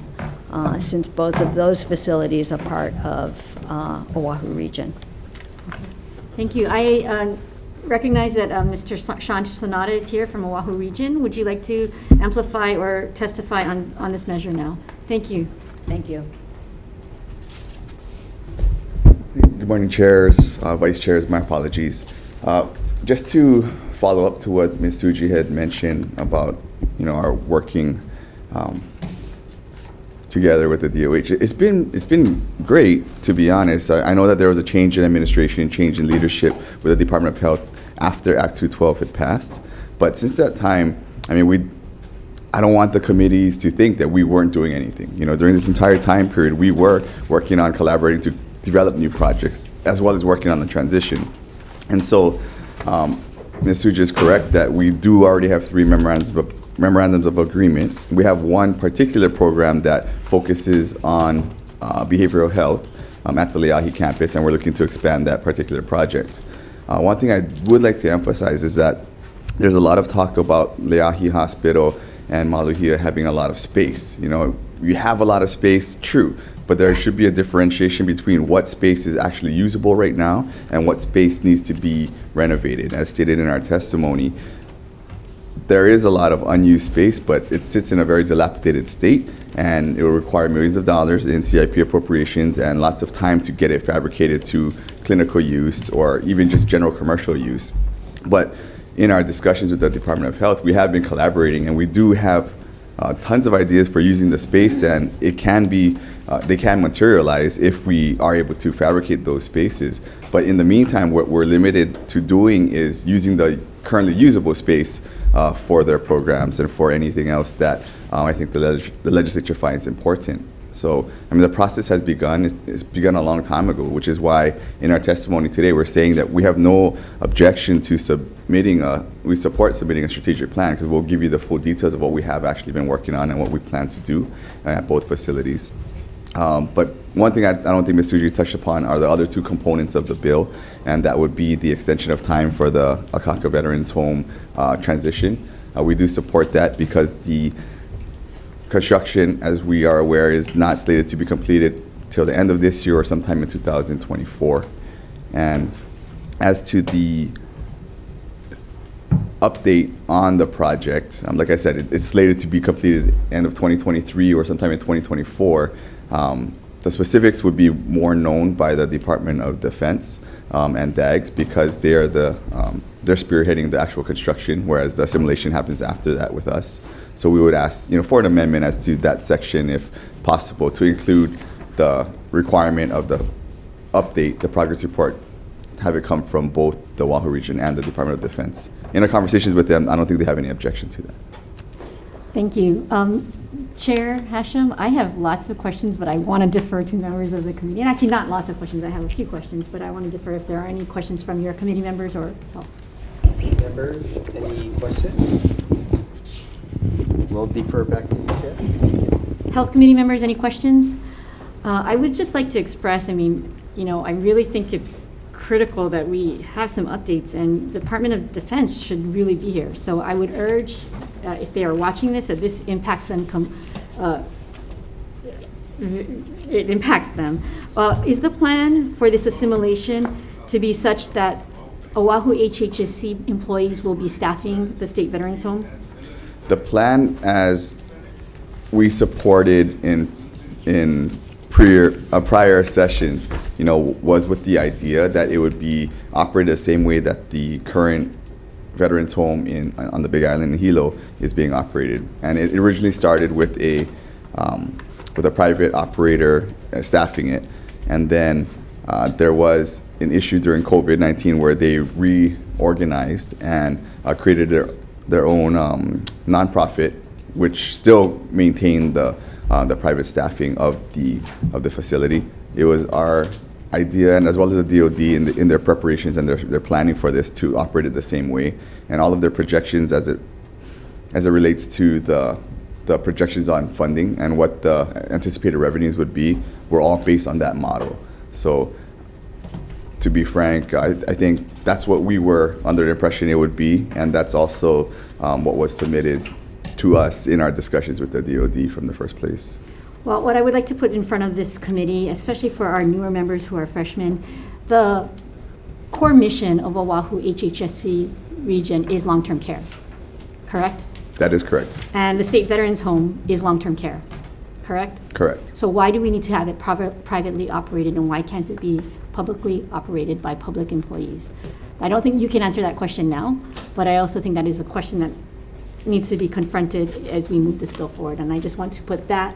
since both of those facilities are part of Oahu Region. Thank you. I recognize that Mr. Sean Sonata is here from Oahu Region. Would you like to amplify or testify on this measure now? Thank you. Thank you. Good morning, chairs, vice chairs, my apologies. Just to follow up to what Ms. Tsuji had mentioned about, our working together with the DOH. It's been great, to be honest. I know that there was a change in administration, change in leadership with the Department of Health after Act 212 had passed. But since that time, I mean, I don't want the committees to think that we weren't doing anything. You know, during this entire time period, we were working on collaborating to develop new projects, as well as working on the transition. And so, Ms. Suja is correct that we do already have 3 memorandums of agreement. We have one particular program that focuses on behavioral health at the Leahi campus, and we're looking to expand that particular project. One thing I would like to emphasize is that there's a lot of talk about Leahi Hospital and Maluhia having a lot of space. You know, we have a lot of space, true, but there should be a differentiation between what space is actually usable right now and what space needs to be renovated. As stated in our testimony, there is a lot of unused space, but it sits in a very dilapidated state, and it will require millions of dollars in CIP appropriations and lots of time to get it fabricated to clinical use or even just general commercial use. But in our discussions with the Department of Health, we have been collaborating, and we do have tons of ideas for using the space, and it can be, they can materialize if we are able to fabricate those spaces. But in the meantime, what we're limited to doing is using the currently usable space for their programs and for anything else that I think the legislature finds important. So, I mean, the process has begun. It's begun a long time ago, which is why in our testimony today we're saying that we have no objection to we support submitting a strategic plan, because we'll give you the full details of what we have actually been working on and what we plan to do at both facilities. But one thing I don't think Ms. Suji touched upon are the other 2 components of the bill, and that would be the extension of time for the Akaka Veterans Home transition. We do support that because the construction, as we are aware, is not slated to be completed till the end of this year or sometime in 2024. And as to the update on the project, like I said, it's slated to be completed end of 2023 or sometime in 2024. The specifics would be more known by the Department of Defense and DAGS, because they're spearheading the actual construction, whereas the assimilation happens after that with us. So we would ask, for an amendment as to that section, if possible, to include the requirement of the update, the progress report, have it come from both the Oahu region and the Department of Defense. In our conversations with them, I don't think they have any objection to that. Thank you. Chair Hashem, I have lots of questions, but I want to defer to members of the committee. And actually, not lots of questions. I have a few questions, but I want to defer if there are any questions from your committee members or members. Any questions? We'll defer back to you, Chair. Health committee members, any questions? I would just like to express, I really think it's critical that we have some updates, and the Department of Defense should really be here. So I would urge, if they are watching this, that this impacts them. It impacts them. Is the plan for this assimilation to be such that Oahu HHSC employees will be staffing the State Veterans Home? The plan, as we supported in prior sessions, was with the idea that it would be operated the same way that the current Veterans Home on the Big Island in Hilo is being operated. And it originally started with a private operator staffing it, and then there was an issue during COVID-19 where they reorganized and created their own nonprofit, which still maintained the private staffing of the facility. It was our idea, and as well as the DoD in their preparations and their planning for this, to operate it the same way, and all of their projections as it relates to the projections on funding and what the anticipated revenues would be were all based on that model. So, to be frank, I think that's what we were under the impression it would be, and that's also what was submitted to us in our discussions with the DoD from the first place. Well, what I would like to put in front of this committee, especially for our newer members who are freshmen, the core mission of Oahu HHSC region is long-term care, correct? That is correct. And the State Veterans Home is long-term care, correct? Correct. So why do we need to have it privately operated, and why can't it be publicly operated by public employees? I don't think you can answer that question now, but I also think that is a question that needs to be confronted as we move this bill forward. And I just want to put that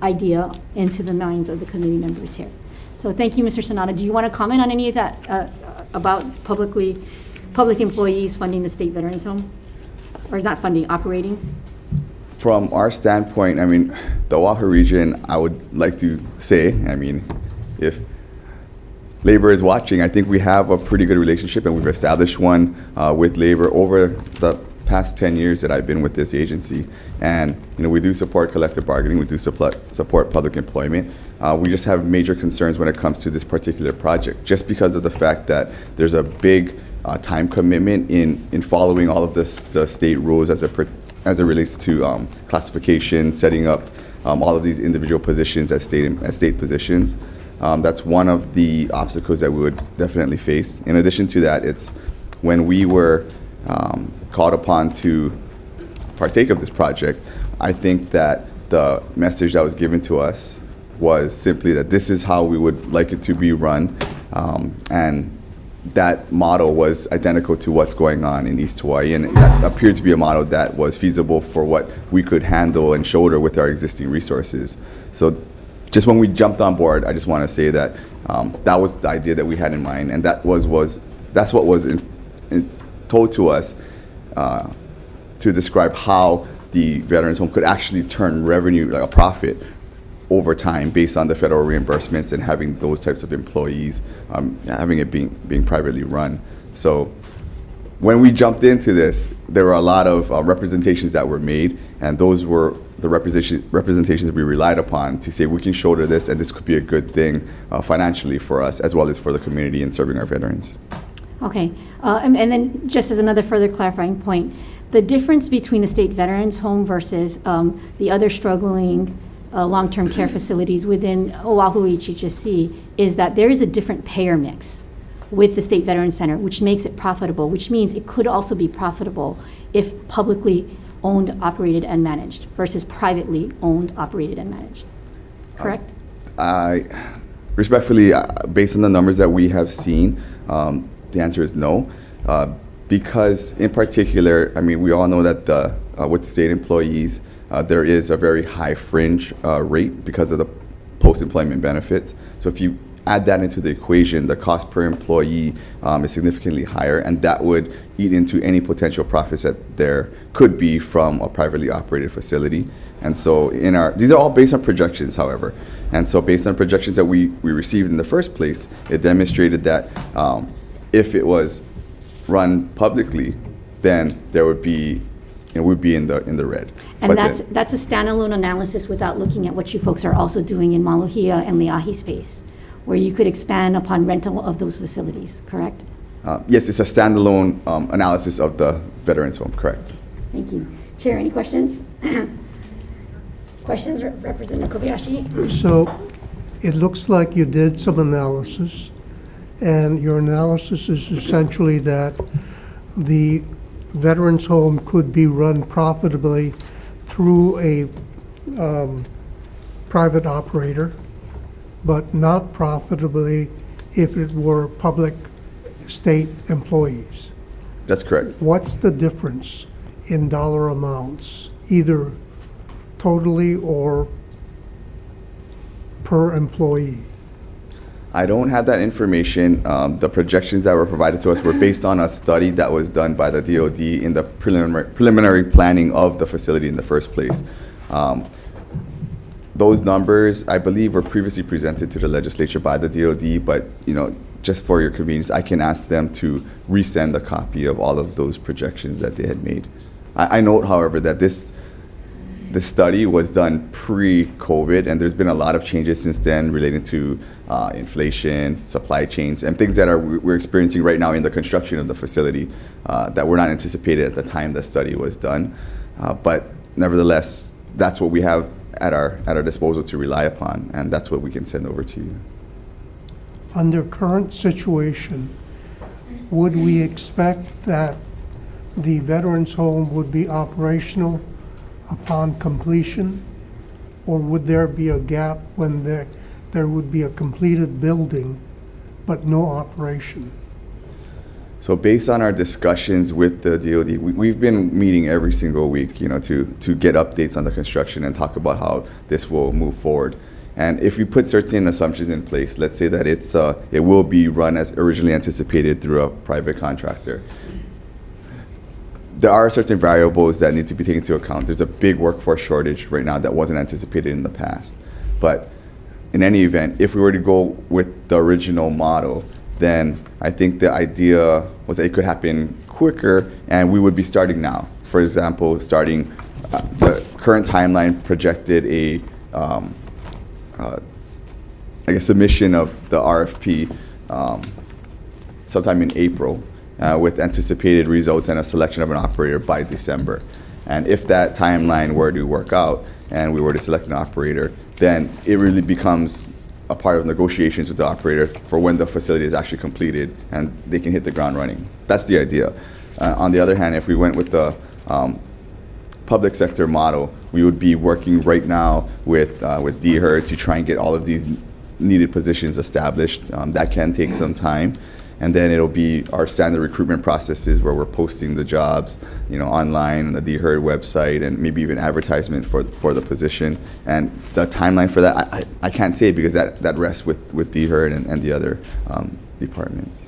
idea into the minds of the committee members here. So thank you, Mr. Sonata. Do you want to comment on any of that about public employees funding the state veterans home? Or not funding, operating? From our standpoint, I mean, the Oahu region, I would like to say, I mean, if labor is watching, I think we have a pretty good relationship, and we've established one with labor over the past 10 years that I've been with this agency. And you know, we do support collective bargaining, we do support public employment. We just have major concerns when it comes to this particular project, just because of the fact that there's a big time commitment in following all of the state rules as it relates to classification, setting up all of these individual positions as state positions. That's one of the obstacles that we would definitely face. In addition to that, it's when we were called upon to partake of this project, I think that the message that was given to us was simply that this is how we would like it to be run, and that model was identical to what's going on in East Hawaii, and that appeared to be a model that was feasible for what we could handle and shoulder with our existing resources. So just when we jumped on board, I just want to say that that was the idea that we had in mind, and that's what was told to us to describe how the Veterans Home could actually turn revenue, like a profit, over time based on the federal reimbursements and having those types of employees, having it being privately run. So when we jumped into this, there were a lot of representations that were made, and those were the representations that we relied upon to say we can shoulder this, and this could be a good thing financially for us as well as for the community in serving our veterans. Okay, and then just as another further clarifying point, the difference between the state veterans home versus the other struggling long-term care facilities within Oahu HST is that there is a different payer mix with the State Veterans Center, which makes it profitable, which means it could also be profitable if publicly owned, operated, and managed versus privately owned, operated, and managed. Correct? Respectfully, based on the numbers that we have seen, the answer is no. Because in particular, I mean, we all know that with state employees, there is a very high fringe rate because of the post-employment benefits. So if you add that into the equation, the cost per employee is significantly higher, and that would eat into any potential profits that there could be from a privately operated facility. And so these are all based on projections, however. And so based on projections that we received in the first place, it demonstrated that if it was run publicly, then there would be, we'd be in the red. And that's a standalone analysis without looking at what you folks are also doing in Maluhia and Leahi space, where you could expand upon rental of those facilities, correct? Yes, it's a standalone analysis of the Veterans Home, correct. Thank you. Chair, any questions? Questions, Representative Kobayashi? So it looks like you did some analysis, and your analysis is essentially that the Veterans Home could be run profitably through a private operator, but not profitably if it were public state employees. That's correct. What's the difference in dollar amounts, either totally or per employee? I don't have that information. The projections that were provided to us were based on a study that was done by the DoD in the preliminary planning of the facility in the first place. Those numbers, I believe, were previously presented to the legislature by the DoD, but just for your convenience, I can ask them to resend a copy of all of those projections that they had made. I note, however, that the study was done pre-COVID, and there's been a lot of changes since then relating to inflation, supply chains, and things that we're experiencing right now in the construction of the facility that were not anticipated at the time the study was done. But nevertheless, that's what we have at our disposal to rely upon, and that's what we can send over to you. Under current situation, would we expect that the Veterans Home would be operational upon completion, or would there be a gap when there would be a completed building but no operation? So based on our discussions with the DoD, we've been meeting every single week, to get updates on the construction and talk about how this will move forward. And if we put certain assumptions in place, let's say that it will be run as originally anticipated through a private contractor. There are certain variables that need to be taken into account. There's a big workforce shortage right now that wasn't anticipated in the past. But in any event, if we were to go with the original model, then I think the idea was that it could happen quicker and we would be starting now. For example, starting the current timeline projected a submission of the RFP sometime in April with anticipated results and a selection of an operator by December. And if that timeline were to work out and we were to select an operator, then it really becomes a part of negotiations with the operator for when the facility is actually completed and they can hit the ground running. That's the idea. On the other hand, if we went with the public sector model, we would be working right now with DHER to try and get all of these needed positions established. That can take some time. And then it'll be our standard recruitment processes where we're posting the jobs, online on the DHER website and maybe even advertisement for the position. And the timeline for that, I can't say because that rests with DHER and the other departments.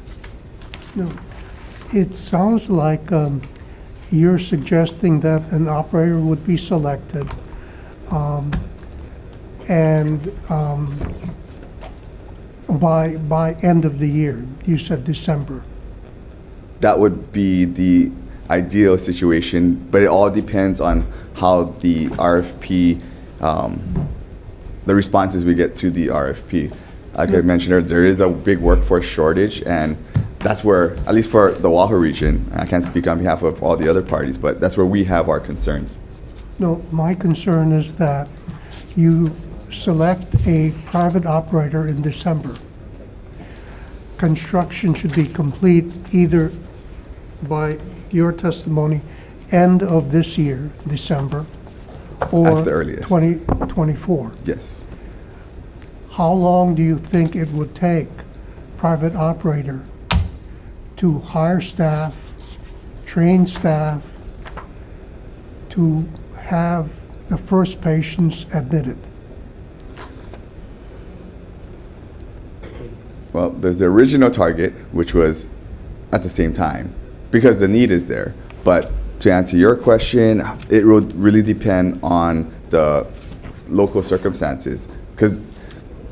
No, it sounds like you're suggesting that an operator would be selected by end of the year. You said December. That would be the ideal situation, but it all depends on how the RFP, the responses we get to the RFP. Like I mentioned earlier, there is a big workforce shortage, and that's where, at least for the Oahu region, I can't speak on behalf of all the other parties, but that's where we have our concerns. No, my concern is that you select a private operator in December. Construction should be complete either by your testimony, end of this year, December, or At the earliest. 2024. Yes. How long do you think it would take private operator to hire staff, train staff, to have the first patients admitted? Well, there's the original target, which was at the same time, because the need is there. But to answer your question, it will really depend on the local circumstances. Because,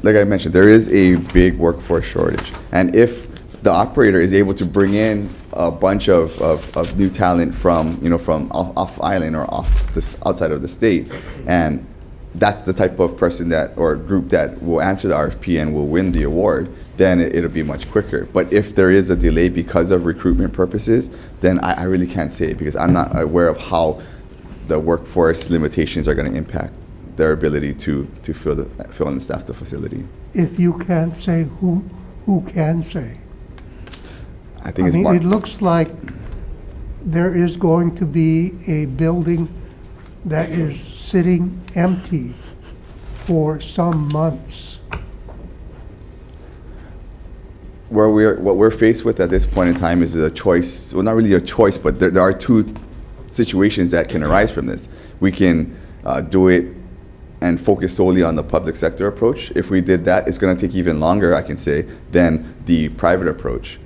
like I mentioned, there is a big workforce shortage. And if the operator is able to bring in a bunch of new talent from off island or outside of the state, and that's the type of person that or group that will answer the RFP and will win the award, then it'll be much quicker. But if there is a delay because of recruitment purposes, then I really can't say because I'm not aware of how the workforce limitations are going to impact their ability to fill and staff the facility. If you can't say, who can say? I think it's it looks like there is going to be a building that is sitting empty for some months. What we're faced with at this point in time is a choice. Well, not really a choice, but there are two situations that can arise from this. We can do it and focus solely on the public sector approach. If we did that, it's going to take even longer, I can say, than the private approach.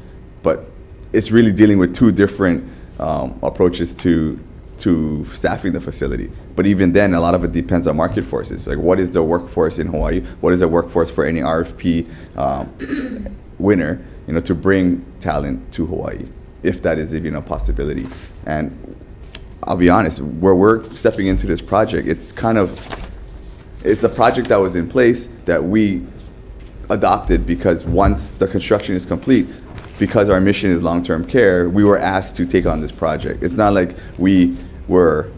But it's really dealing with two different approaches to staffing the facility. But even then, a lot of it depends on market forces. Like, what is the workforce in Hawaii? What is the workforce for any RFP winner, to bring talent to Hawaii, if that is even a possibility. And I'll be honest, where we're stepping into this project, it's a project that was in place that we adopted because once the construction is complete, because our mission is long-term care, we were asked to take on this project. It's not like we were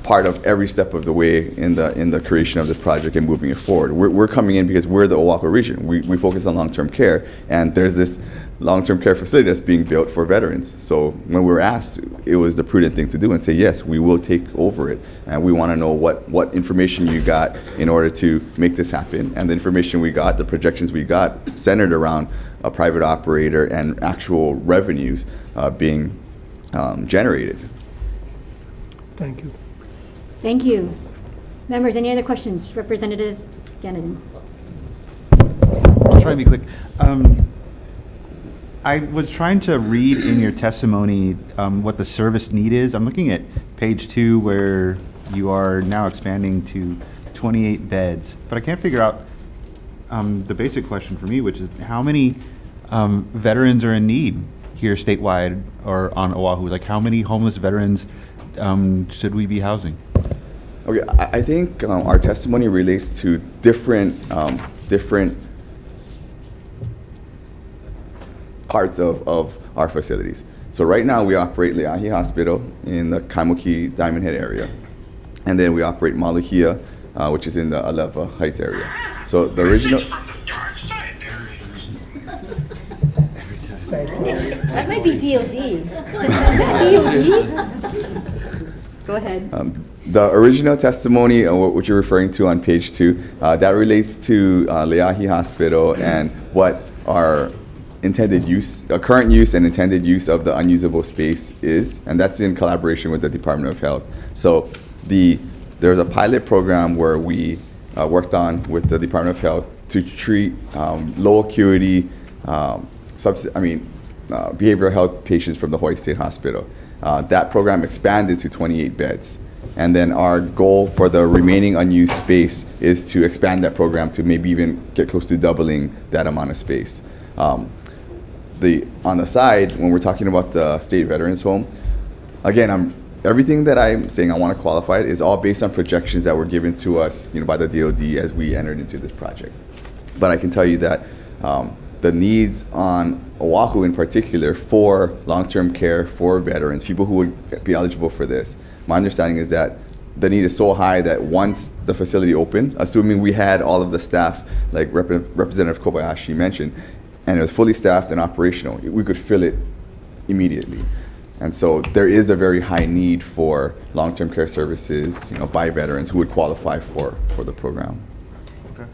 part of every step of the way in the creation of this project and moving it forward. We're coming in because we're the Oahu region. We focus on long-term care, and there's this long-term care facility that's being built for veterans. So when we were asked, it was the prudent thing to do and say, yes, we will take over it. And we want to know what information you got in order to make this happen. And the information we got, the projections we got, centered around a private operator and actual revenues being generated. Thank you. Thank you. Members, any other questions? Representative Gannon. I'll try and be quick. I was trying to read in your testimony what the service need is. I'm looking at page 2 where you are now expanding to 28 beds, but I can't figure out the basic question for me, which is how many veterans are in need here statewide or on Oahu? Like how many homeless veterans should we be housing? Okay, I think our testimony relates to different parts of our facilities. So right now we operate Leahi Hospital in the Kaimuki Diamond Head area. And then we operate Maluhia, which is in the Aleva Heights area. So the original... That might be DOD. DOD? Go ahead. The original testimony, which you're referring to on page 2, that relates to Leahi Hospital and what our intended use, current use and intended use of the unusable space is, and that's in collaboration with the Department of Health. So there's a pilot program where we worked on with the Department of Health to treat low acuity behavioral health patients from the Hawaii State Hospital. That program expanded to 28 beds. And then our goal for the remaining unused space is to expand that program to maybe even get close to doubling that amount of space. On the side, when we're talking about the State Veterans Home, again, everything that I'm saying, I want to qualify it, is all based on projections that were given to us, by the DoD as we entered into this project. But I can tell you that the needs on Oahu in particular for long-term care for veterans, people who would be eligible for this, my understanding is that the need is so high that once the facility opened, assuming we had all of the staff, like Representative Kobayashi mentioned, and it was fully staffed and operational, we could fill it immediately. And so there is a very high need for long-term care services, by veterans who would qualify for the program. Okay.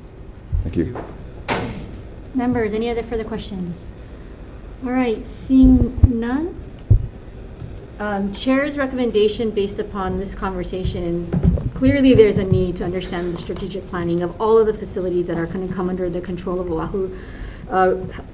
Thank you. Members, any other further questions? All right, seeing none. Chair's recommendation based upon this conversation, and clearly there's a need to understand the strategic planning of all of the facilities that are going to come under the control of Oahu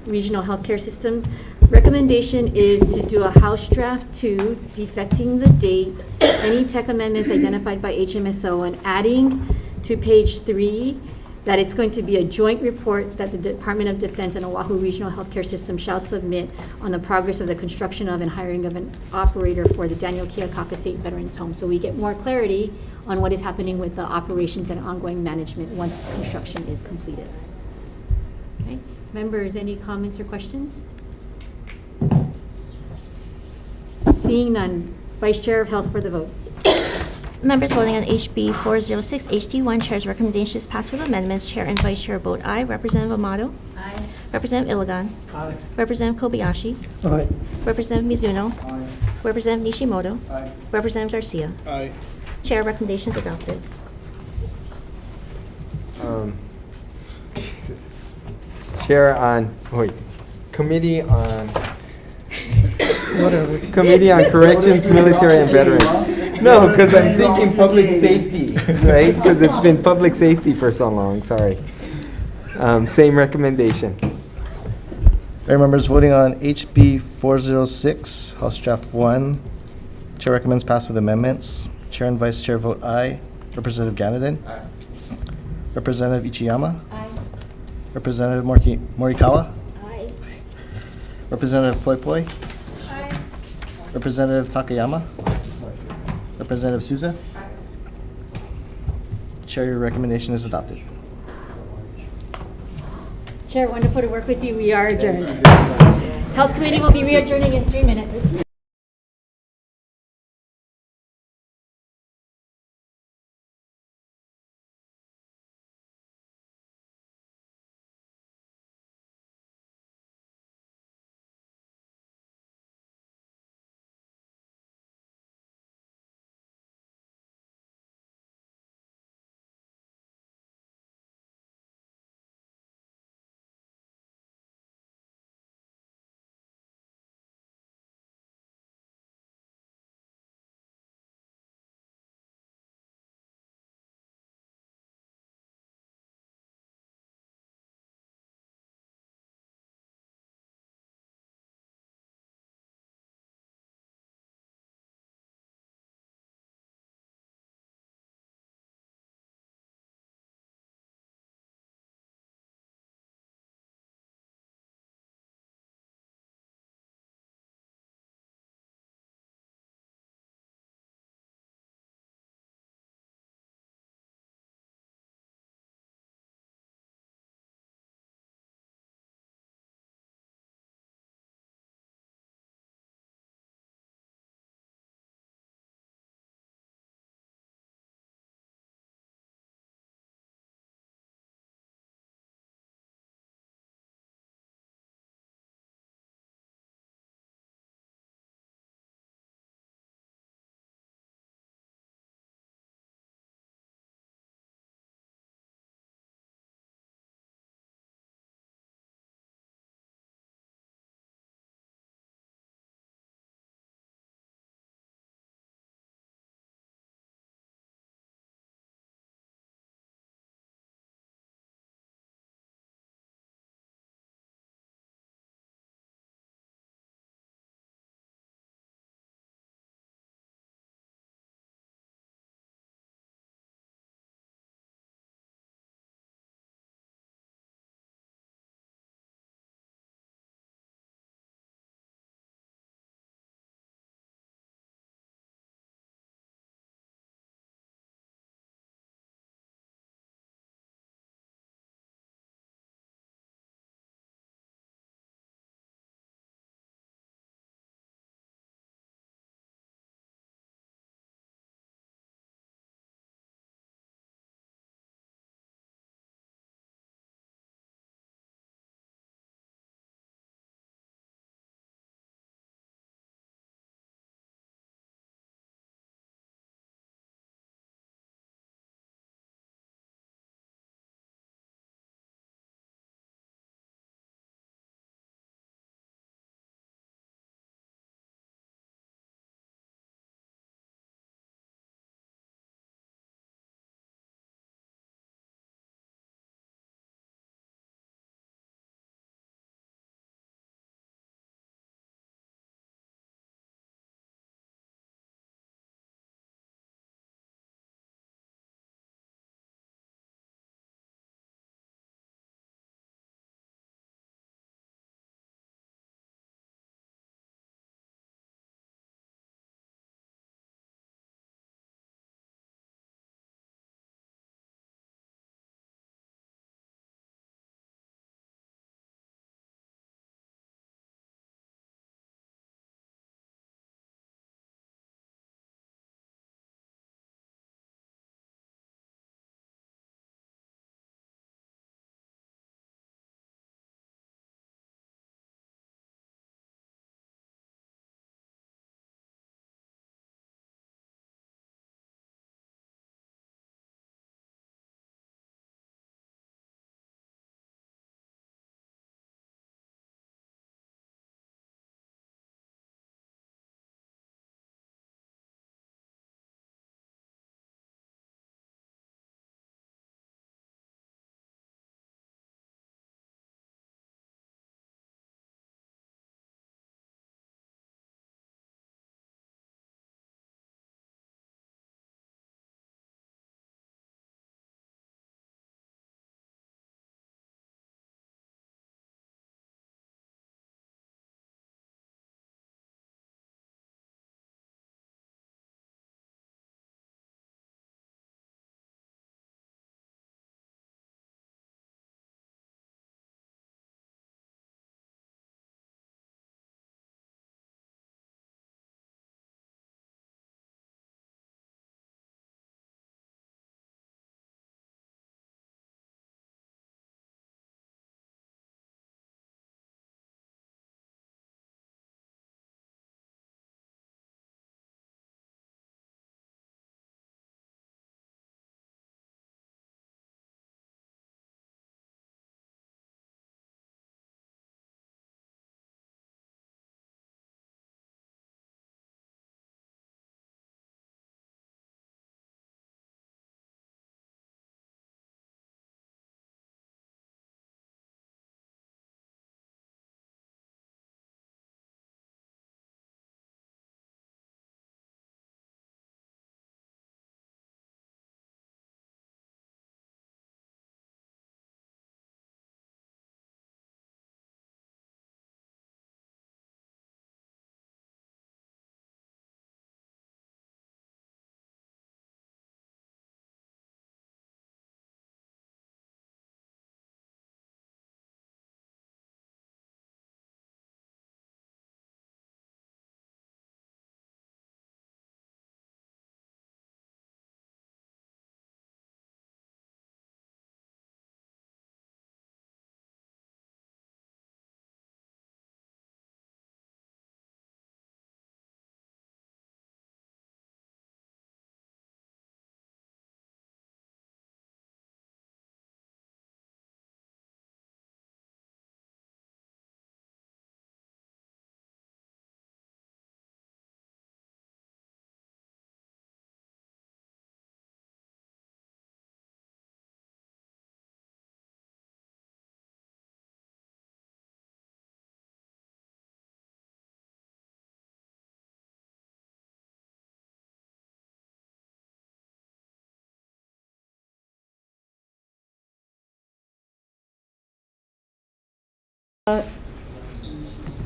Regional Healthcare System. Recommendation is to do a House Draft 2, defecting the date, any tech amendments identified by HMSO, and adding to page 3 that it's going to be a joint report that the Department of Defense and Oahu Regional Healthcare System shall submit on the progress of the construction of and hiring of an operator for the Daniel Keakaka State Veterans Home. So we get more clarity on what is happening with the operations and ongoing management once construction is completed. Okay. Members, any comments or questions? Seeing none. Vice Chair of Health for the vote. Members voting on HB 406 HD1, Chair's recommendation is passed with amendments. Chair and Vice Chair vote aye. Representative Amato? Aye. Representative Iligan? Aye. Representative Kobayashi? Aye. Representative Mizuno? Aye. Representative Nishimoto? Aye. Representative Garcia? Aye. Chair, recommendation is adopted. Jesus. Chair on, Committee on, Committee on Corrections, Military, and Veterans. No, because I'm thinking public safety, right? Because it's been public safety for so long, sorry. Same recommendation. Mayor members voting on HB 406, House Draft 1. Chair recommends pass with amendments. Chair and Vice Chair vote aye. Representative Ganadin? Aye. Representative Ichiyama? Aye. Representative Morikawa? Aye. Representative Poi Poi? Aye. Representative Takayama? Representative Souza? Aye. Chair, your recommendation is adopted. Chair, wonderful to work with you. We are adjourned. Health Committee will be re-adjourning in 3 minutes.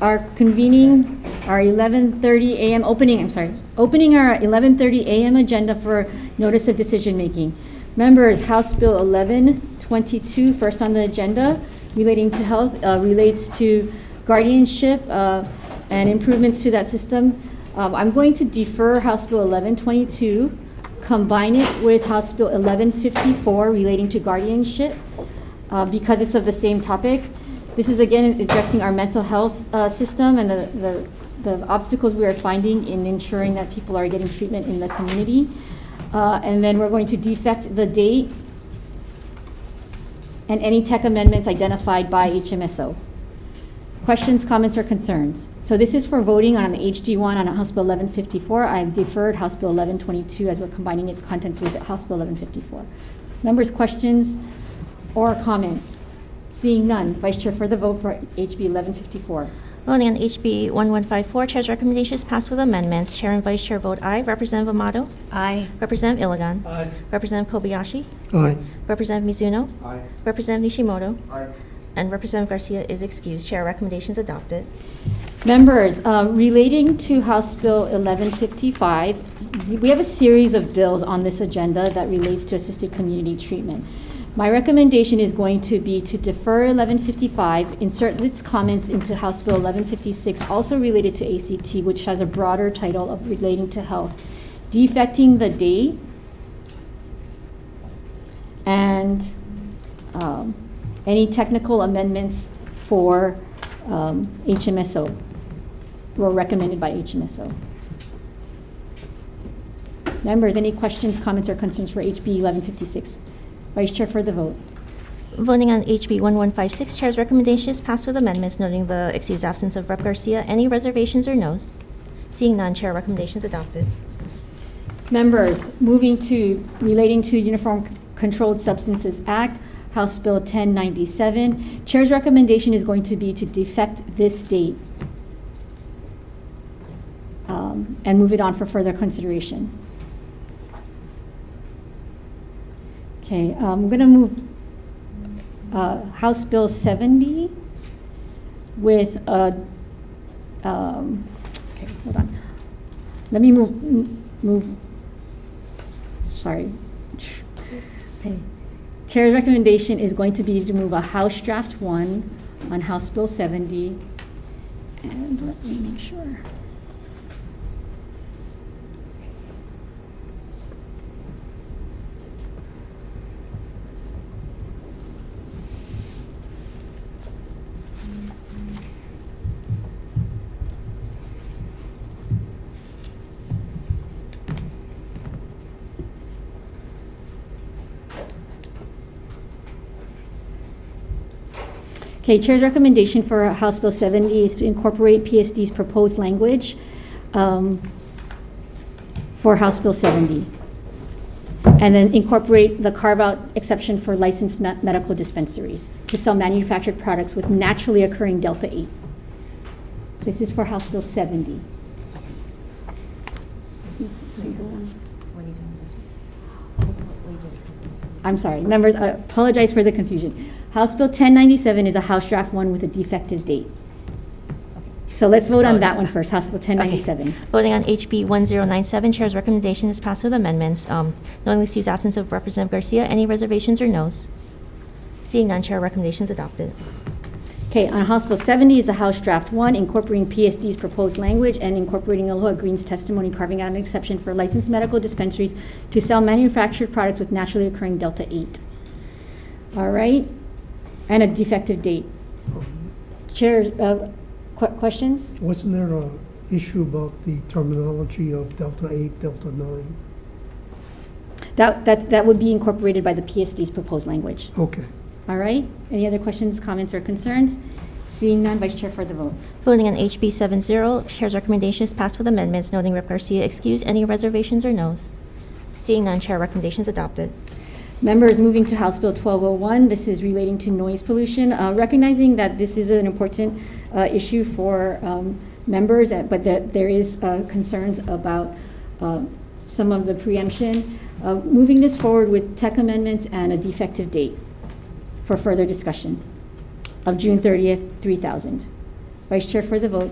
Are convening our 11:30 a.m. opening our 11:30 a.m. agenda for notice of decision making. Members, House Bill 1122, first on the agenda, relating to health, relates to guardianship and improvements to that system. I'm going to defer House Bill 1122, combine it with House Bill 1154 relating to guardianship because it's of the same topic. This is again addressing our mental health system and the obstacles we are finding in ensuring that people are getting treatment in the community. And then we're going to defect the date and any tech amendments identified by HMSO. Questions, comments, or concerns? So this is for voting on HD1 on House Bill 1154. I've deferred House Bill 1122 as we're combining its contents with House Bill 1154. Members, questions or comments? Seeing none, Vice Chair for the vote for HB 1154. Voting on HB 1154, Chair's recommendation is passed with amendments. Chair and Vice Chair vote aye. Representative Amato? Aye. Representative Iligan? Aye. Representative Kobayashi? Aye. Representative Mizuno? Aye. Representative Nishimoto? Aye. And Representative Garcia is excused. Chair recommendations adopted. Members, relating to House Bill 1155, we have a series of bills on this agenda that relates to assisted community treatment. My recommendation is going to be to defer 1155, insert its comments into House Bill 1156, also related to ACT, which has a broader title of relating to health, defecting the date, and any technical amendments for HMSO were recommended by HMSO. Members, any questions, comments, or concerns for HB 1156? Vice Chair for the vote. Voting on HB 1156, Chair's recommendation is passed with amendments noting the excused absence of Rep. Garcia. Any reservations or noes? Seeing none, Chair recommendations adopted. Members, moving to relating to Uniform Controlled Substances Act, House Bill 1097. Chair's recommendation is going to be to defect this date and move it on for further consideration. Okay, I'm going to move House Bill 70 with okay, hold on. Let me move. Sorry. Okay. Chair's recommendation is going to be to move a House Draft 1 on House Bill 70. And let me make sure. Okay, Chair's recommendation for House Bill 70 is to incorporate PSD's proposed language for House Bill 70. And then incorporate the carve-out exception for licensed medical dispensaries to sell manufactured products with naturally occurring Delta 8. So this is for House Bill 70. I'm sorry, members, I apologize for the confusion. House Bill 1097 is a House Draft 1 with a defective date. So let's vote on that one first, House Bill 1097. Okay. Voting on HB 1097, Chair's recommendation is passed with amendments. Knowing the excused absence of Representative Garcia, any reservations or noes? Seeing none, Chair recommendations adopted. Okay, on House Bill 70 is a House Draft 1 incorporating PSD's proposed language and incorporating Aloha Green's testimony carving out an exception for licensed medical dispensaries to sell manufactured products with naturally occurring Delta 8. All right, and a defective date. Chair, questions? Wasn't there an issue about the terminology of Delta 8, Delta 9? That would be incorporated by the PSD's proposed language. Okay. All right. Any other questions, comments, or concerns? Seeing none, Vice Chair for the vote. Voting on HB 70, Chair's recommendation is passed with amendments noting Rep. Garcia excused. Any reservations or noes? Seeing none, Chair recommendations adopted. Members, moving to House Bill 1201, this is relating to noise pollution. Recognizing that this is an important issue for members, but that there is concerns about some of the preemption. Moving this forward with tech amendments and a defective date for further discussion. of June 30th, 3000. Vice Chair for the vote.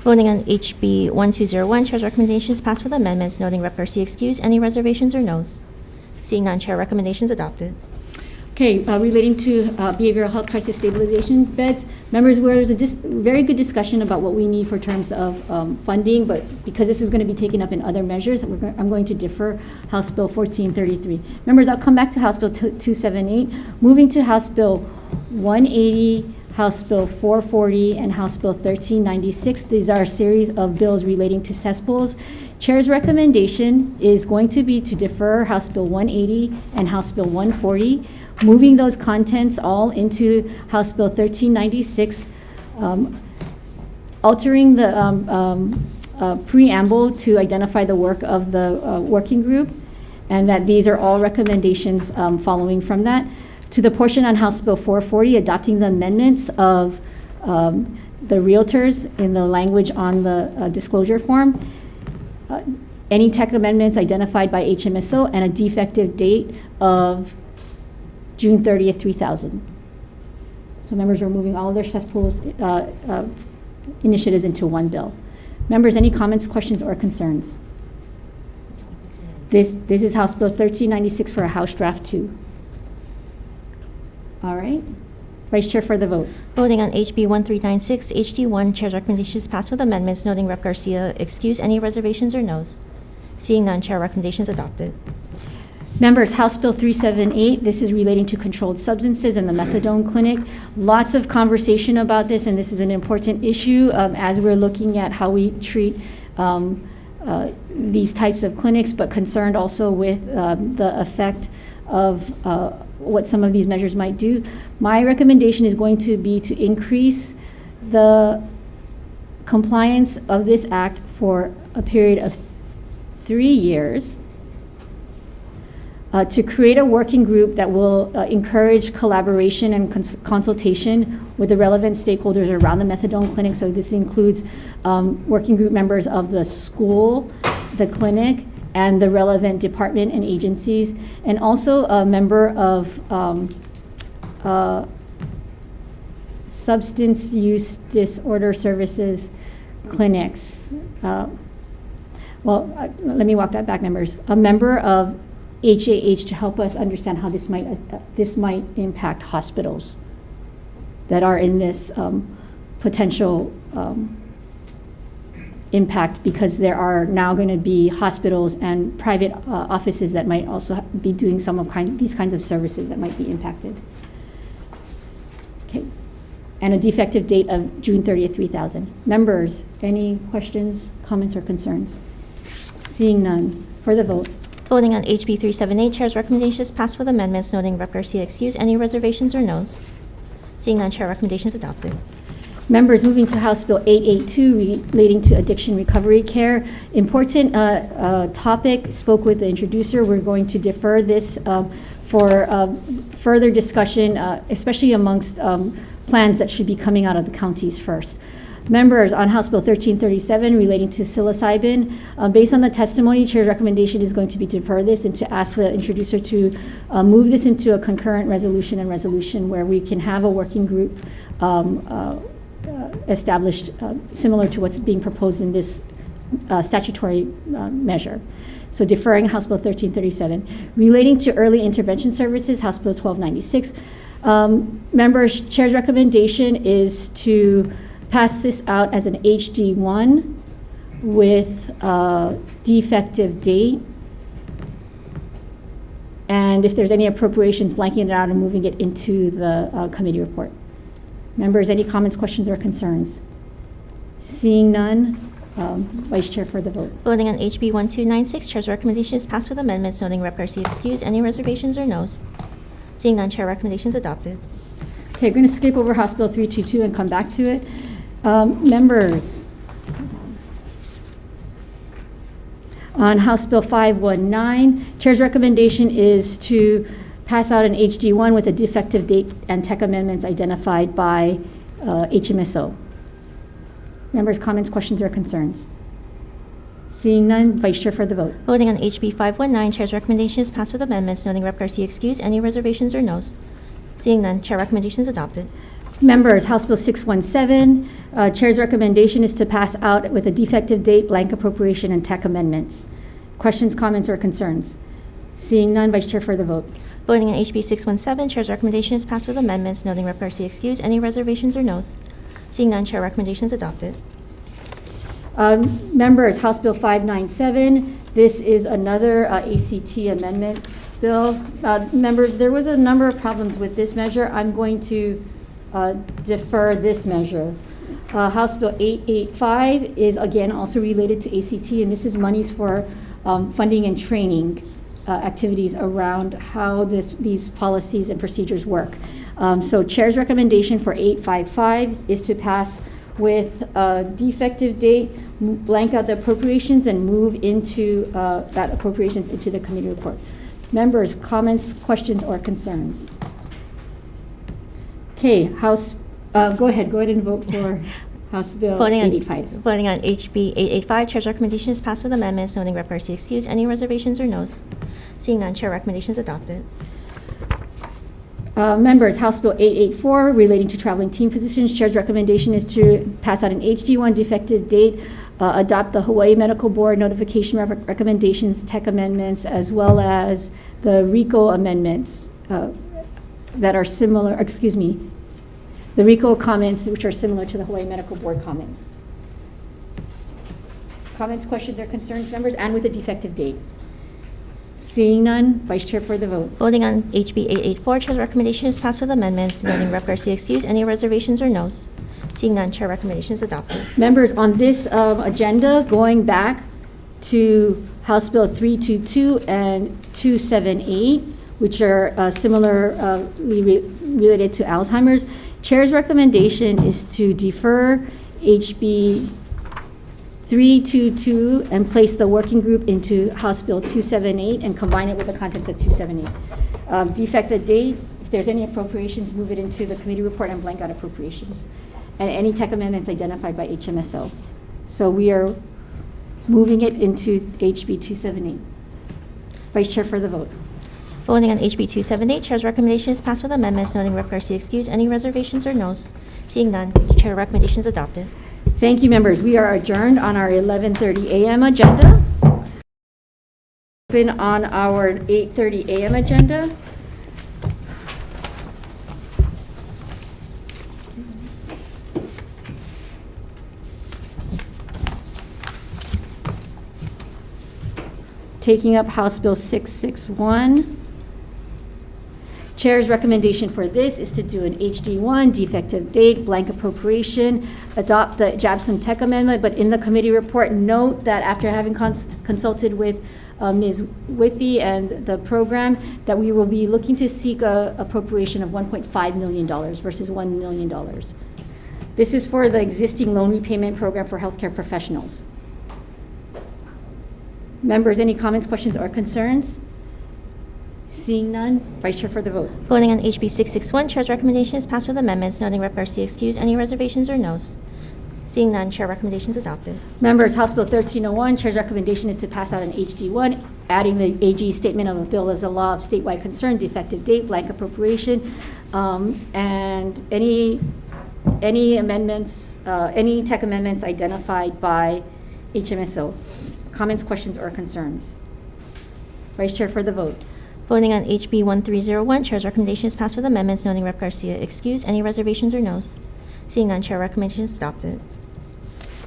Voting on HB 1201, Chair's recommendations passed with amendments, noting Rep. Garcia excused. Any reservations or noes? Seeing none, Chair recommendations adopted. Okay, relating to behavioral health crisis stabilization beds, members, where there's a very good discussion about what we need for terms of funding, but because this is going to be taken up in other measures, I'm going to defer House Bill 1433. Members, I'll come back to House Bill 278, moving to House Bill 180, House Bill 440, and House Bill 1396. These are a series of bills relating to cesspools. Chair's recommendation is going to be to defer House Bill 180 and House Bill 140, moving those contents all into House Bill 1396, altering the preamble to identify the work of the working group, and that these are all recommendations following from that. To the portion on House Bill 440, adopting the amendments of the realtors in the language on the disclosure form, any tech amendments identified by HMSO, and a defective date of June 30th, 3000. So members are moving all of their cesspools initiatives into one bill. Members, any comments, questions, or concerns? This is House Bill 1396 for a House Draft 2. All right. Vice Chair for the vote. Voting on HB 1396, HT1, Chair's recommendations passed with amendments, noting Rep. Garcia excused. Any reservations or noes? Seeing none, Chair recommendations adopted. Members, House Bill 378, this is relating to controlled substances and the methadone clinic. Lots of conversation about this, and this is an important issue as we're looking at how we treat these types of clinics, but concerned also with the effect of what some of these measures might do. My recommendation is going to be to increase the compliance of this act for a period of 3 years, to create a working group that will encourage collaboration and consultation with the relevant stakeholders around the methadone clinic. So this includes working group members of the school, the clinic, and the relevant department and agencies, and also a member of substance use disorder services clinics. Let me walk that back, members. A member of HAH to help us understand how this might impact hospitals that are in this potential impact, because there are now going to be hospitals and private offices that might also be doing some of these kinds of services that might be impacted. Okay, and a defective date of June 30th, 3000. Members, any questions, comments, or concerns? Seeing none, for the vote. Voting on HB 378, Chair's recommendations passed with amendments, noting Rep. Garcia excused. Any reservations or noes? Seeing none, Chair recommendations adopted. Members, moving to House Bill 882 relating to addiction recovery care. Important topic, spoke with the introducer. We're going to defer this for further discussion, especially amongst plans that should be coming out of the counties first. Members, on House Bill 1337 relating to psilocybin, based on the testimony, Chair's recommendation is going to be to defer this and to ask the introducer to move this into a concurrent resolution where we can have a working group established similar to what's being proposed in this statutory measure. So deferring House Bill 1337. Relating to early intervention services, House Bill 1296. Members, Chair's recommendation is to pass this out as an HD1 with a defective date. And if there's any appropriations, blanking it out and moving it into the committee report. Members, any comments, questions, or concerns? Seeing none, Vice Chair for the vote. Voting on HB 1296, Chair's recommendation is passed with amendments, noting Rep. Garcia excused. Any reservations or noes? Seeing none, Chair recommendations adopted. Okay, we're going to skip over House Bill 322 and come back to it. Members, on House Bill 519, Chair's recommendation is to pass out an HD1 with a defective date and tech amendments identified by HMSO. Members, comments, questions, or concerns? Seeing none, Vice Chair for the vote. Voting on HB 519, Chair's recommendation is passed with amendments, noting Rep. Garcia excused. Any reservations or noes? Seeing none, Chair recommendations adopted. Members, House Bill 617, Chair's recommendation is to pass out with a defective date, blank appropriation, and tech amendments. Questions, comments, or concerns? Seeing none, Vice Chair for the vote. Voting on HB 617, Chair's recommendation is passed with amendments, noting Rep. Garcia excused. Any reservations or noes? Seeing none, Chair recommendation is adopted. Members, House Bill 597, this is another ACT amendment bill. Members, there was a number of problems with this measure. I'm going to defer this measure. House Bill 885 is again also related to ACT, and this is monies for funding and training activities around how these policies and procedures work. So Chair's recommendation for 855 is to pass with a defective date, blank out the appropriations, and move into that appropriations into the committee report. Members, comments, questions, or concerns? Okay, House, go ahead and vote for House Bill 885. Voting on HB 885, Chair's recommendation is passed with amendments, noting Rep. Garcia excused. Any reservations or noes? Seeing none, Chair recommendation is adopted. Members, House Bill 884 relating to traveling team physicians. Chair's recommendation is to pass out an HD1 defective date, adopt the Hawaii Medical Board notification recommendations, tech amendments, as well as the RICO amendments that are similar, the RICO comments which are similar to the Hawaii Medical Board comments. Comments, questions, or concerns, members, and with a defective date? Seeing none, Vice Chair for the vote. Voting on HB 884, Chair's recommendation is passed with amendments, noting Rep. Garcia excused. Any reservations or noes? Seeing none, Chair recommendation is adopted. Members, on this agenda, going back to House Bill 322 and 278, which are similarly related to Alzheimer's, Chair's recommendation is to defer HB 322 and place the working group into House Bill 278 and combine it with the contents of 278. Defective date, if there's any appropriations, move it into the committee report and blank out appropriations. And any tech amendments identified by HMSO. So we are moving it into HB 278. Vice Chair for the vote. Voting on HB 278, Chair's recommendation is passed with amendments, noting Rep. Garcia excused. Any reservations or noes? Seeing none, Chair recommendation is adopted. Thank you, members. We are adjourned on our 11:30 a.m. agenda. Been on our 8:30 a.m. agenda. Taking up House Bill 661. Chair's recommendation for this is to do an HD1, defective date, blank appropriation, adopt the Jabson Tech Amendment, but in the committee report, note that after having consulted with Ms. Withy and the program, that we will be looking to seek a appropriation of $1.5 million versus $1 million. This is for the existing loan repayment program for healthcare professionals. Members, any comments, questions, or concerns? Seeing none, Vice Chair for the vote. Voting on HB 661, Chair's recommendation is passed with amendments, noting Rep. Garcia excused. Any reservations or noes? Seeing none, Chair recommendation is adopted. Members, House Bill 1301, Chair's recommendation is to pass out an HD1, adding the AG statement of a bill as a law of statewide concern, defective date, blank appropriation, and any amendments, any tech amendments identified by HMSO. Comments, questions, or concerns? Vice Chair for the vote. Voting on HB 1301, Chair's recommendation is passed with amendments, noting Rep. Garcia excused. Any reservations or noes? Seeing none, Chair recommendation is adopted.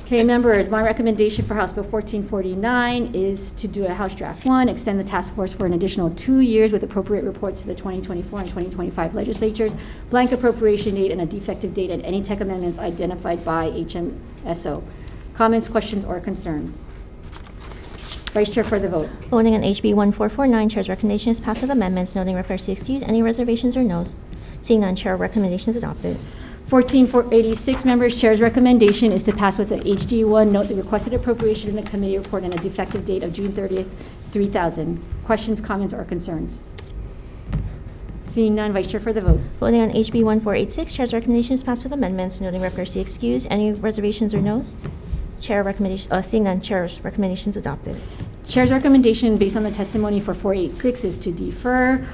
Okay, members, my recommendation for House Bill 1449 is to do a House Draft 1, extend the task force for an additional 2 years with appropriate reports to the 2024 and 2025 legislatures, blank appropriation date and a defective date, and any tech amendments identified by HMSO. Comments, questions, or concerns? Vice Chair for the vote. Voting on HB 1449, Chair's recommendation is passed with amendments, noting Rep. Garcia excused. Any reservations or noes? Seeing none, Chair recommendation is adopted. 14486, members, Chair's recommendation is to pass with the HD1, note the requested appropriation in the committee report and a defective date of June 30th, 3000. Questions, comments, or concerns? Seeing none, Vice Chair for the vote. Voting on HB 1486, Chair's recommendation is passed with amendments, noting Rep. Garcia excused. Any reservations or noes? Chair recommendation, seeing none, Chair's recommendation is adopted. Chair's recommendation based on the testimony for 486 is to defer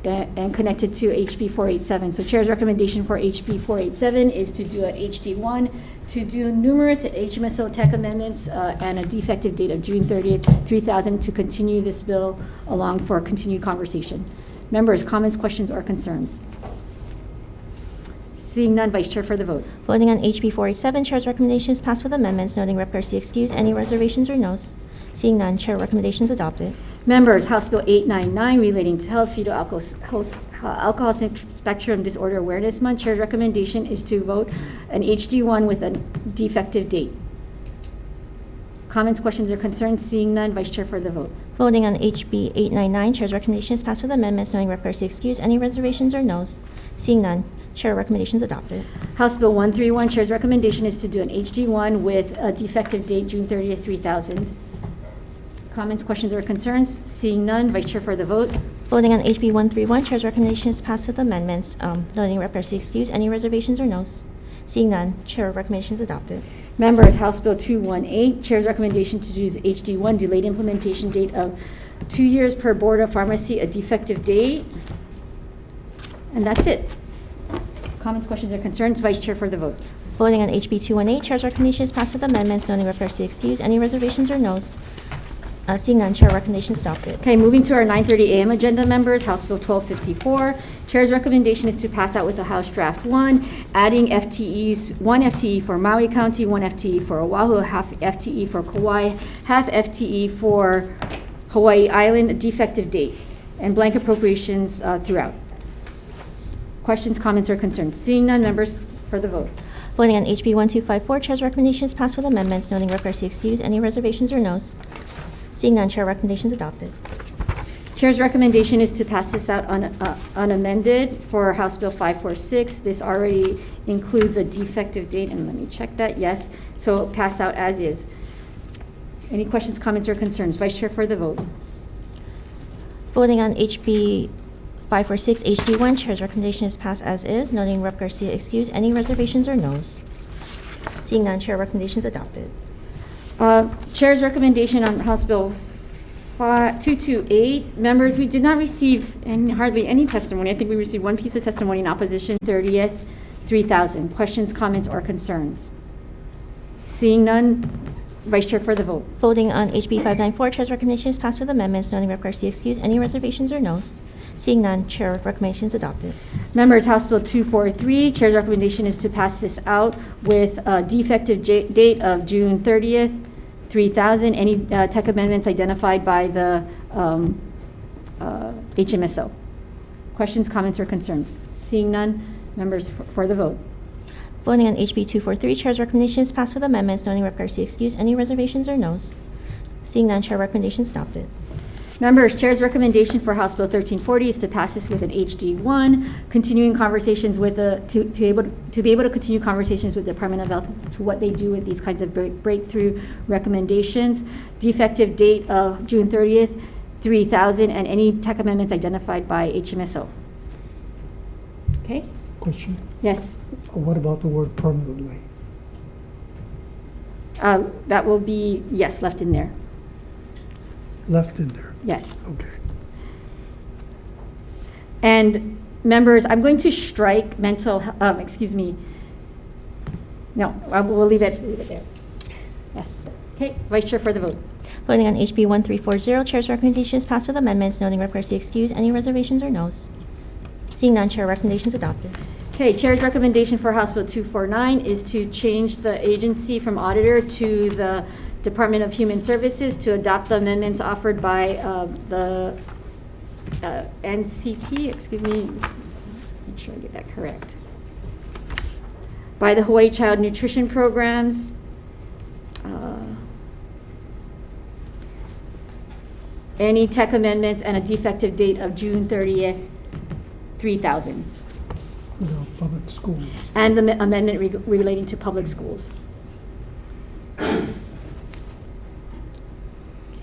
and connected to HB 487. So Chair's recommendation for HB 487 is to do an HD1, to do numerous HMSO tech amendments and a defective date of June 30th, 3000 to continue this bill along for continued conversation. Members, comments, questions, or concerns? Seeing none, Vice Chair for the vote. Voting on HB 487, Chair's recommendation is passed with amendments, noting Rep. Garcia excused. Any reservations or noes? Seeing none, Chair recommendations adopted. Members, House Bill 899 relating to health, fetal alcohol spectrum disorder awareness month. Chair's recommendation is to vote an HD1 with a defective date. Comments, questions, or concerns? Seeing none, Vice Chair for the vote. Voting on HB 899, Chair's recommendation is passed with amendments, noting Rep. Garcia excused. Any reservations or noes? Seeing none, Chair recommendations adopted. House Bill 131, Chair's recommendation is to do an HD1 with a defective date June 30th, 3000. Comments, questions, or concerns? Seeing none, Vice Chair for the vote. Voting on HB 131, Chair's recommendation is passed with amendments, noting Rep. Garcia excused. Any reservations or noes? Seeing none, Chair recommendations adopted. Members, House Bill 218, Chair's recommendation to use HD1, delayed implementation date of 2 years per Board of Pharmacy, a defective date. And that's it. Comments, questions, or concerns? Vice Chair for the vote. Voting on HB 218, Chair's recommendation is passed with amendments, noting Rep. Garcia excused. Any reservations or noes? Seeing none, Chair recommendations adopted. Okay, moving to our 9:30 a.m. agenda, members, House Bill 1254. Chair's recommendation is to pass out with the House Draft 1, adding FTEs, 1 FTE for Maui County, 1 FTE for Oahu, half FTE for Kauai, half FTE for Hawaii Island, a defective date, and blank appropriations throughout. Questions, comments, or concerns? Seeing none, members for the vote. Voting on HB 1254, Chair's recommendation is passed with amendments, noting Rep. Garcia excused. Any reservations or noes? Seeing none, Chair recommendations adopted. Chair's recommendation is to pass this out unamended for House Bill 546. This already includes a defective date, and let me check that. Yes, so pass out as is. Any questions, comments, or concerns? Vice Chair for the vote. Voting on HB 546 HD1, Chair's recommendation is passed as is, noting Rep. Garcia excused. Any reservations or noes? Seeing none, Chair recommendations adopted. Chair's recommendation on House Bill 228. Members, we did not receive hardly any testimony. I think we received one piece of testimony in opposition, 30th, 3000. Questions, comments, or concerns? Seeing none, Vice Chair for the vote. Voting on HB 594, Chair's recommendation is passed with amendments, noting Rep. Garcia excused. Any reservations or noes? Seeing none, Chair recommendations adopted. Members, House Bill 243, Chair's recommendation is to pass this out with a defective date of June 30th, 3000. Any tech amendments identified by the HMSO. Questions, comments, or concerns? Seeing none, members for the vote. Voting on HB 243, Chair's recommendation is passed with amendments, noting Rep. Garcia excused. Any reservations or noes? Seeing none, Chair recommendations adopted. Members, Chair's recommendation for House Bill 1340 is to pass this with an HD1, continuing conversations with to be able to continue conversations with the Department of Health as to what they do with these kinds of breakthrough recommendations. Defective date of June 30th, 3000, and any tech amendments identified by HMSO. Okay? Question? Yes. What about the word permanently? That will be, yes, left in there. Left in there? Yes. Okay. And members, I'm going to strike mental, excuse me. No, we'll leave it there. Yes. Okay, Vice Chair for the vote. Voting on HB 1340, Chair's recommendation is passed with amendments, noting Rep. Garcia excused. Any reservations or noes? Seeing none, Chair recommendations adopted. Okay, Chair's recommendation for House Bill 249 is to change the agency from auditor to the Department of Human Services to adopt the amendments offered by the NCP, excuse me, make sure I get that correct, by the Hawaii Child Nutrition Programs, any tech amendments, and a defective date of June 30th, 3000. Public schools. And the amendment relating to public schools.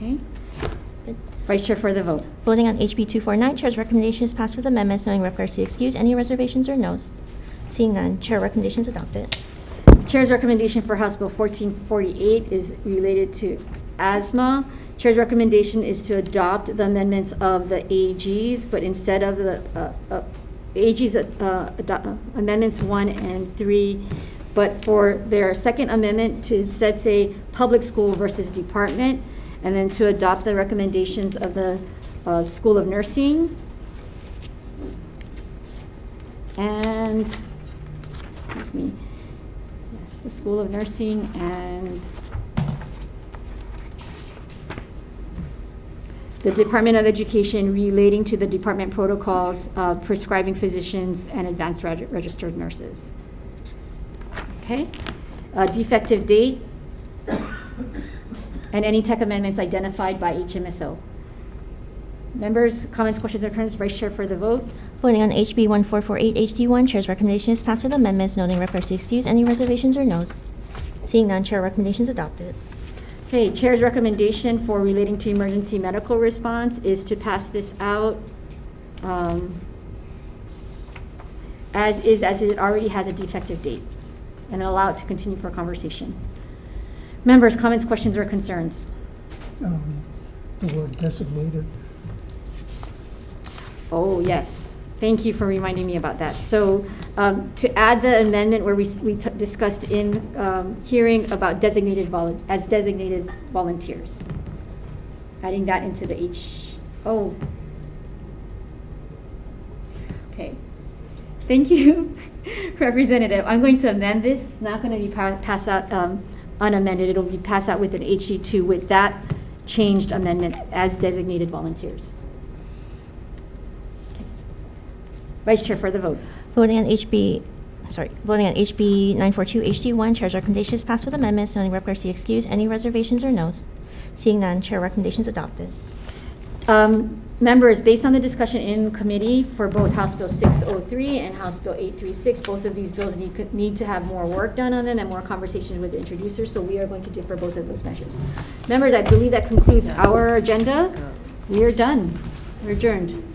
Okay. Vice Chair for the vote. Voting on HB 249, Chair's recommendation is passed with amendments, noting Rep. Garcia excused. Any reservations or noes? Seeing none, Chair recommendations adopted. Chair's recommendation for House Bill 1448 is related to asthma. Chair's recommendation is to adopt the amendments of the AGs, but instead of the AGs, amendments 1 and 3, but for their second amendment to instead say public school versus department, and then to adopt the recommendations of the School of Nursing. And, excuse me, yes, the School of Nursing and the Department of Education relating to the department protocols of prescribing physicians and advanced registered nurses. Okay? Defective date and any tech amendments identified by HMSO. Members, comments, questions, or concerns? Vice Chair for the vote. Voting on HB 1448 HD1, Chair's recommendation is passed with amendments noting record to excuse any reservations or noes. Seeing none, Chair recommendation is adopted. Okay, Chair's recommendation for relating to emergency medical response is to pass this out as it already has a defective date, and allow it to continue for conversation. Members, comments, questions, or concerns? The word designated. Oh, yes. Thank you for reminding me about that. So to add the amendment where we discussed in hearing about designated volunteers. Adding that into the Okay. Thank you, Representative. I'm going to amend this. It's not going to be passed out unamended. It'll be passed out with an HG2 with that changed amendment as designated volunteers. Vice Chair for the vote. Voting on HB 942 HD1, Chair's recommendation is passed with amendments noting Rep. Garcia excused. Any reservations or noes? Seeing none, Chair recommendation is adopted. Members, based on the discussion in committee for both House Bill 603 and House Bill 836, both of these bills need to have more work done on them and more conversations with the introducers, so we are going to defer both of those measures. Members, I believe that concludes our agenda. We are done. We're adjourned.